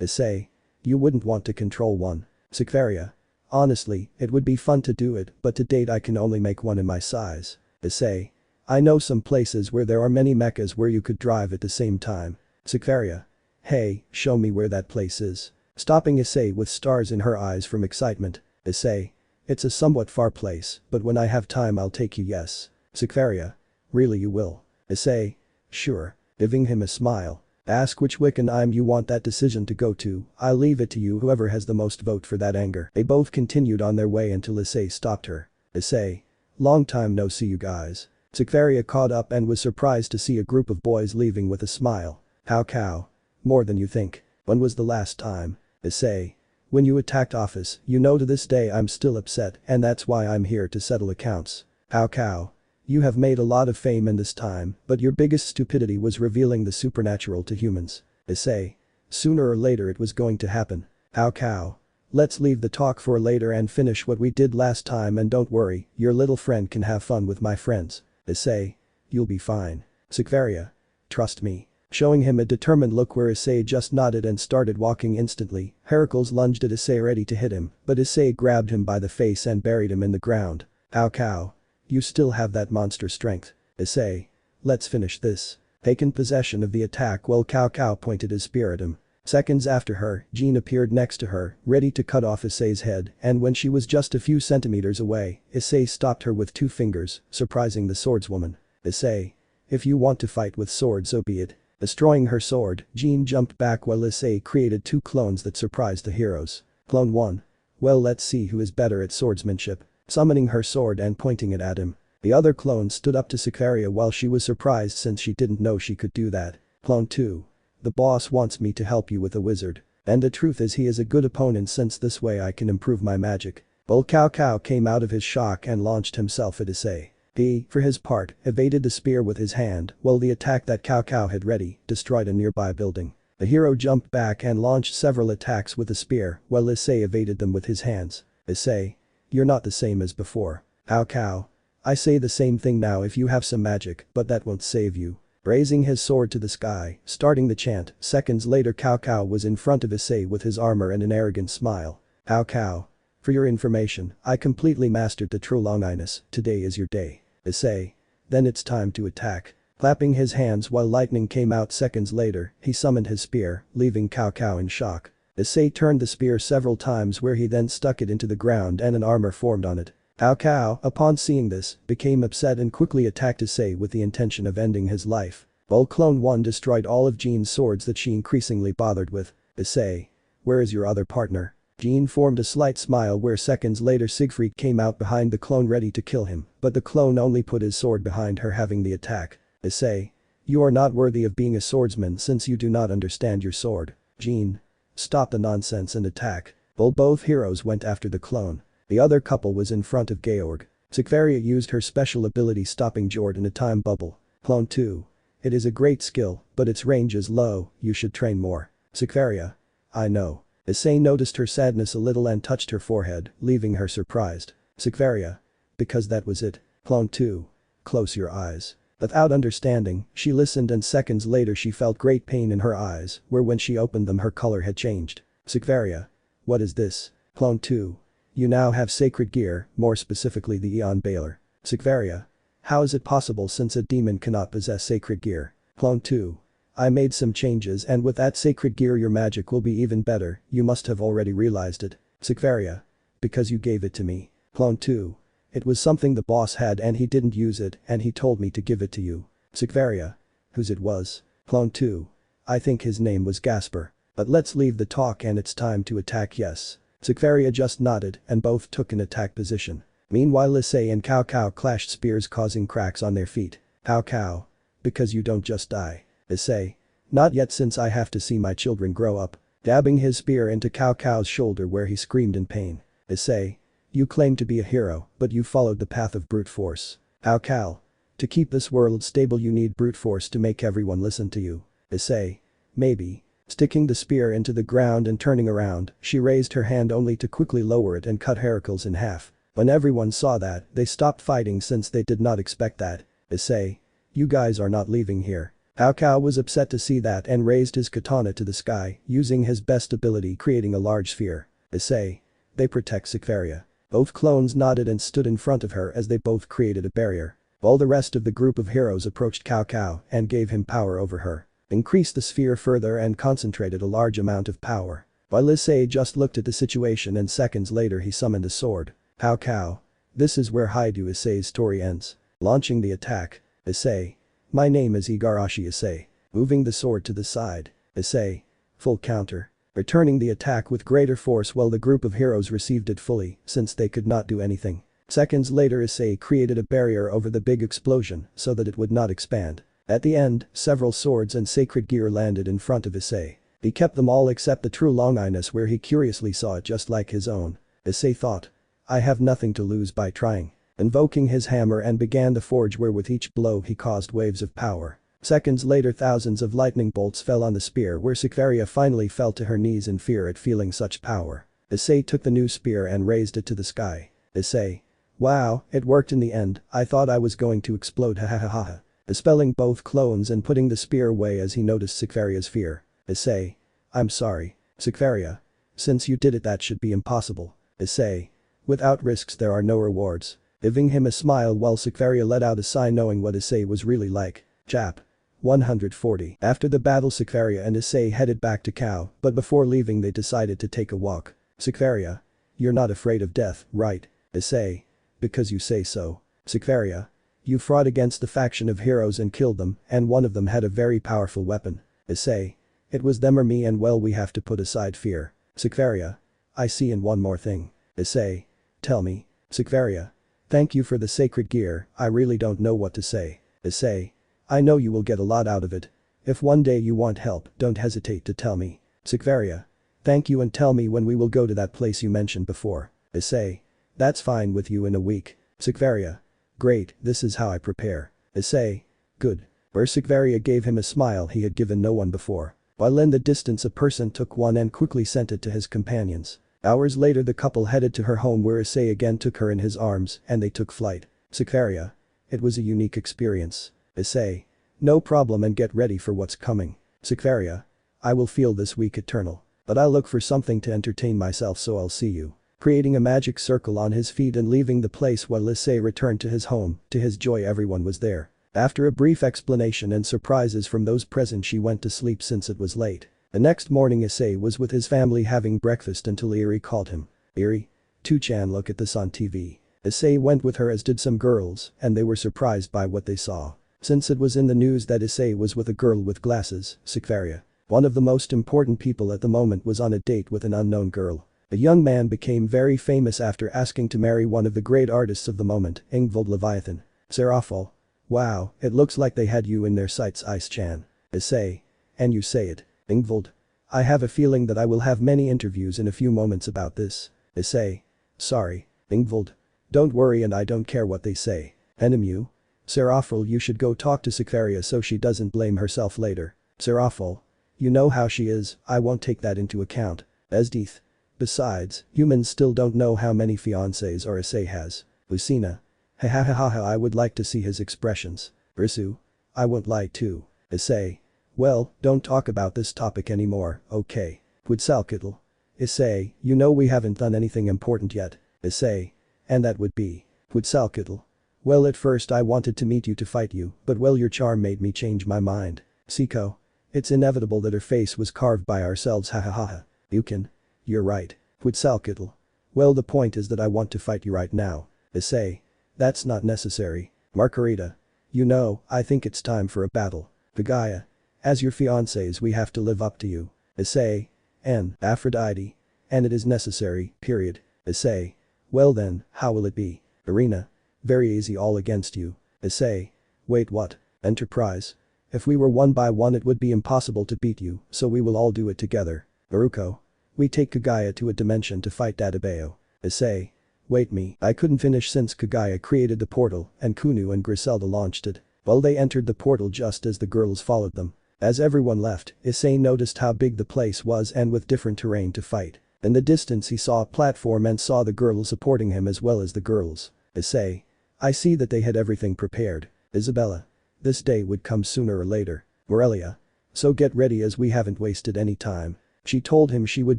Issei. You wouldn't want to control one. Xenovia. Honestly, it would be fun to do it, but to date I can only make one in my size. Issei. I know some places where there are many mechas where you could drive at the same time. Xenovia. Hey, show me where that place is. Stopping Issei with stars in her eyes from excitement. Issei. It's a somewhat far place, but when I have time I'll take you yes. Xenovia. Really you will. Issei. Sure. Giving him a smile. Ask which Wiccan you want that decision to go to, I'll leave it to you whoever has the most vote for that anger. They both continued on their way until Issei stopped her. Issei. Long time no see you guys. Xenovia caught up and was surprised to see a group of boys leaving with a smile. How cow. More than you think. When was the last time? Issei. When you attacked office, you know to this day I'm still upset and that's why I'm here to settle accounts. How cow. You have made a lot of fame in this time, but your biggest stupidity was revealing the supernatural to humans. Issei. Sooner or later it was going to happen. How cow. Let's leave the talk for later and finish what we did last time and don't worry, your little friend can have fun with my friends. Issei. You'll be fine. Xenovia. Trust me. Showing him a determined look where Issei just nodded and started walking instantly, Heracles lunged at Issei ready to hit him, but Issei grabbed him by the face and buried him in the ground. How cow. You still have that monster strength. Issei. Let's finish this. Taken possession of the attack while Cao Cao pointed his spear at him. Seconds after her, Jean appeared next to her, ready to cut off Issei's head, and when she was just a few centimeters away, Issei stopped her with 2 fingers, surprising the swordswoman. Issei. If you want to fight with sword so be it. Destroying her sword, Jean jumped back while Issei created 2 clones that surprised the heroes. Clone 1. Well let's see who is better at swordsmanship. Summoning her sword and pointing it at him. The other clone stood up to Saria while she was surprised since she didn't know she could do that. Clone 2. The boss wants me to help you with a wizard. And the truth is he is a good opponent since this way I can improve my magic. Bull Cao Cao came out of his shock and launched himself at Issei. He, for his part, evaded the spear with his hand while the attack that Cao Cao had ready destroyed a nearby building. The hero jumped back and launched several attacks with a spear while Issei evaded them with his hands. Issei. You're not the same as before. Cao Cao. I say the same thing now if you have some magic, but that won't save you. Raising his sword to the sky, starting the chant, seconds later Cao Cao was in front of Issei with his armor and an arrogant smile. Cao Cao. For your information, I completely mastered the true longinus, today is your day. Issei. Then it's time to attack. Clapping his hands while lightning came out seconds later, he summoned his spear, leaving Cao Cao in shock. Issei turned the spear several times where he then stuck it into the ground and an armor formed on it. Akeno, upon seeing this, became upset and quickly attacked Issei with the intention of ending his life. While Clone 1 destroyed all of Jean's swords that she increasingly bothered with. Issei. Where is your other partner? Jean formed a slight smile where seconds later Siegfried came out behind the clone ready to kill him, but the clone only put his sword behind her having the attack. Issei. You are not worthy of being a swordsman since you do not understand your sword. Jean. Stop the nonsense and attack. While both heroes went after the clone. The other couple was in front of Georg. Xenovia used her special ability stopping Jord in a time bubble. Clone 2. It is a great skill, but its range is low, you should train more. Xenovia. I know. Issei noticed her sadness a little and touched her forehead, leaving her surprised. Xenovia. Because that was it. Clone 2. Close your eyes. Without understanding, she listened and seconds later she felt great pain in her eyes, where when she opened them her color had changed. Xenovia. What is this? Clone 2. You now have sacred gear, more specifically the Eon Baler. Xenovia. How is it possible since a demon cannot possess sacred gear? Clone 2. I made some changes and with that sacred gear your magic will be even better, you must have already realized it. Xenovia. Because you gave it to me. Clone 2. It was something the boss had and he didn't use it and he told me to give it to you. Xenovia. Whose it was? Clone 2. I think his name was Gasper. But let's leave the talk and it's time to attack. Yes. Xenovia just nodded and both took an attack position. Meanwhile Issei and Cao clashed spears causing cracks on their feet. Cao. Because you don't just die. Issei. Not yet since I have to see my children grow up. Dabbing his spear into Cao's shoulder where he screamed in pain. Issei. You claim to be a hero, but you followed the path of brute force. Cao. To keep this world stable you need brute force to make everyone listen to you. Issei. Maybe. Sticking the spear into the ground and turning around, she raised her hand only to quickly lower it and cut Heracles in half. When everyone saw that, they stopped fighting since they did not expect that. Issei. You guys are not leaving here. Cao was upset to see that and raised his katana to the sky, using his best ability creating a large sphere. Issei. They protect Xenovia. Both clones nodded and stood in front of her as they both created a barrier. While the rest of the group of heroes approached Cao and gave him power over her. Increased the sphere further and concentrated a large amount of power. While Issei just looked at the situation and seconds later he summoned a sword. Cao. This is where Haidu Issei's story ends. Launching the attack. Issei. My name is Igarashi Issei. Moving the sword to the side. Issei. Full counter. Returning the attack with greater force while the group of heroes received it fully, since they could not do anything. Seconds later Issei created a barrier over the big explosion so that it would not expand. At the end, several swords and sacred gear landed in front of Issei. He kept them all except the true Longinus where he curiously saw it just like his own. Issei thought. I have nothing to lose by trying. Invoking his hammer and began to forge where with each blow he caused waves of power. Seconds later thousands of lightning bolts fell on the spear where Xenovia finally fell to her knees in fear at feeling such power. Issei took the new spear and raised it to the sky. Issei. Wow, it worked in the end, I thought I was going to explode hahaha. Dispelling both clones and putting the spear away as he noticed Xenovia's fear. Issei. I'm sorry. Xenovia. Since you did it that should be impossible. Issei. Without risks there are no rewards. Giving him a smile while Xenovia let out a sigh knowing what Issei was really like. Chap. 140. After the battle Xenovia and Issei headed back to Cao, but before leaving they decided to take a walk. Xenovia. You're not afraid of death, right? Issei. Because you say so. Xenovia. You fought against the faction of heroes and killed them, and one of them had a very powerful weapon. Issei. It was them or me and well we have to put aside fear. Xenovia. I see and one more thing. Issei. Tell me. Xenovia. Thank you for the sacred gear, I really don't know what to say. Issei. I know you will get a lot out of it. If one day you want help, don't hesitate to tell me. Xenovia. Thank you and tell me when we will go to that place you mentioned before. Issei. That's fine with you in a week. Xenovia. Great, this is how I prepare. Issei. Good. Where Xenovia gave him a smile he had given no one before. While in the distance a person took one and quickly sent it to his companions. Hours later the couple headed to her home where Issei again took her in his arms and they took flight. Xenovia. It was a unique experience. Issei. No problem and get ready for what's coming. Xenovia. I will feel this week eternal. But I'll look for something to entertain myself so I'll see you. Creating a magic circle on his feet and leaving the place while Issei returned to his home, to his joy everyone was there. After a brief explanation and surprises from those present she went to sleep since it was late. The next morning Issei was with his family having breakfast until Eri called him. Eri. 2chan look at this on TV. Issei went with her as did some girls, and they were surprised by what they saw. Since it was in the news that Issei was with a girl with glasses, Saria, one of the most important people at the moment, was on a date with an unknown girl. A young man became very famous after asking to marry one of the great artists of the moment, Ingvald Leviathan. Serafal. Wow, it looks like they had you in their sights, Ice-chan. Issei. And you say it, Ingvald. I have a feeling that I will have many interviews in a few moments about this. Issei. Sorry, Ingvald. Don't worry, and I don't care what they say. Enemu. Serafal, you should go talk to Saria so she doesn't blame herself later. Serafal. You know how she is, I won't take that into account. Esdeeth. Besides, humans still don't know how many fiancés or Issei has. Lucina. Ha, I would like to see his expressions. Risu. I won't lie too. Issei. Well, don't talk about this topic anymore, okay. Quetzalcoatl. Issei, you know we haven't done anything important yet. Issei. And that would be. Quetzalcoatl. Well, at first I wanted to meet you to fight you, but well, your charm made me change my mind. Siko. It's inevitable that her face was carved by ourselves, ha. Yukin. You're right. Quetzalcoatl. Well, the point is that I want to fight you right now. Issei. That's not necessary. Margarita. You know, I think it's time for a battle. Pagaya. As your fiancés we have to live up to you. Issei. And Aphrodite. And it is necessary, period. Issei. Well then, how will it be? Arena. Very easy, all against you. Issei. Wait, what? Enterprise. If we were one by one it would be impossible to beat you, so we will all do it together. Baruko. We take Kagaya to a dimension to fight Databeo. Issei. Wait me, I couldn't finish since Kagaya created the portal and Kunu and Griselda launched it. Well, they entered the portal just as the girls followed them. As everyone left, Issei noticed how big the place was and with different terrain to fight. In the distance he saw a platform and saw the girls supporting him as well as the girls. Issei. I see that they had everything prepared. Isabella. This day would come sooner or later. Morelia. So get ready as we haven't wasted any time. She told him she would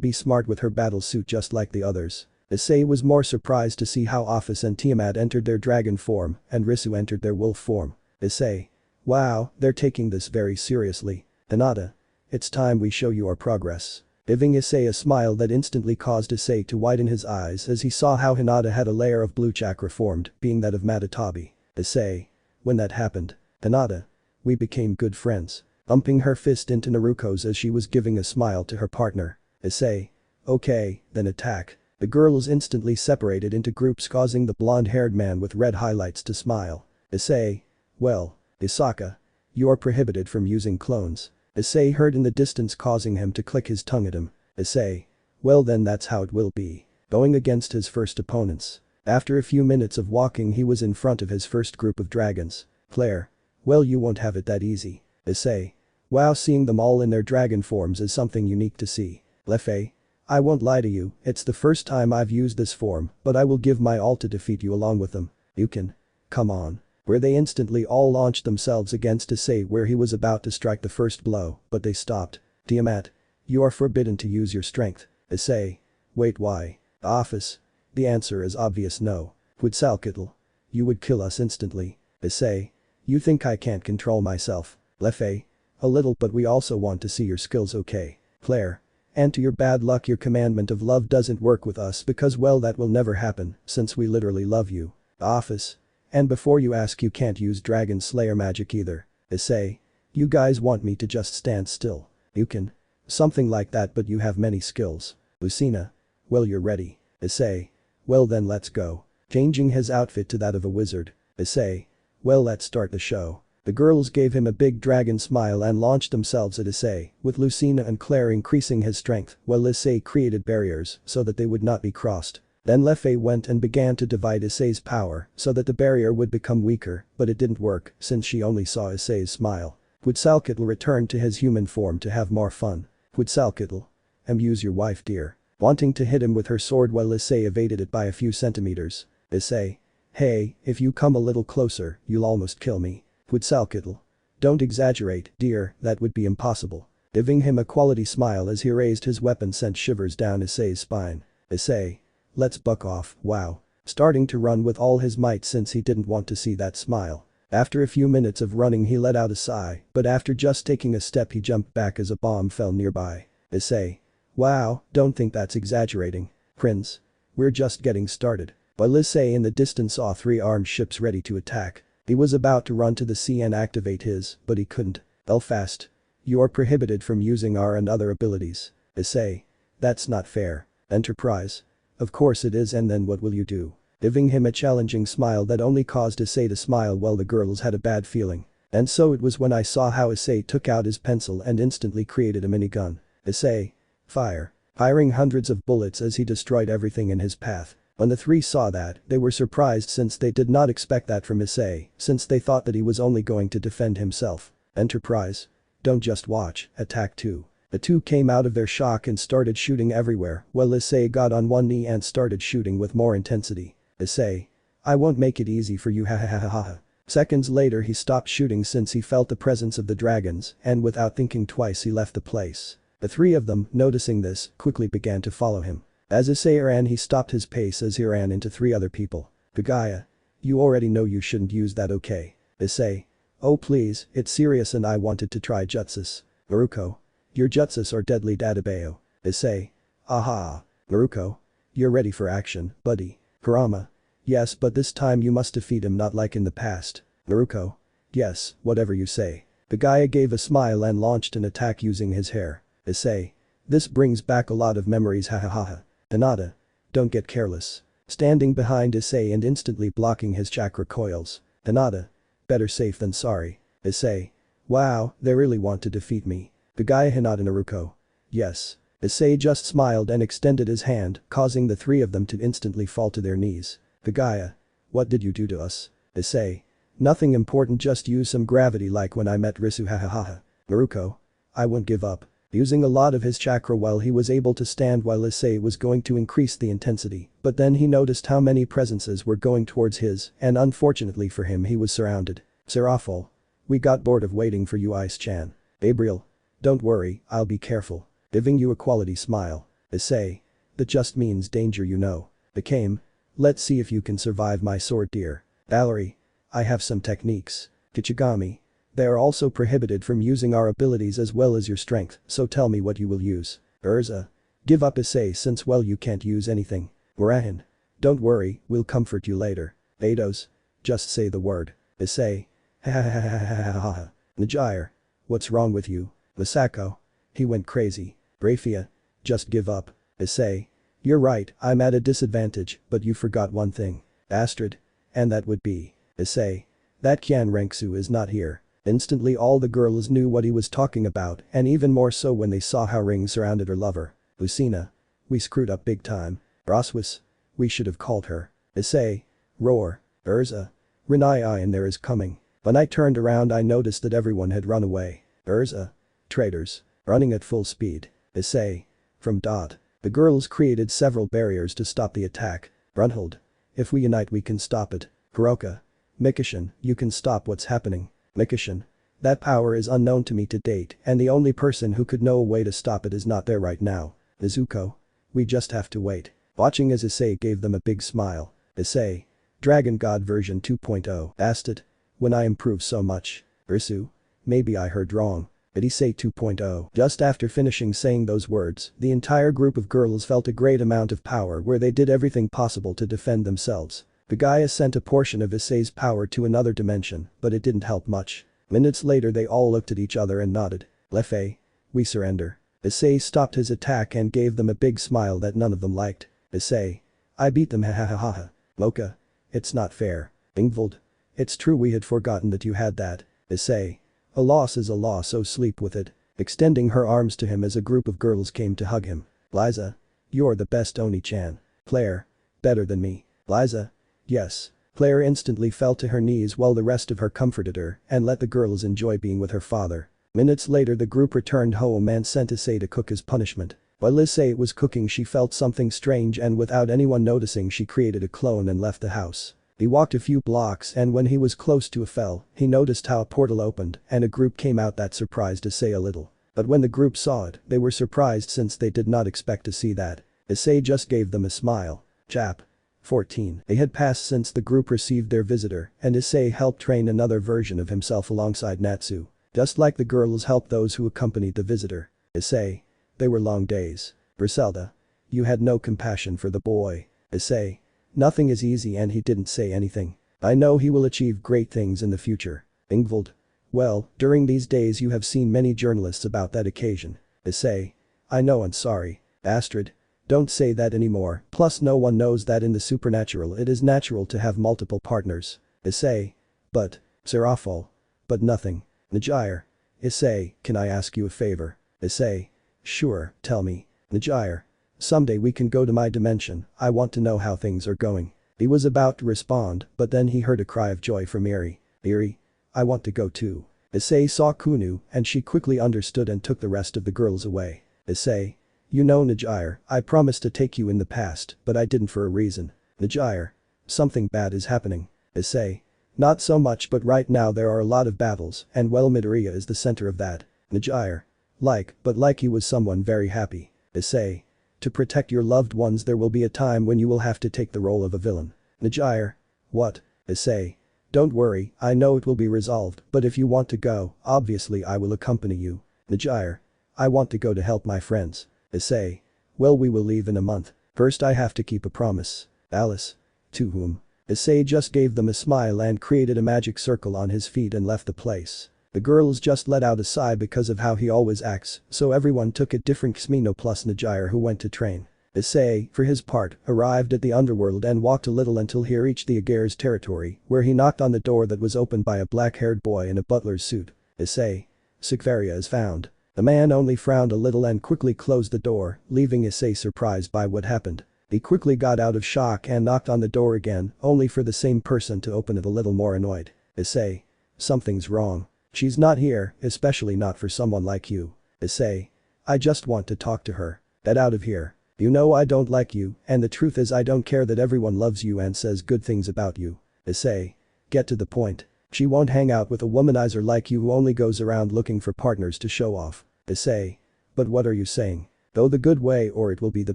be smart with her battle suit just like the others. Issei was more surprised to see how Office and Tiamat entered their dragon form and Risu entered their wolf form. Issei. Wow, they're taking this very seriously. Hinata. It's time we show you our progress. Giving Issei a smile that instantly caused Issei to widen his eyes as he saw how Hinata had a layer of blue chakra formed, being that of Matatabi. Issei. When that happened. Hinata. We became good friends. Thumping her fist into Naruko's as she was giving a smile to her partner. Issei. Okay, then attack. The girls instantly separated into groups causing the blonde-haired man with red highlights to smile. Issei. Well. Isaka. You are prohibited from using clones. Issei heard in the distance causing him to click his tongue at him. Issei. Well then that's how it will be. Going against his first opponents. After a few minutes of walking he was in front of his first group of dragons. Claire. Well, you won't have it that easy. Issei. Wow, seeing them all in their dragon forms is something unique to see. Lefei. I won't lie to you, it's the first time I've used this form, but I will give my all to defeat you along with them. Yukin. Come on. Where they instantly all launched themselves against Issei where he was about to strike the first blow, but they stopped. Tiamat. You are forbidden to use your strength. Issei. Wait, why? Office. The answer is obvious, no. Quetzalcoatl. You would kill us instantly. Issei. You think I can't control myself. Lefei. A little, but we also want to see your skills, okay. Claire. And to your bad luck your commandment of love doesn't work with us because well that will never happen since we literally love you. Office. And before you ask, you can't use Dragon Slayer magic either. Issei. You guys want me to just stand still. You can. Something like that, but you have many skills. Lucina. Well, you're ready. Issei. Well then let's go. Changing his outfit to that of a wizard. Issei. Well, let's start the show. The girls gave him a big dragon smile and launched themselves at Issei, with Lucina and Claire increasing his strength while Issei created barriers so that they would not be crossed. Then Lefei went and began to divide Issei's power so that the barrier would become weaker, but it didn't work since she only saw Issei's smile. Quetzalcoatl returned to his human form to have more fun. Quetzalcoatl. Amuse your wife, dear. Wanting to hit him with her sword while Issei evaded it by a few centimeters. Issei. Hey, if you come a little closer, you'll almost kill me. Quetzalcoatl. Don't exaggerate, dear, that would be impossible. Giving him a quality smile as he raised his weapon sent shivers down Issei's spine. Issei. Let's buck off, wow. Starting to run with all his might since he didn't want to see that smile. After a few minutes of running he let out a sigh, but after just taking a step he jumped back as a bomb fell nearby. Issei. Wow, don't think that's exaggerating. Prince. We're just getting started. while Issei in the distance saw 3 armed ships ready to attack. He was about to run to the sea and activate his, but he couldn't. Belfast. You are prohibited from using R and other abilities. Issei. That's not fair. Enterprise. Of course it is, and then what will you do? Giving him a challenging smile that only caused Issei to smile while the girls had a bad feeling. And so it was when I saw how Issei took out his pencil and instantly created a minigun. Issei. Fire. Firing hundreds of bullets as he destroyed everything in his path. When the 3 saw that, they were surprised since they did not expect that from Issei, since they thought that he was only going to defend himself. Enterprise. Don't just watch, attack too. The 2 came out of their shock and started shooting everywhere, while Issei got on one knee and started shooting with more intensity. Issei. I won't make it easy for you, ha ha ha ha ha. Seconds later he stopped shooting since he felt the presence of the dragons, and without thinking twice he left the place. The 3 of them, noticing this, quickly began to follow him. As Issei ran, he stopped his pace as he ran into 3 other people. Kagaya. You already know you shouldn't use that, okay? Issei. Oh please, it's serious and I wanted to try jutsus. Naruko. Your jutsus are deadly databao. Issei. Aha. Naruko. You're ready for action, buddy. Kurama. Yes, but this time you must defeat him, not like in the past. Naruko. Yes, whatever you say. Kagaya gave a smile and launched an attack using his hair. Issei. This brings back a lot of memories, ha ha ha ha. Hinata. Don't get careless. Standing behind Issei and instantly blocking his chakra coils. Hinata. Better safe than sorry. Issei. Wow, they really want to defeat me. Kagaya. Hinata. Naruko. Yes. Issei just smiled and extended his hand, causing the 3 of them to instantly fall to their knees. Kagaya. What did you do to us? Issei. Nothing important, just use some gravity like when I met Risu, ha ha ha ha. Naruko. I won't give up. Using a lot of his chakra while he was able to stand while Issei was going to increase the intensity, but then he noticed how many presences were going towards his, and unfortunately for him he was surrounded. Serafol. We got bored of waiting for you, Ice-chan. Gabriel. Don't worry, I'll be careful. Giving you a quality smile. Issei. That just means danger, you know. Became. Let's see if you can survive my sword, dear. Valerie. I have some techniques. Kichigami. They are also prohibited from using our abilities as well as your strength, so tell me what you will use. Urza. Give up, Issei, since well you can't use anything. Murahin. Don't worry, we'll comfort you later. Eidos. Just say the word. Issei. Ha ha ha ha ha ha ha. Najire. What's wrong with you? Masako. He went crazy. Grayfia. Just give up. Issei. You're right, I'm at a disadvantage, but you forgot one thing. Astrid. And that would be. Issei. That Kyan Renksu is not here. Instantly all the girls knew what he was talking about, and even more so when they saw how Ring surrounded her lover. Lucina. We screwed up big time. Rossweisse. We should have called her. Issei. Roar. Urza. Renai and there is coming. When I turned around I noticed that everyone had run away. Urza. Traitors. Running at full speed. Issei. From Dot. The girls created several barriers to stop the attack. Brunhild. If we unite we can stop it. Hiroka. Mikishin, you can stop what's happening. Mikishin. That power is unknown to me to date, and the only person who could know a way to stop it is not there right now. Nezuko. We just have to wait. Watching as Issei gave them a big smile. Issei. Dragon God version 2.0. Bastard. When I improve so much. Ursu. Maybe I heard wrong. But Issei 2.0. Just after finishing saying those words, the entire group of girls felt a great amount of power where they did everything possible to defend themselves. Kagaya sent a portion of Issei's power to another dimension, but it didn't help much. Minutes later they all looked at each other and nodded. Lefei. We surrender. Issei stopped his attack and gave them a big smile that none of them liked. Issei. I beat them, ha ha ha ha ha. Mocha. It's not fair. Ingvald. It's true, we had forgotten that you had that. Issei. A loss is a loss, so sleep with it. Extending her arms to him as a group of girls came to hug him. Liza. You're the best, Oni-chan. Claire. Better than me. Liza. Yes. Claire instantly fell to her knees while the rest of her comforted her and let the girls enjoy being with her father. Minutes later the group returned home and sent Issei to cook his punishment. While Issei was cooking she felt something strange and without anyone noticing she created a clone and left the house. He walked a few blocks and when he was close to a fell, he noticed how a portal opened and a group came out that surprised Issei a little. But when the group saw it, they were surprised since they did not expect to see that. Issei just gave them a smile. Chap. 14. They had passed since the group received their visitor and Issei helped train another version of himself alongside Natsu. Just like the girls helped those who accompanied the visitor. Issei. They were long days. Griselda. You had no compassion for the boy. Issei. Nothing is easy and he didn't say anything. I know he will achieve great things in the future. Ingvald. Well, during these days you have seen many journalists about that occasion. Issei. I know and sorry. Astrid. Don't say that anymore, plus no one knows that in the supernatural it is natural to have multiple partners. Issei. But. Serafal. But nothing. Najir. Issei, can I ask you a favor? Issei. Sure, tell me. Najir. Someday we can go to my dimension, I want to know how things are going. He was about to respond, but then he heard a cry of joy from Eri. Eri. I want to go too. Issei saw Kunu and she quickly understood and took the rest of the girls away. Issei. You know Najir, I promised to take you in the past, but I didn't for a reason. Najir. Something bad is happening. Issei. Not so much, but right now there are a lot of battles and well Midoriya is the center of that. Najir. Like he was someone very happy. Issei. To protect your loved ones there will be a time when you will have to take the role of a villain. Najir. What? Issei. Don't worry, I know it will be resolved, but if you want to go, obviously I will accompany you. Najir. I want to go to help my friends. Issei. Well, we will leave in a month. First I have to keep a promise. Alice. To whom? Issei just gave them a smile and created a magic circle on his feet and left the place. The girls just let out a sigh because of how he always acts, so everyone took it different. Xmino plus Najir who went to train. Issei, for his part, arrived at the underworld and walked a little until he reached the Ager's territory, where he knocked on the door that was opened by a black-haired boy in a butler's suit. Issei. Xenovia is found. The man only frowned a little and quickly closed the door, leaving Issei surprised by what happened. He quickly got out of shock and knocked on the door again, only for the same person to open it a little more annoyed. Issei. Something's wrong. She's not here, especially not for someone like you. Issei. I just want to talk to her. Get out of here. You know I don't like you, and the truth is I don't care that everyone loves you and says good things about you. Issei. Get to the point. She won't hang out with a womanizer like you who only goes around looking for partners to show off. Issei. But what are you saying? Go the good way or it will be the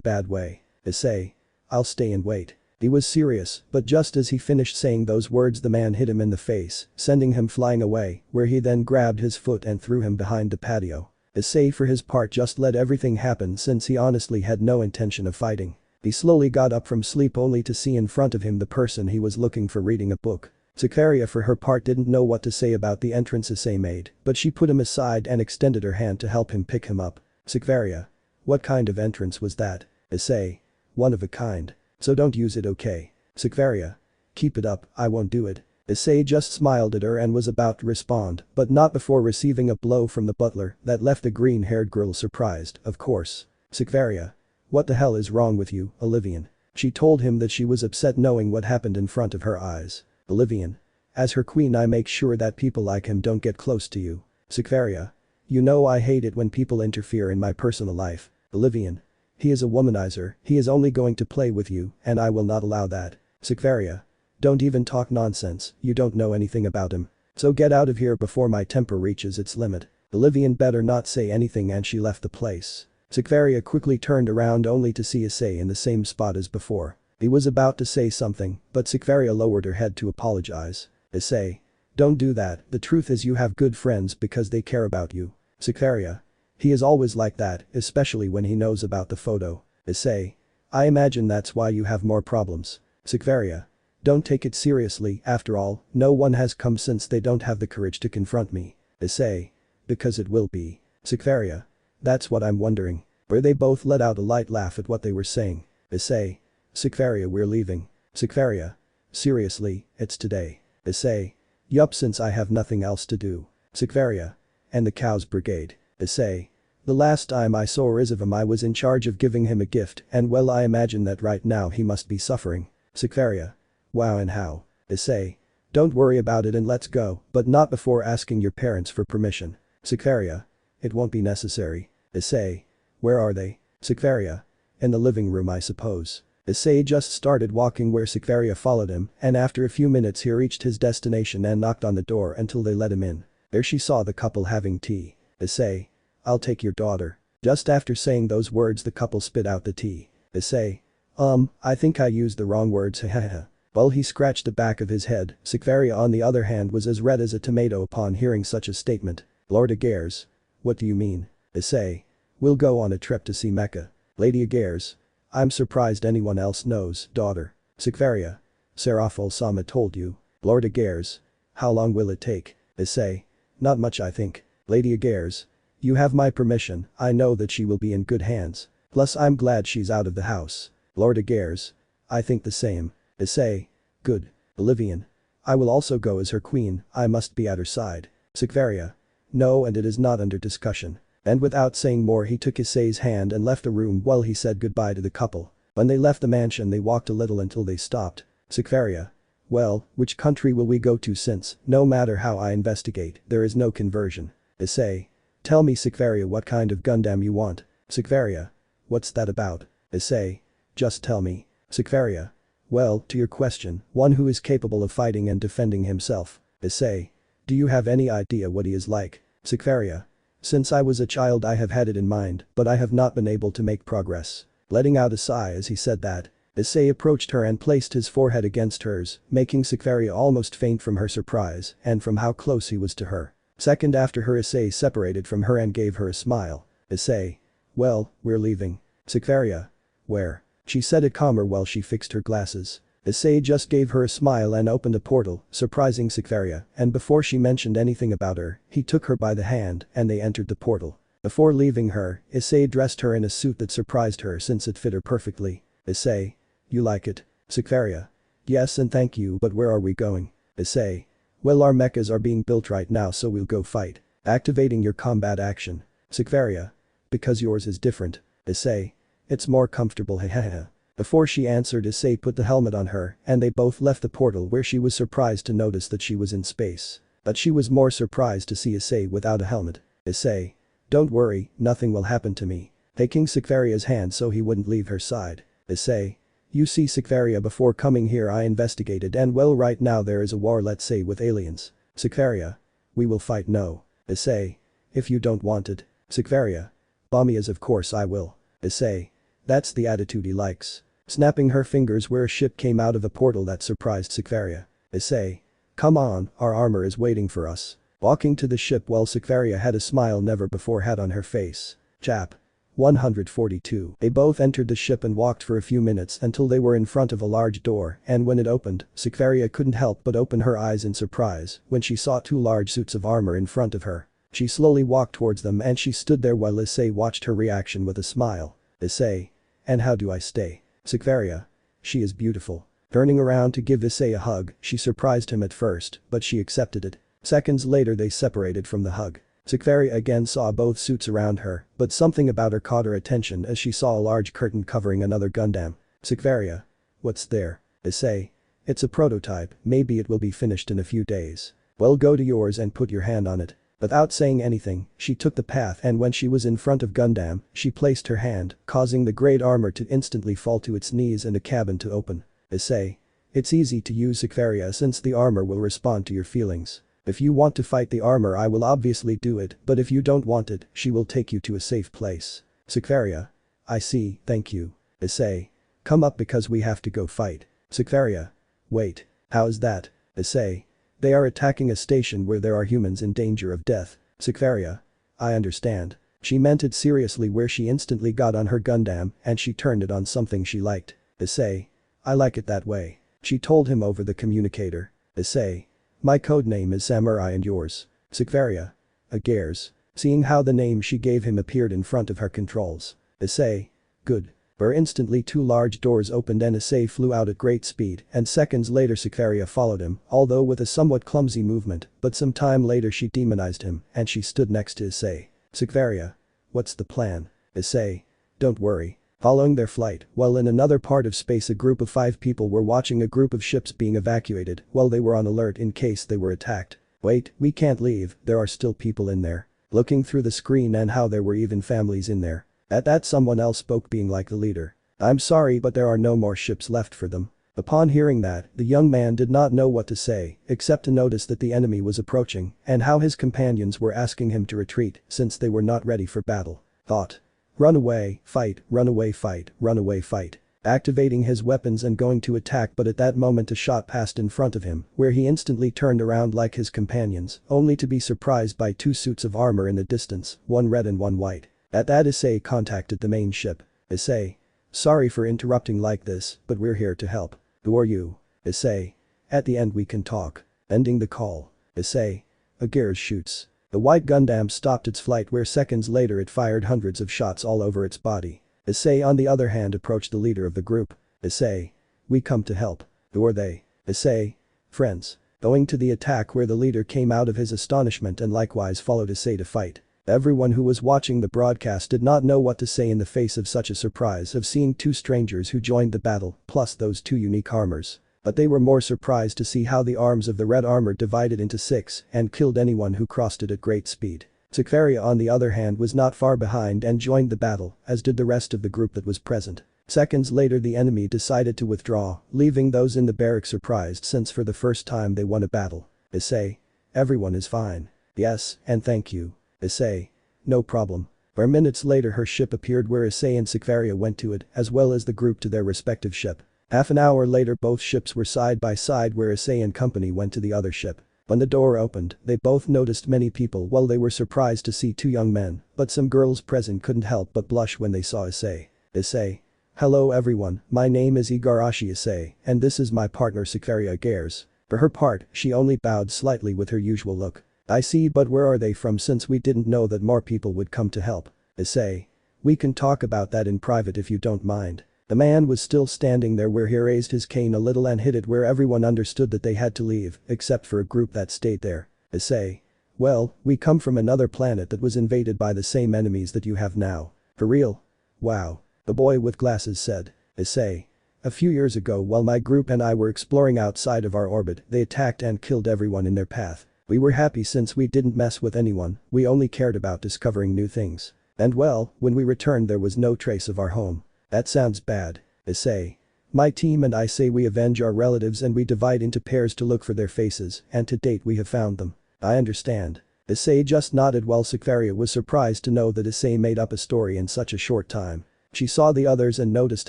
bad way. Issei. I'll stay and wait. He was serious, but just as he finished saying those words the man hit him in the face, sending him flying away, where he then grabbed his foot and threw him behind the patio. Issei for his part just let everything happen since he honestly had no intention of fighting. He slowly got up from sleep only to see in front of him the person he was looking for reading a book. Saria for her part didn't know what to say about the entrance Issei made, but she put him aside and extended her hand to help him pick him up. Saria. What kind of entrance was that? Issei. One of a kind. So don't use it, okay? Saria. Keep it up, I won't do it. Issei just smiled at her and was about to respond, but not before receiving a blow from the butler that left the green-haired girl surprised, of course. Saria. What the hell is wrong with you, Olivian? She told him that she was upset knowing what happened in front of her eyes. Olivian. As her queen I make sure that people like him don't get close to you. Saria. You know I hate it when people interfere in my personal life. Olivian. He is a womanizer, he is only going to play with you, and I will not allow that. Saria. Don't even talk nonsense, you don't know anything about him. So get out of here before my temper reaches its limit. Olivian better not say anything and she left the place. Saria quickly turned around only to see Issei in the same spot as before. He was about to say something, but Saria lowered her head to apologize. Issei. Don't do that, the truth is you have good friends because they care about you. Saria. He is always like that, especially when he knows about the photo. Issei. I imagine that's why you have more problems. Saria. Don't take it seriously, after all, no one has come since they don't have the courage to confront me. Issei. Because it will be. Saria. That's what I'm wondering. Where they both let out a light laugh at what they were saying. Issei. Saria, we're leaving. Saria. Seriously, it's today. Issei. Yup, since I have nothing else to do. Saria. And the Cows Brigade. Issei. The last time I saw Rizevim I was in charge of giving him a gift and well I imagine that right now he must be suffering. Saria. Wow, and how? Issei. Don't worry about it and let's go, but not before asking your parents for permission. Saria. It won't be necessary. Issei. Where are they? Saria. In the living room I suppose. Issei just started walking where Saria followed him and after a few minutes he reached his destination and knocked on the door until they let him in. There she saw the couple having tea. Issei. I'll take your daughter. Just after saying those words the couple spit out the tea. Issei. I think I used the wrong words, hahaha. While he scratched the back of his head, Saria on the other hand was as red as a tomato upon hearing such a statement. Lord Agers. What do you mean? Issei. We'll go on a trip to see Mecha. Lady Agers. I'm surprised anyone else knows, daughter. Xenovia. Seraful Sama told you. Lord Agares. How long will it take? Issei. Not much I think. Lady Agares. You have my permission, I know that she will be in good hands. Plus I'm glad she's out of the house. Lord Agares. I think the same. Issei. Good. Bolivian. I will also go as her queen, I must be at her side. Xenovia. No, and it is not under discussion. And without saying more he took Issei's hand and left the room while he said goodbye to the couple. When they left the mansion they walked a little until they stopped. Xenovia. Well, which country will we go to since, no matter how I investigate, there is no conversion. Issei. Tell me Xenovia what kind of Gundam you want. Xenovia. What's that about? Issei. Just tell me. Xenovia. Well, to your question, one who is capable of fighting and defending himself. Issei. Do you have any idea what he is like? Xenovia. Since I was a child I have had it in mind, but I have not been able to make progress. Letting out a sigh as he said that, Issei approached her and placed his forehead against hers, making Xenovia almost faint from her surprise and from how close he was to her. Second after her Issei separated from her and gave her a smile. Issei. Well, we're leaving. Xenovia. Where? She said it calmer while she fixed her glasses. Issei just gave her a smile and opened a portal, surprising Xenovia, and before she mentioned anything about her, he took her by the hand and they entered the portal. Before leaving her, Issei dressed her in a suit that surprised her since it fit her perfectly. Issei. You like it? Xenovia. Yes and thank you, but where are we going? Issei. Well, our mechas are being built right now so we'll go fight. Activating your combat action. Xenovia. Because yours is different. Issei. It's more comfortable hehehe. Before she answered Issei put the helmet on her and they both left the portal where she was surprised to notice that she was in space. But she was more surprised to see Issei without a helmet. Issei. Don't worry, nothing will happen to me. Taking Xenovia's hand so he wouldn't leave her side. Issei. You see Xenovia, before coming here I investigated and well right now there is a war, let's say, with aliens. Xenovia. We will fight. No. Issei. If you don't want it. Xenovia. Bombias of course I will. Issei. That's the attitude he likes. Snapping her fingers where a ship came out of a portal that surprised Xenovia. Issei. Come on, our armor is waiting for us. Walking to the ship while Xenovia had a smile never before had on her face. Chap. 142. They both entered the ship and walked for a few minutes until they were in front of a large door and when it opened, Xenovia couldn't help but open her eyes in surprise when she saw two large suits of armor in front of her. She slowly walked towards them and she stood there while Issei watched her reaction with a smile. Issei. And how do I stay? Xenovia. She is beautiful. Turning around to give Issei a hug, she surprised him at first, but she accepted it. Seconds later they separated from the hug. Xenovia again saw both suits around her, but something about her caught her attention as she saw a large curtain covering another Gundam. Xenovia. What's there? Issei. It's a prototype, maybe it will be finished in a few days. Well, go to yours and put your hand on it. Without saying anything, she took the path and when she was in front of Gundam, she placed her hand, causing the great armor to instantly fall to its knees and the cabin to open. Issei. It's easy to use Xenovia since the armor will respond to your feelings. If you want to fight the armor I will obviously do it, but if you don't want it, she will take you to a safe place. Xenovia. I see, thank you. Issei. Come up because we have to go fight. Xenovia. Wait. How's that? Issei. They are attacking a station where there are humans in danger of death. Xenovia. I understand. She meant it seriously where she instantly got on her Gundam and she turned it on something she liked. Issei. I like it that way. She told him over the communicator. Issei. My codename is Samurai and yours. Xenovia. Agares. Seeing how the name she gave him appeared in front of her controls. Issei. Good. Where instantly two large doors opened and Issei flew out at great speed and seconds later Xenovia followed him, although with a somewhat clumsy movement, but some time later she demonized him and she stood next to Issei. Xenovia. What's the plan? Issei. Don't worry. Following their flight, while in another part of space a group of 5 people were watching a group of ships being evacuated while they were on alert in case they were attacked. Wait, we can't leave, there are still people in there. Looking through the screen and how there were even families in there. At that someone else spoke being like the leader. I'm sorry but there are no more ships left for them. Upon hearing that, the young man did not know what to say except to notice that the enemy was approaching and how his companions were asking him to retreat since they were not ready for battle. Thought. Run away, fight, run away, fight, run away, fight. Activating his weapons and going to attack, but at that moment a shot passed in front of him where he instantly turned around like his companions only to be surprised by 2 suits of armor in the distance, one red and one white. At that Issei contacted the main ship. Issei. Sorry for interrupting like this, but we're here to help. Who are you? Issei. At the end we can talk. Ending the call. Issei. Agears shoots. The white Gundam stopped its flight where seconds later it fired hundreds of shots all over its body. Issei on the other hand approached the leader of the group. Issei. We come to help. Who are they? Issei. Friends. Going to the attack where the leader came out of his astonishment and likewise followed Issei to fight. Everyone who was watching the broadcast did not know what to say in the face of such a surprise of seeing two strangers who joined the battle, plus those two unique armors. But they were more surprised to see how the arms of the red armor divided into 6 and killed anyone who crossed it at great speed. Saria on the other hand was not far behind and joined the battle, as did the rest of the group that was present. Seconds later the enemy decided to withdraw, leaving those in the barracks surprised since for the first time they won a battle. Issei. Everyone is fine. Yes, and thank you. Issei. No problem. Minutes later her ship appeared where Issei and Saria went to it, as well as the group to their respective ship. Half an hour later both ships were side by side where Issei and company went to the other ship. When the door opened, they both noticed many people while they were surprised to see two young men, but some girls present couldn't help but blush when they saw Issei. Issei. Hello everyone, my name is Igarashi Issei, and this is my partner Saria Agears. For her part, she only bowed slightly with her usual look. I see, but where are they from since we didn't know that more people would come to help? Issei. We can talk about that in private if you don't mind. The man was still standing there where he raised his cane a little and hit it where everyone understood that they had to leave, except for a group that stayed there. Issei. Well, we come from another planet that was invaded by the same enemies that you have now. For real? Wow. The boy with glasses said. Issei. A few years ago while my group and I were exploring outside of our orbit, they attacked and killed everyone in their path. We were happy since we didn't mess with anyone, we only cared about discovering new things. And well, when we returned there was no trace of our home. That sounds bad. Issei. My team and I say we avenge our relatives and we divide into pairs to look for their faces, and to date we have found them. I understand. Issei just nodded while Saria was surprised to know that Issei made up a story in such a short time. She saw the others and noticed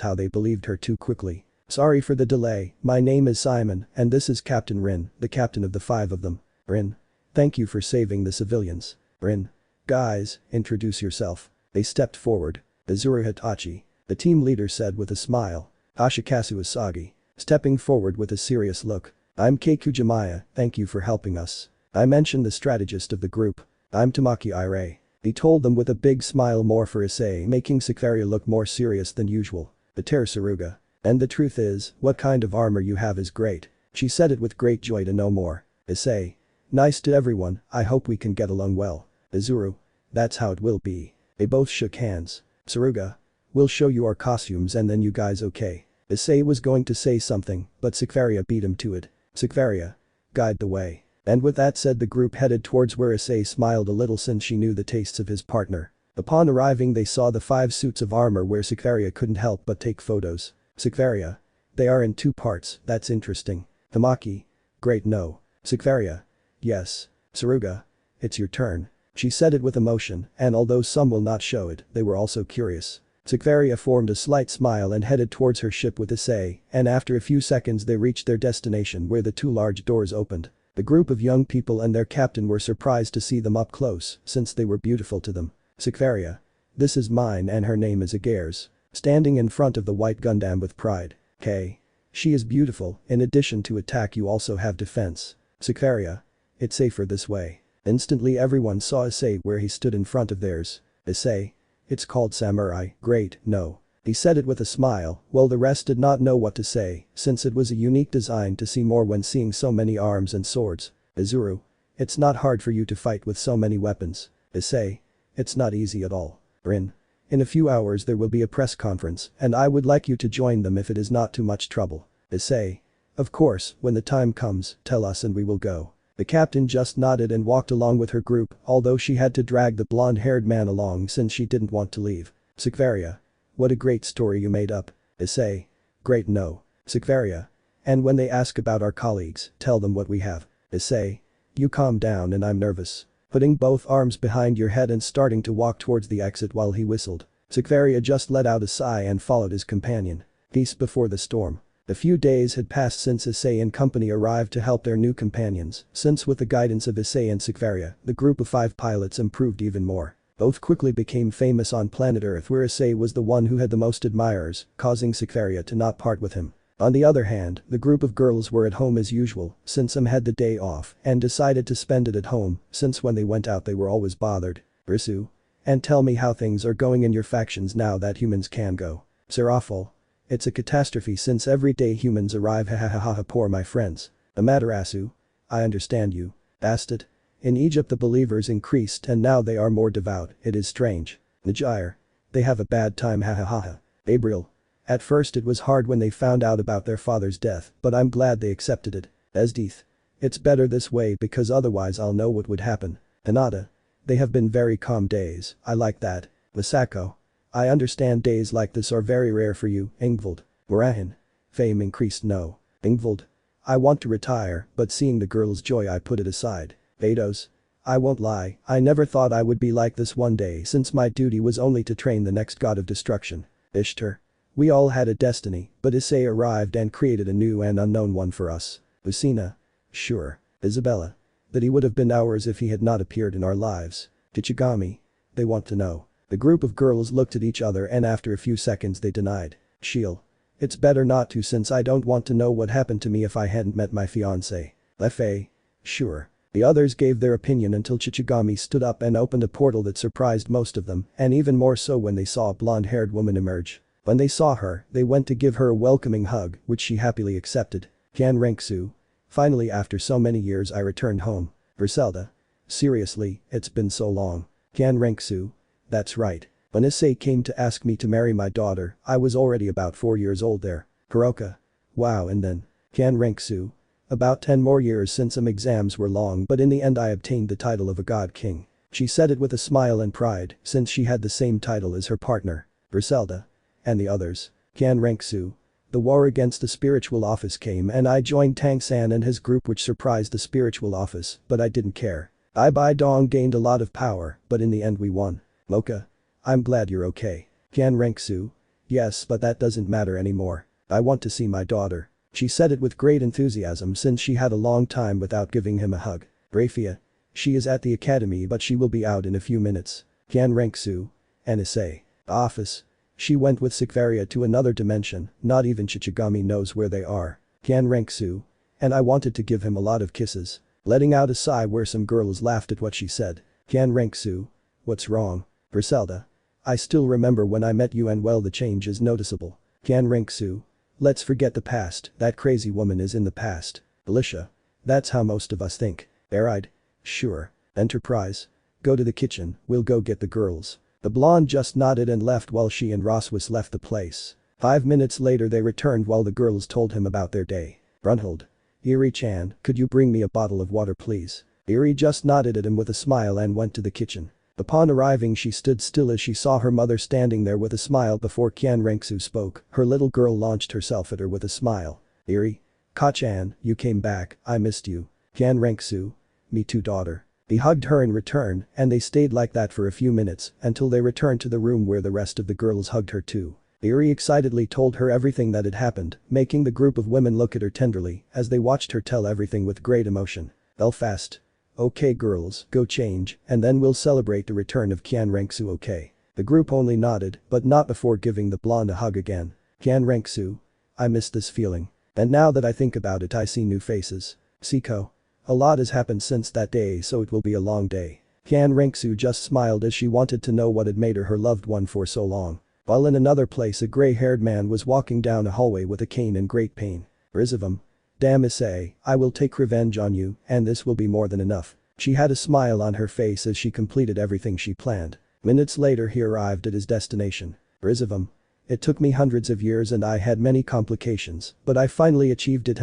how they believed her too quickly. Sorry for the delay, my name is Simon and this is Captain Rin, the captain of the 5 of them. Rin. Thank you for saving the civilians. Rin. Guys, introduce yourself. They stepped forward. Azura Hitachi. The team leader said with a smile. Ashikazu Asagi. Stepping forward with a serious look. I'm Keiku Jamiya, thank you for helping us. I mentioned the strategist of the group. I'm Tamaki Irei. He told them with a big smile more for Issei making Saria look more serious than usual. The Saruga. And the truth is, what kind of armor you have is great. She said it with great joy to know more. Issei. Nice to everyone, I hope we can get along well. Azuru. That's how it will be. They both shook hands. Saruga. We'll show you our costumes and then you guys okay. Issei was going to say something, but Saria beat him to it. Saria. Guide the way. And with that said the group headed towards where Issei smiled a little since she knew the tastes of his partner. Upon arriving they saw the 5 suits of armor where Saria couldn't help but take photos. Saria. They are in 2 parts, that's interesting. Tamaki. Great no. Saria. Yes. Saruga. It's your turn. She said it with emotion, and although some will not show it, they were also curious. Saria formed a slight smile and headed towards her ship with Issei, and after a few seconds they reached their destination where the 2 large doors opened. The group of young people and their captain were surprised to see them up close, since they were beautiful to them. Saria. This is mine and her name is Agears. Standing in front of the white Gundam with pride. K. She is beautiful, in addition to attack you also have defense. Saria. It's safer this way. Instantly everyone saw Issei where he stood in front of theirs. Issei. It's called Samurai, great, no. He said it with a smile, while the rest did not know what to say, since it was a unique design to see more when seeing so many arms and swords. Azuru. It's not hard for you to fight with so many weapons. Issei. It's not easy at all. Rin. In a few hours there will be a press conference, and I would like you to join them if it is not too much trouble. Issei. Of course, when the time comes, tell us and we will go. The captain just nodded and walked along with her group, although she had to drag the blonde-haired man along since she didn't want to leave. Saria. What a great story you made up. Issei. Great no. Saria. And when they ask about our colleagues, tell them what we have. Issei. You calm down and I'm nervous. Putting both arms behind your head and starting to walk towards the exit while he whistled. Saria just let out a sigh and followed his companion. Peace before the storm. A few days had passed since Issei and company arrived to help their new companions, since with the guidance of Issei and Saria, the group of 5 pilots improved even more. Both quickly became famous on planet Earth where Issei was the one who had the most admirers, causing Saria to not part with him. On the other hand, the group of girls were at home as usual, since some had the day off and decided to spend it at home, since when they went out they were always bothered. Risu. And tell me how things are going in your factions now that humans can go. Sir awful. It's a catastrophe since every day humans arrive ha poor my friends. Amaterasu. I understand you. Bastard. In Egypt the believers increased and now they are more devout, it is strange. Najir. They have a bad time ha. Gabriel. At first it was hard when they found out about their father's death, but I'm glad they accepted it. Esdeeth. It's better this way because otherwise I'll know what would happen. Hanada. They have been very calm days, I like that. Masako. I understand days like this are very rare for you, Ingvald. Warahin. Fame increased no. Ingvald. I want to retire, but seeing the girl's joy I put it aside. Vados. I won't lie, I never thought I would be like this one day since my duty was only to train the next god of destruction. Ishtar. We all had a destiny, but Issei arrived and created a new and unknown one for us. Lucina. Sure. Isabella. That he would have been ours if he had not appeared in our lives. Kichigami. They want to know. The group of girls looked at each other and after a few seconds they denied. Shiel. It's better not to since I don't want to know what happened to me if I hadn't met my fiancé. Lefei. Sure. The others gave their opinion until Chichigami stood up and opened a portal that surprised most of them, and even more so when they saw a blonde-haired woman emerge. When they saw her, they went to give her a welcoming hug, which she happily accepted. Kan Renksu. Finally after so many years I returned home. Griselda. Seriously, it's been so long. Kan Renksu. That's right. When Issei came to ask me to marry my daughter, I was already about 4 years old there. Hiroka. Wow and then. Kan Renksu. About 10 more years since some exams were long but in the end I obtained the title of a god king. She said it with a smile and pride since she had the same title as her partner. Griselda. And the others. Kan Renksu. The war against the spiritual office came and I joined Tang San and his group which surprised the spiritual office, but I didn't care. Bai Dong gained a lot of power, but in the end we won. Mocha. I'm glad you're okay. Kan Renksu. Yes, but that doesn't matter anymore. I want to see my daughter. She said it with great enthusiasm since she had a long time without giving him a hug. Grayfia. She is at the academy but she will be out in a few minutes. Kan Renksu. And Issei. Office. She went with Sikvaria to another dimension, not even Chichigami knows where they are. Kan Renksu. And I wanted to give him a lot of kisses. Letting out a sigh where some girls laughed at what she said. Kan Renksu. What's wrong? Griselda. I still remember when I met you and well the change is noticeable. Kan Renksu. Let's forget the past, that crazy woman is in the past. Alicia. That's how most of us think. Airide. Sure. Enterprise. Go to the kitchen, we'll go get the girls. The blonde just nodded and left while she and Rossweisse left the place. 5 minutes later they returned while the girls told him about their day. Brunhild. Eri-chan, could you bring me a bottle of water please? Eri just nodded at him with a smile and went to the kitchen. Upon arriving she stood still as she saw her mother standing there with a smile before Kan Renksu spoke. Her little girl launched herself at her with a smile. Eri. Ka-chan, you came back, I missed you. Kan Renksu. Me too daughter. He hugged her in return and they stayed like that for a few minutes until they returned to the room where the rest of the girls hugged her too. Eri excitedly told her everything that had happened, making the group of women look at her tenderly as they watched her tell everything with great emotion. Belfast. Okay girls, go change, and then we'll celebrate the return of Kan Renksu okay. The group only nodded, but not before giving the blonde a hug again. Kan Renksu. I miss this feeling. And now that I think about it I see new faces. Siko. A lot has happened since that day so it will be a long day. Kan Renksu just smiled as she wanted to know what had made her loved one for so long. While in another place a gray-haired man was walking down a hallway with a cane in great pain. Rizevim. Damn Issei, I will take revenge on you, and this will be more than enough. She had a smile on her face as she completed everything she planned. Minutes later he arrived at his destination. Rizevim. It took me hundreds of years and I had many complications, but I finally achieved it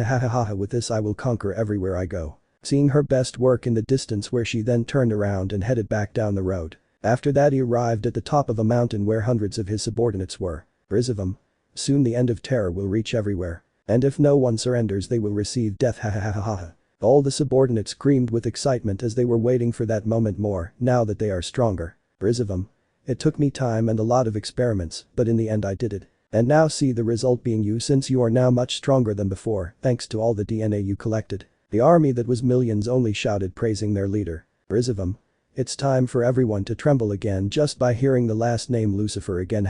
with this I will conquer everywhere I go. Seeing her best work in the distance where she then turned around and headed back down the road. After that he arrived at the top of a mountain where hundreds of his subordinates were. Rizevim. Soon the end of terror will reach everywhere. And if no one surrenders they will receive death All the subordinates screamed with excitement as they were waiting for that moment more, now that they are stronger. Rizevim. It took me time and a lot of experiments, but in the end I did it. And now see the result being you since you are now much stronger than before, thanks to all the DNA you collected. The army that was millions only shouted praising their leader. Rizevim. It's time for everyone to tremble again just by hearing the last name Lucifer again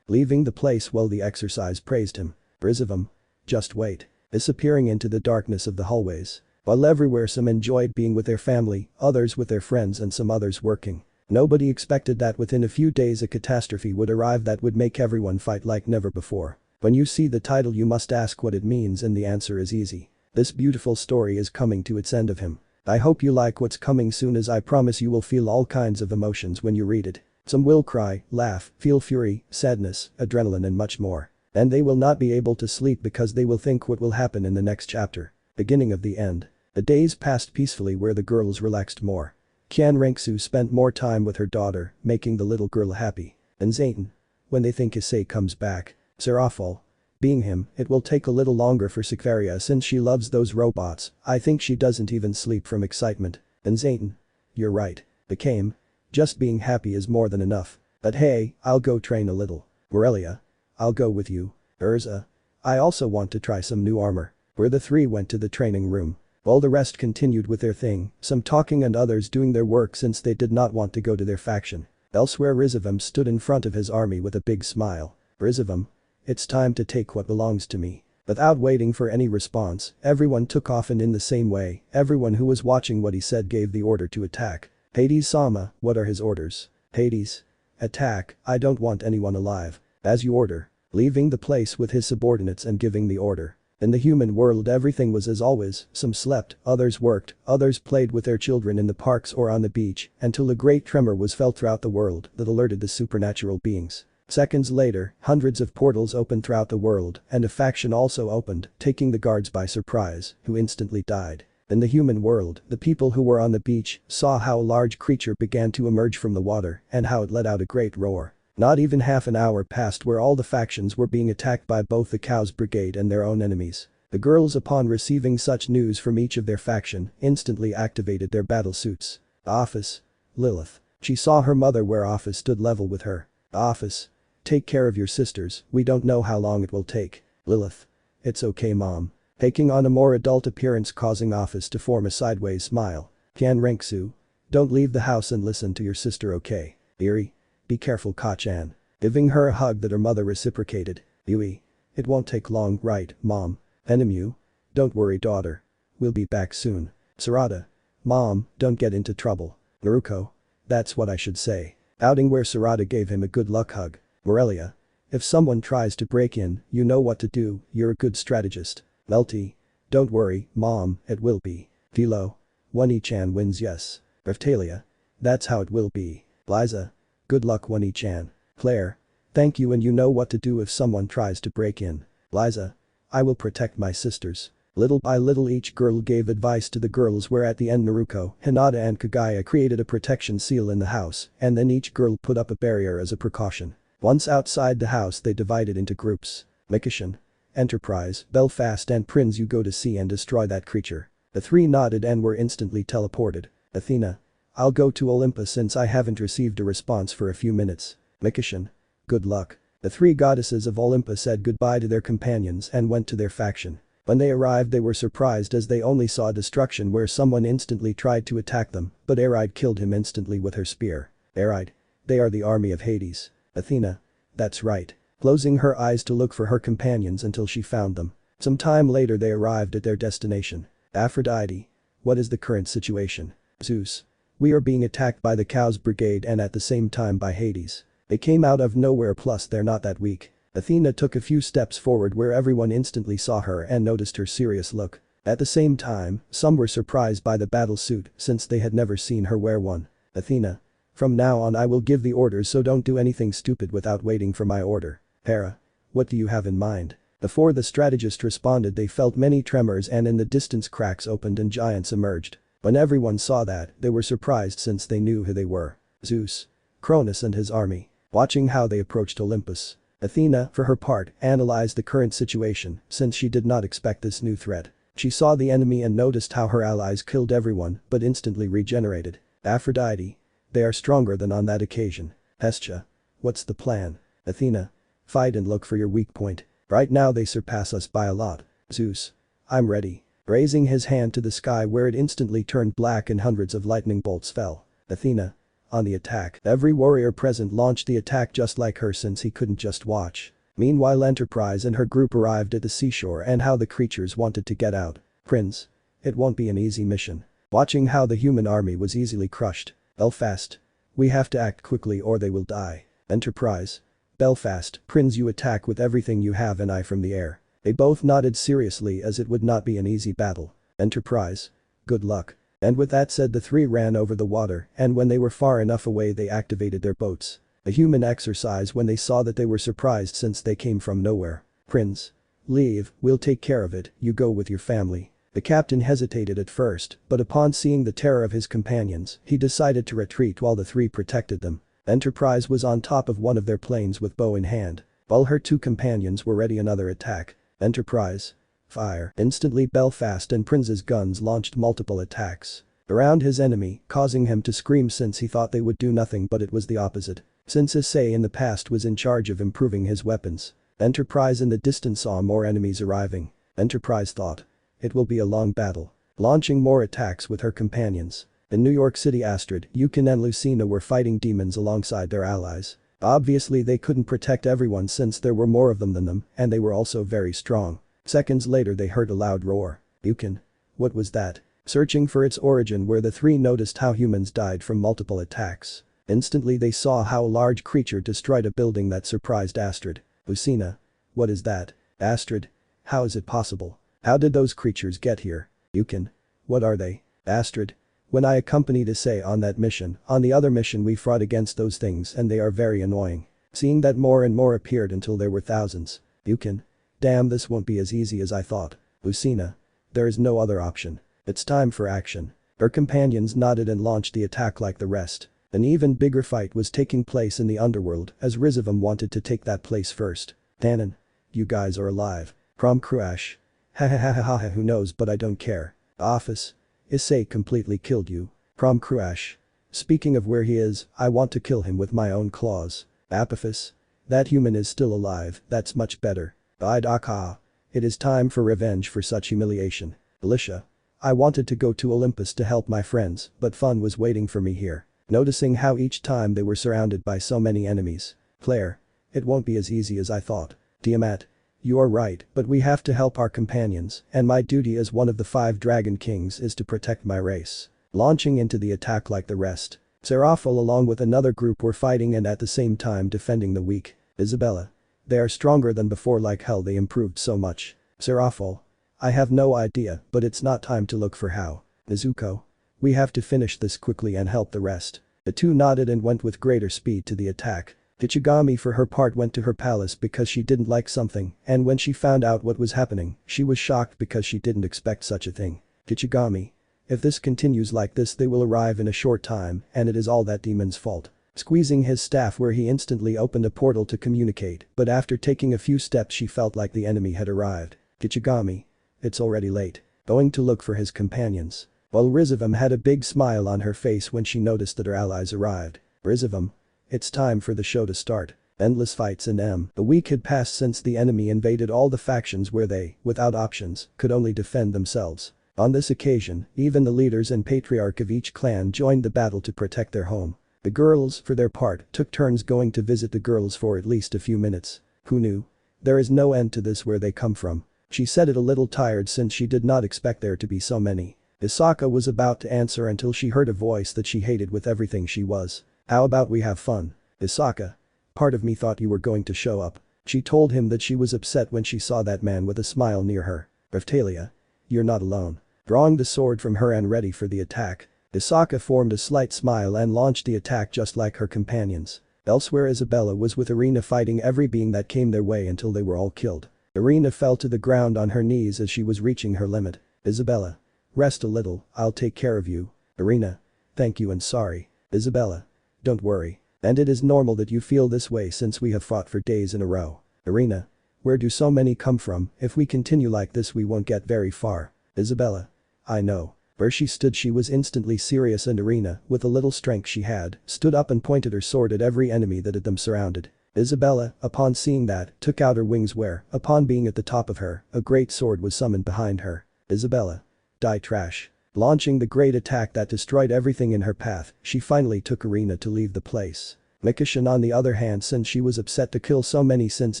Leaving the place while the exercise praised him. Rizevim. Just wait. Disappearing into the darkness of the hallways. While everywhere some enjoyed being with their family, others with their friends and some others working. Nobody expected that within a few days a catastrophe would arrive that would make everyone fight like never before. When you see the title you must ask what it means and the answer is easy. This beautiful story is coming to its end of him. I hope you like what's coming soon, as I promise you will feel all kinds of emotions when you read it. Some will cry, laugh, feel fury, sadness, adrenaline and much more. And they will not be able to sleep because they will think what will happen in the next chapter. Beginning of the end. The days passed peacefully where the girls relaxed more. Kian Renksu spent more time with her daughter, making the little girl happy. And Zayton. When they think Issei comes back. Serafal. Being him, it will take a little longer for Xenovia since she loves those robots. I think she doesn't even sleep from excitement. And Zayton. You're right. Became. Just being happy is more than enough. But hey, I'll go train a little. Morelia. I'll go with you. Urza. I also want to try some new armor. Where the three went to the training room. While the rest continued with their thing, some talking and others doing their work since they did not want to go to their faction. Elsewhere Rizevim stood in front of his army with a big smile. Rizevim. It's time to take what belongs to me. Without waiting for any response, everyone took off, and in the same way, everyone who was watching what he said gave the order to attack. Hades-sama, what are his orders? Hades. Attack, I don't want anyone alive. As you order. Leaving the place with his subordinates and giving the order. In the human world everything was as always, some slept, others worked, others played with their children in the parks or on the beach, until a great tremor was felt throughout the world that alerted the supernatural beings. Seconds later, hundreds of portals opened throughout the world, and a faction also opened, taking the guards by surprise, who instantly died. In the human world, the people who were on the beach saw how a large creature began to emerge from the water and how it let out a great roar. Not even half an hour passed where all the factions were being attacked by both the Cows Brigade and their own enemies. The girls, upon receiving such news from each of their faction, instantly activated their battle suits. Office. Lilith. She saw her mother where Office stood level with her. Office. Take care of your sisters, we don't know how long it will take. Lilith. It's okay mom. Taking on a more adult appearance causing Office to form a sideways smile. Kian Renksu. Don't leave the house and listen to your sister, okay? Iri. Be careful Ka-chan. Giving her a hug that her mother reciprocated. Yui. It won't take long, right, mom? Enemu. Don't worry daughter. We'll be back soon. Sarada. Mom, don't get into trouble. Naruko. That's what I should say. Outing where Sarada gave him a good luck hug. Morelia. If someone tries to break in, you know what to do, you're a good strategist. Melty. Don't worry, mom, it will be. Philo. Wani-chan wins, yes. Raftalia. That's how it will be. Liza. Good luck Wani-chan. Claire. Thank you, and you know what to do if someone tries to break in. Liza. I will protect my sisters. Little by little each girl gave advice to the girls, where at the end Naruko, Hinata and Kagaya created a protection seal in the house, and then each girl put up a barrier as a precaution. Once outside the house they divided into groups. Mikishin. Enterprise, Belfast and Prince, you go to see and destroy that creature. The three nodded and were instantly teleported. Athena. I'll go to Olympus since I haven't received a response for a few minutes. Mikishin. Good luck. The three goddesses of Olympus said goodbye to their companions and went to their faction. When they arrived they were surprised as they only saw destruction where someone instantly tried to attack them, but Aride killed him instantly with her spear. Aride. They are the army of Hades. Athena. That's right. Closing her eyes to look for her companions until she found them. Some time later they arrived at their destination. Aphrodite. What is the current situation? Zeus. We are being attacked by the Cows Brigade and at the same time by Hades. They came out of nowhere, plus they're not that weak. Athena took a few steps forward where everyone instantly saw her and noticed her serious look. At the same time, some were surprised by the battle suit since they had never seen her wear one. Athena. From now on I will give the orders, so don't do anything stupid without waiting for my order. Hera. What do you have in mind? Before the strategist responded they felt many tremors and in the distance cracks opened and giants emerged. When everyone saw that, they were surprised since they knew who they were. Zeus. Cronus and his army. Watching how they approached Olympus. Athena, for her part, analyzed the current situation since she did not expect this new threat. She saw the enemy and noticed how her allies killed everyone but instantly regenerated. Aphrodite. They are stronger than on that occasion. Hestia. What's the plan? Athena. Fight and look for your weak point. Right now they surpass us by a lot. Zeus. I'm ready. Raising his hand to the sky where it instantly turned black and hundreds of lightning bolts fell. Athena. On the attack. Every warrior present launched the attack just like her since he couldn't just watch. Meanwhile Enterprise and her group arrived at the seashore and how the creatures wanted to get out. Prince. It won't be an easy mission. Watching how the human army was easily crushed. Belfast. We have to act quickly or they will die. Enterprise. Belfast, Prince, you attack with everything you have and I from the air. They both nodded seriously as it would not be an easy battle. Enterprise. Good luck. And with that said the three ran over the water and when they were far enough away they activated their boats. A human exercise when they saw that they were surprised since they came from nowhere. Prince. Leave, we'll take care of it, you go with your family. The captain hesitated at first, but upon seeing the terror of his companions, he decided to retreat while the three protected them. Enterprise was on top of one of their planes with bow in hand. While her two companions were ready another attack. Enterprise. Fire. Instantly Belfast and Prince's guns launched multiple attacks around his enemy, causing him to scream since he thought they would do nothing but it was the opposite. Since Issei in the past was in charge of improving his weapons. Enterprise in the distance saw more enemies arriving. Enterprise thought. It will be a long battle. Launching more attacks with her companions. In New York City Astrid, Yukon and Lucina were fighting demons alongside their allies. Obviously they couldn't protect everyone since there were more of them than them and they were also very strong. Seconds later they heard a loud roar. Yukon. What was that? Searching for its origin where the three noticed how humans died from multiple attacks. Instantly they saw how a large creature destroyed a building that surprised Astrid. Lucina. What is that? Astrid. How is it possible? How did those creatures get here? Yukon. What are they? Astrid. When I accompanied Issei on that mission, on the other mission we fought against those things and they are very annoying. Seeing that more and more appeared until there were thousands. Yukon. Damn, this won't be as easy as I thought. Lucina. There is no other option. It's time for action. Her companions nodded and launched the attack like the rest. An even bigger fight was taking place in the underworld as Rizevim wanted to take that place first. Tannen. You guys are alive. Prom Cruash. Ha ha ha ha ha, who knows, but I don't care. Office. Issei completely killed you. Prom Cruash. Speaking of where he is, I want to kill him with my own claws. Apophis. That human is still alive, that's much better. Idaka. It is time for revenge for such humiliation. Alicia. I wanted to go to Olympus to help my friends, but fun was waiting for me here. Noticing how each time they were surrounded by so many enemies. Claire. It won't be as easy as I thought. Tiamat. You are right, but we have to help our companions, and my duty as one of the 5 Dragon Kings is to protect my race. Launching into the attack like the rest. Seraphil along with another group were fighting and at the same time defending the weak. Isabella. They are stronger than before, like hell, they improved so much. Seraphil. I have no idea, but it's not time to look for how. Nezuko. We have to finish this quickly and help the rest. The two nodded and went with greater speed to the attack. Ichigami for her part went to her palace because she didn't like something, and when she found out what was happening, she was shocked because she didn't expect such a thing. Ichigami. If this continues like this they will arrive in a short time and it is all that demon's fault. Squeezing his staff where he instantly opened a portal to communicate, but after taking a few steps she felt like the enemy had arrived. Ichigami. It's already late. Going to look for his companions. While Rizevim had a big smile on her face when she noticed that her allies arrived. Rizevim. It's time for the show to start. Endless fights in M. A week had passed since the enemy invaded all the factions where they, without options, could only defend themselves. On this occasion, even the leaders and patriarch of each clan joined the battle to protect their home. The girls, for their part, took turns going to visit the girls for at least a few minutes. Who knew? There is no end to this where they come from. She said it a little tired since she did not expect there to be so many. Isaka was about to answer until she heard a voice that she hated with everything she was. How about we have fun? Isaka. Part of me thought you were going to show up. She told him that she was upset when she saw that man with a smile near her. Raftalia. You're not alone. Drawing the sword from her and ready for the attack. Isaka formed a slight smile and launched the attack just like her companions. Elsewhere Isabella was with Irina fighting every being that came their way until they were all killed. Irina fell to the ground on her knees as she was reaching her limit. Isabella. Rest a little, I'll take care of you. Irina. Thank you and sorry. Isabella. Don't worry. And it is normal that you feel this way since we have fought for days in a row. Irina. Where do so many come from? If we continue like this we won't get very far. Isabella. I know. Where she stood she was instantly serious and Irina, with the little strength she had, stood up and pointed her sword at every enemy that had them surrounded. Isabella, upon seeing that, took out her wings where, upon being at the top of her, a great sword was summoned behind her. Isabella. Die trash. Launching the great attack that destroyed everything in her path, she finally took Irina to leave the place. Mikashin on the other hand, since she was upset to kill so many, since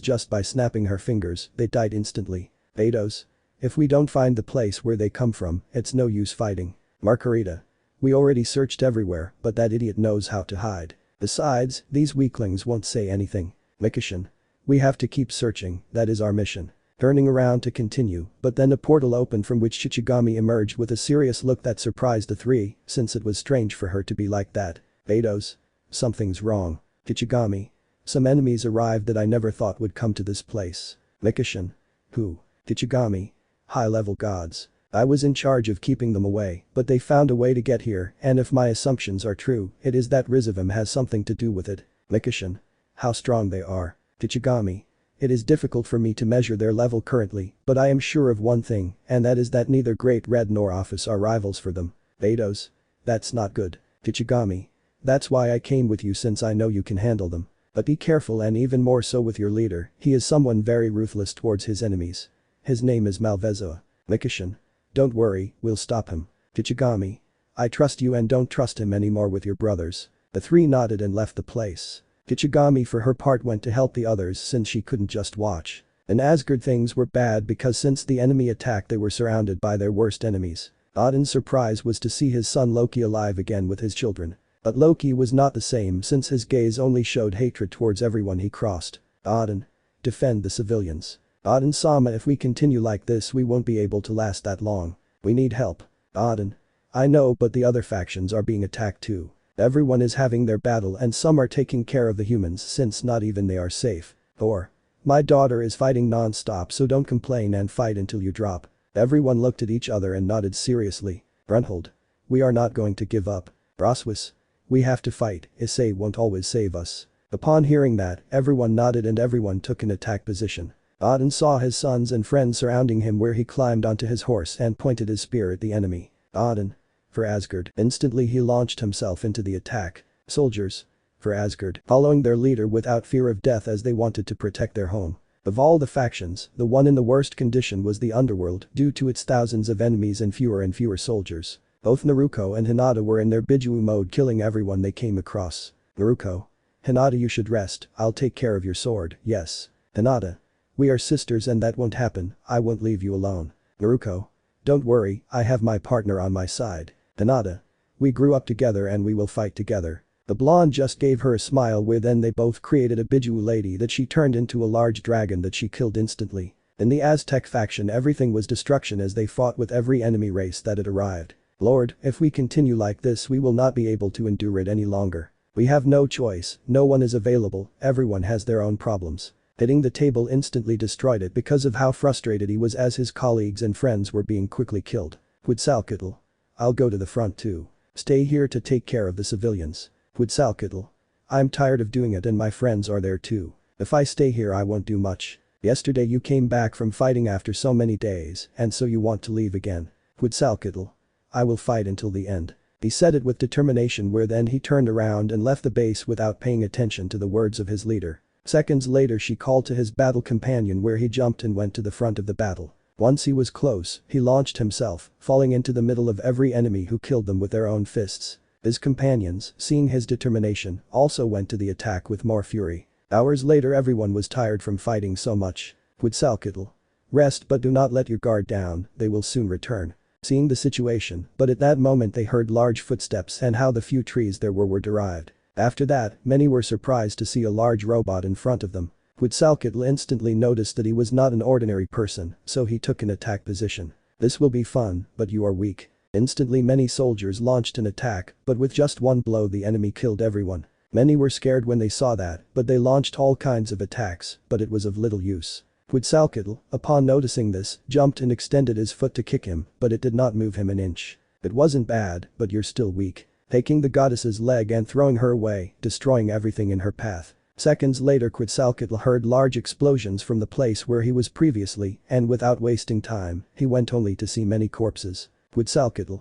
just by snapping her fingers, they died instantly. Betos. If we don't find the place where they come from, it's no use fighting. Margarita. We already searched everywhere, but that idiot knows how to hide. Besides, these weaklings won't say anything. Mikashin. We have to keep searching, that is our mission. Turning around to continue, but then a portal opened from which Shichigami emerged with a serious look that surprised the three, since it was strange for her to be like that. Betos. Something's wrong. Shichigami. Some enemies arrived that I never thought would come to this place. Mikashin. Who? Shichigami. High-level gods. I was in charge of keeping them away, but they found a way to get here, and if my assumptions are true, it is that Rizevim has something to do with it. Mikashin. How strong they are. Shichigami. It is difficult for me to measure their level currently, but I am sure of one thing, and that is that neither Great Red nor Office are rivals for them. Betos. That's not good. Shichigami. That's why I came with you, since I know you can handle them. But be careful, and even more so with your leader. He is someone very ruthless towards his enemies. His name is Malvezzo. Mikashin. Don't worry, we'll stop him. Shichigami. I trust you and don't trust him anymore with your brothers. The three nodded and left the place. Shichigami for her part went to help the others since she couldn't just watch. In Asgard things were bad because since the enemy attacked they were surrounded by their worst enemies. Odin's surprise was to see his son Loki alive again with his children. But Loki was not the same since his gaze only showed hatred towards everyone he crossed. Odin. Defend the civilians. Odin-sama, if we continue like this we won't be able to last that long. We need help. Odin. I know, but the other factions are being attacked too. Everyone is having their battle and some are taking care of the humans since not even they are safe. Thor. My daughter is fighting non-stop, so don't complain and fight until you drop. Everyone looked at each other and nodded seriously. Brunhild. We are not going to give up. Rossweisse. We have to fight, Issei won't always save us. Upon hearing that, everyone nodded and everyone took an attack position. Odin saw his sons and friends surrounding him where he climbed onto his horse and pointed his spear at the enemy. Odin. For Asgard. Instantly he launched himself into the attack. Soldiers. For Asgard. Following their leader without fear of death as they wanted to protect their home. Of all the factions, the one in the worst condition was the underworld due to its thousands of enemies and fewer soldiers. Both Naruko and Hinata were in their Bijuu mode, killing everyone they came across. Naruko. Hinata, you should rest, I'll take care of your sword. Yes. Hinata. We are sisters and that won't happen, I won't leave you alone. Naruko. Don't worry, I have my partner on my side. Hinata. We grew up together and we will fight together. The blonde just gave her a smile where then they both created a Bijuu lady that she turned into a large dragon that she killed instantly. In the Aztec faction everything was destruction as they fought with every enemy race that had arrived. Lord, if we continue like this we will not be able to endure it any longer. We have no choice, no one is available, everyone has their own problems. Hitting the table instantly destroyed it because of how frustrated he was as his colleagues and friends were being quickly killed. Quetzalcoatl. I'll go to the front too. Stay here to take care of the civilians. Quetzalcoatl. I'm tired of doing it and my friends are there too. If I stay here I won't do much. Yesterday you came back from fighting after so many days and so you want to leave again. Quetzalcoatl. I will fight until the end. He said it with determination where then he turned around and left the base without paying attention to the words of his leader. Seconds later she called to his battle companion where he jumped and went to the front of the battle. Once he was close, he launched himself, falling into the middle of every enemy who killed them with their own fists. His companions, seeing his determination, also went to the attack with more fury. Hours later everyone was tired from fighting so much. Quetzalcoatl. Rest but do not let your guard down, they will soon return. Seeing the situation, but at that moment they heard large footsteps and how the few trees there were derived. After that, many were surprised to see a large robot in front of them. Quetzalcoatl instantly noticed that he was not an ordinary person, so he took an attack position. This will be fun, but you are weak. Instantly many soldiers launched an attack, but with just one blow the enemy killed everyone. Many were scared when they saw that, but they launched all kinds of attacks, but it was of little use. Quetzalcoatl, upon noticing this, jumped and extended his foot to kick him, but it did not move him an inch. It wasn't bad, but you're still weak. Taking the goddess's leg and throwing her away, destroying everything in her path. Seconds later Quetzalcoatl heard large explosions from the place where he was previously, and without wasting time, he went only to see many corpses. Quetzalcoatl.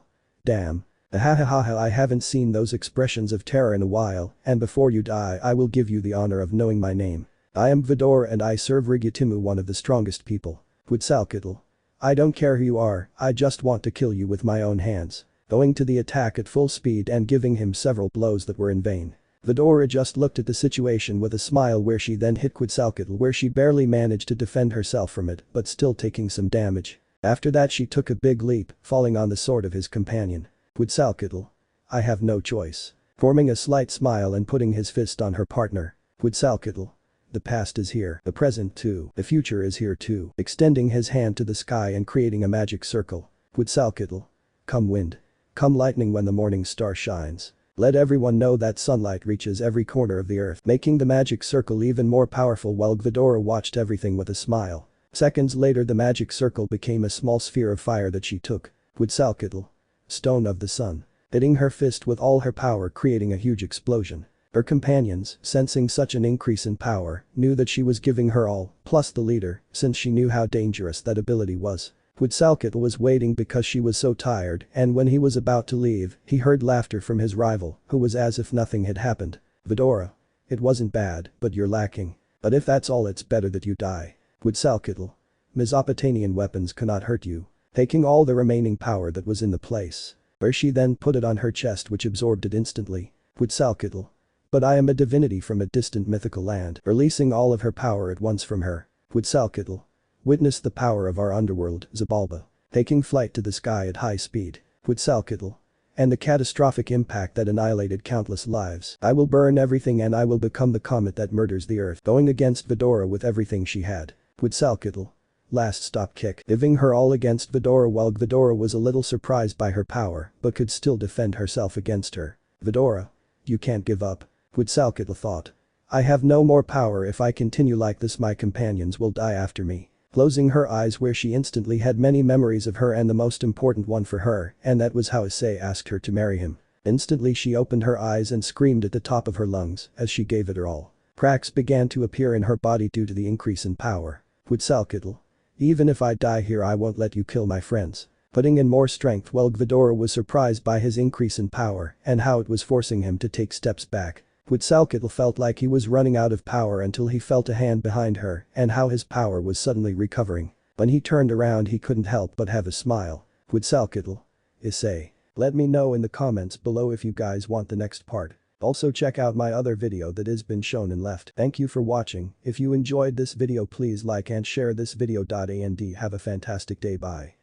Damn. Ahahaha, I haven't seen those expressions of terror in a while, and before you die I will give you the honor of knowing my name. I am Vidor and I serve Rigutimu, one of the strongest people. Quetzalcoatl. I don't care who you are, I just want to kill you with my own hands. Going to the attack at full speed and giving him several blows that were in vain. Vidora just looked at the situation with a smile where she then hit Quetzalcoatl where she barely managed to defend herself from it but still taking some damage. After that she took a big leap, falling on the sword of his companion. Quetzalcoatl. I have no choice. Forming a slight smile and putting his fist on her partner. Quetzalcoatl. The past is here, the present too, the future is here too. Extending his hand to the sky and creating a magic circle. Quetzalcoatl. Come wind. Come lightning when the morning star shines. Let everyone know that sunlight reaches every corner of the earth, making the magic circle even more powerful while Vidora watched everything with a smile. Seconds later the magic circle became a small sphere of fire that she took. Quetzalcoatl. Stone of the sun. Hitting her fist with all her power creating a huge explosion. Her companions, sensing such an increase in power, knew that she was giving her all, plus the leader, since she knew how dangerous that ability was. Quetzalcoatl was waiting because she was so tired and when he was about to leave, he heard laughter from his rival, who was as if nothing had happened. Vidora. It wasn't bad, but you're lacking. But if that's all it's better that you die. Quetzalcoatl. Mesopotamian weapons cannot hurt you. Taking all the remaining power that was in the place. Where she then put it on her chest which absorbed it instantly. Quetzalcoatl. But I am a divinity from a distant mythical land, releasing all of her power at once from her. Quetzalcoatl. Witness the power of our underworld, Zabalba. Taking flight to the sky at high speed. Quetzalcoatl. And the catastrophic impact that annihilated countless lives. I will burn everything and I will become the comet that murders the earth. Going against Vidora with everything she had. Quetzalcoatl. Last stop kick. Giving her all against Vidora while Vidora was a little surprised by her power but could still defend herself against her. Vidora. You can't give up. Quetzalcoatl thought. I have no more power if I continue like this my companions will die after me. Closing her eyes where she instantly had many memories of her and the most important one for her and that was how Issei asked her to marry him. Instantly she opened her eyes and screamed at the top of her lungs as she gave it her all. Cracks began to appear in her body due to the increase in power. Quetzalcoatl. Even if I die here I won't let you kill my friends. Putting in more strength while Vidora was surprised by his increase in power and how it was forcing him to take steps back. Quetzalcoatl felt like he was running out of power until he felt a hand behind her and how his power was suddenly recovering. When he turned around he couldn't help but have a smile. Quetzalcoatl. Issei. Let me know in the comments below if you guys want the next part. Also check out my other video that has been shown in left. Thank you for watching. If you enjoyed this video please like and share this video. And have a fantastic day. Bye.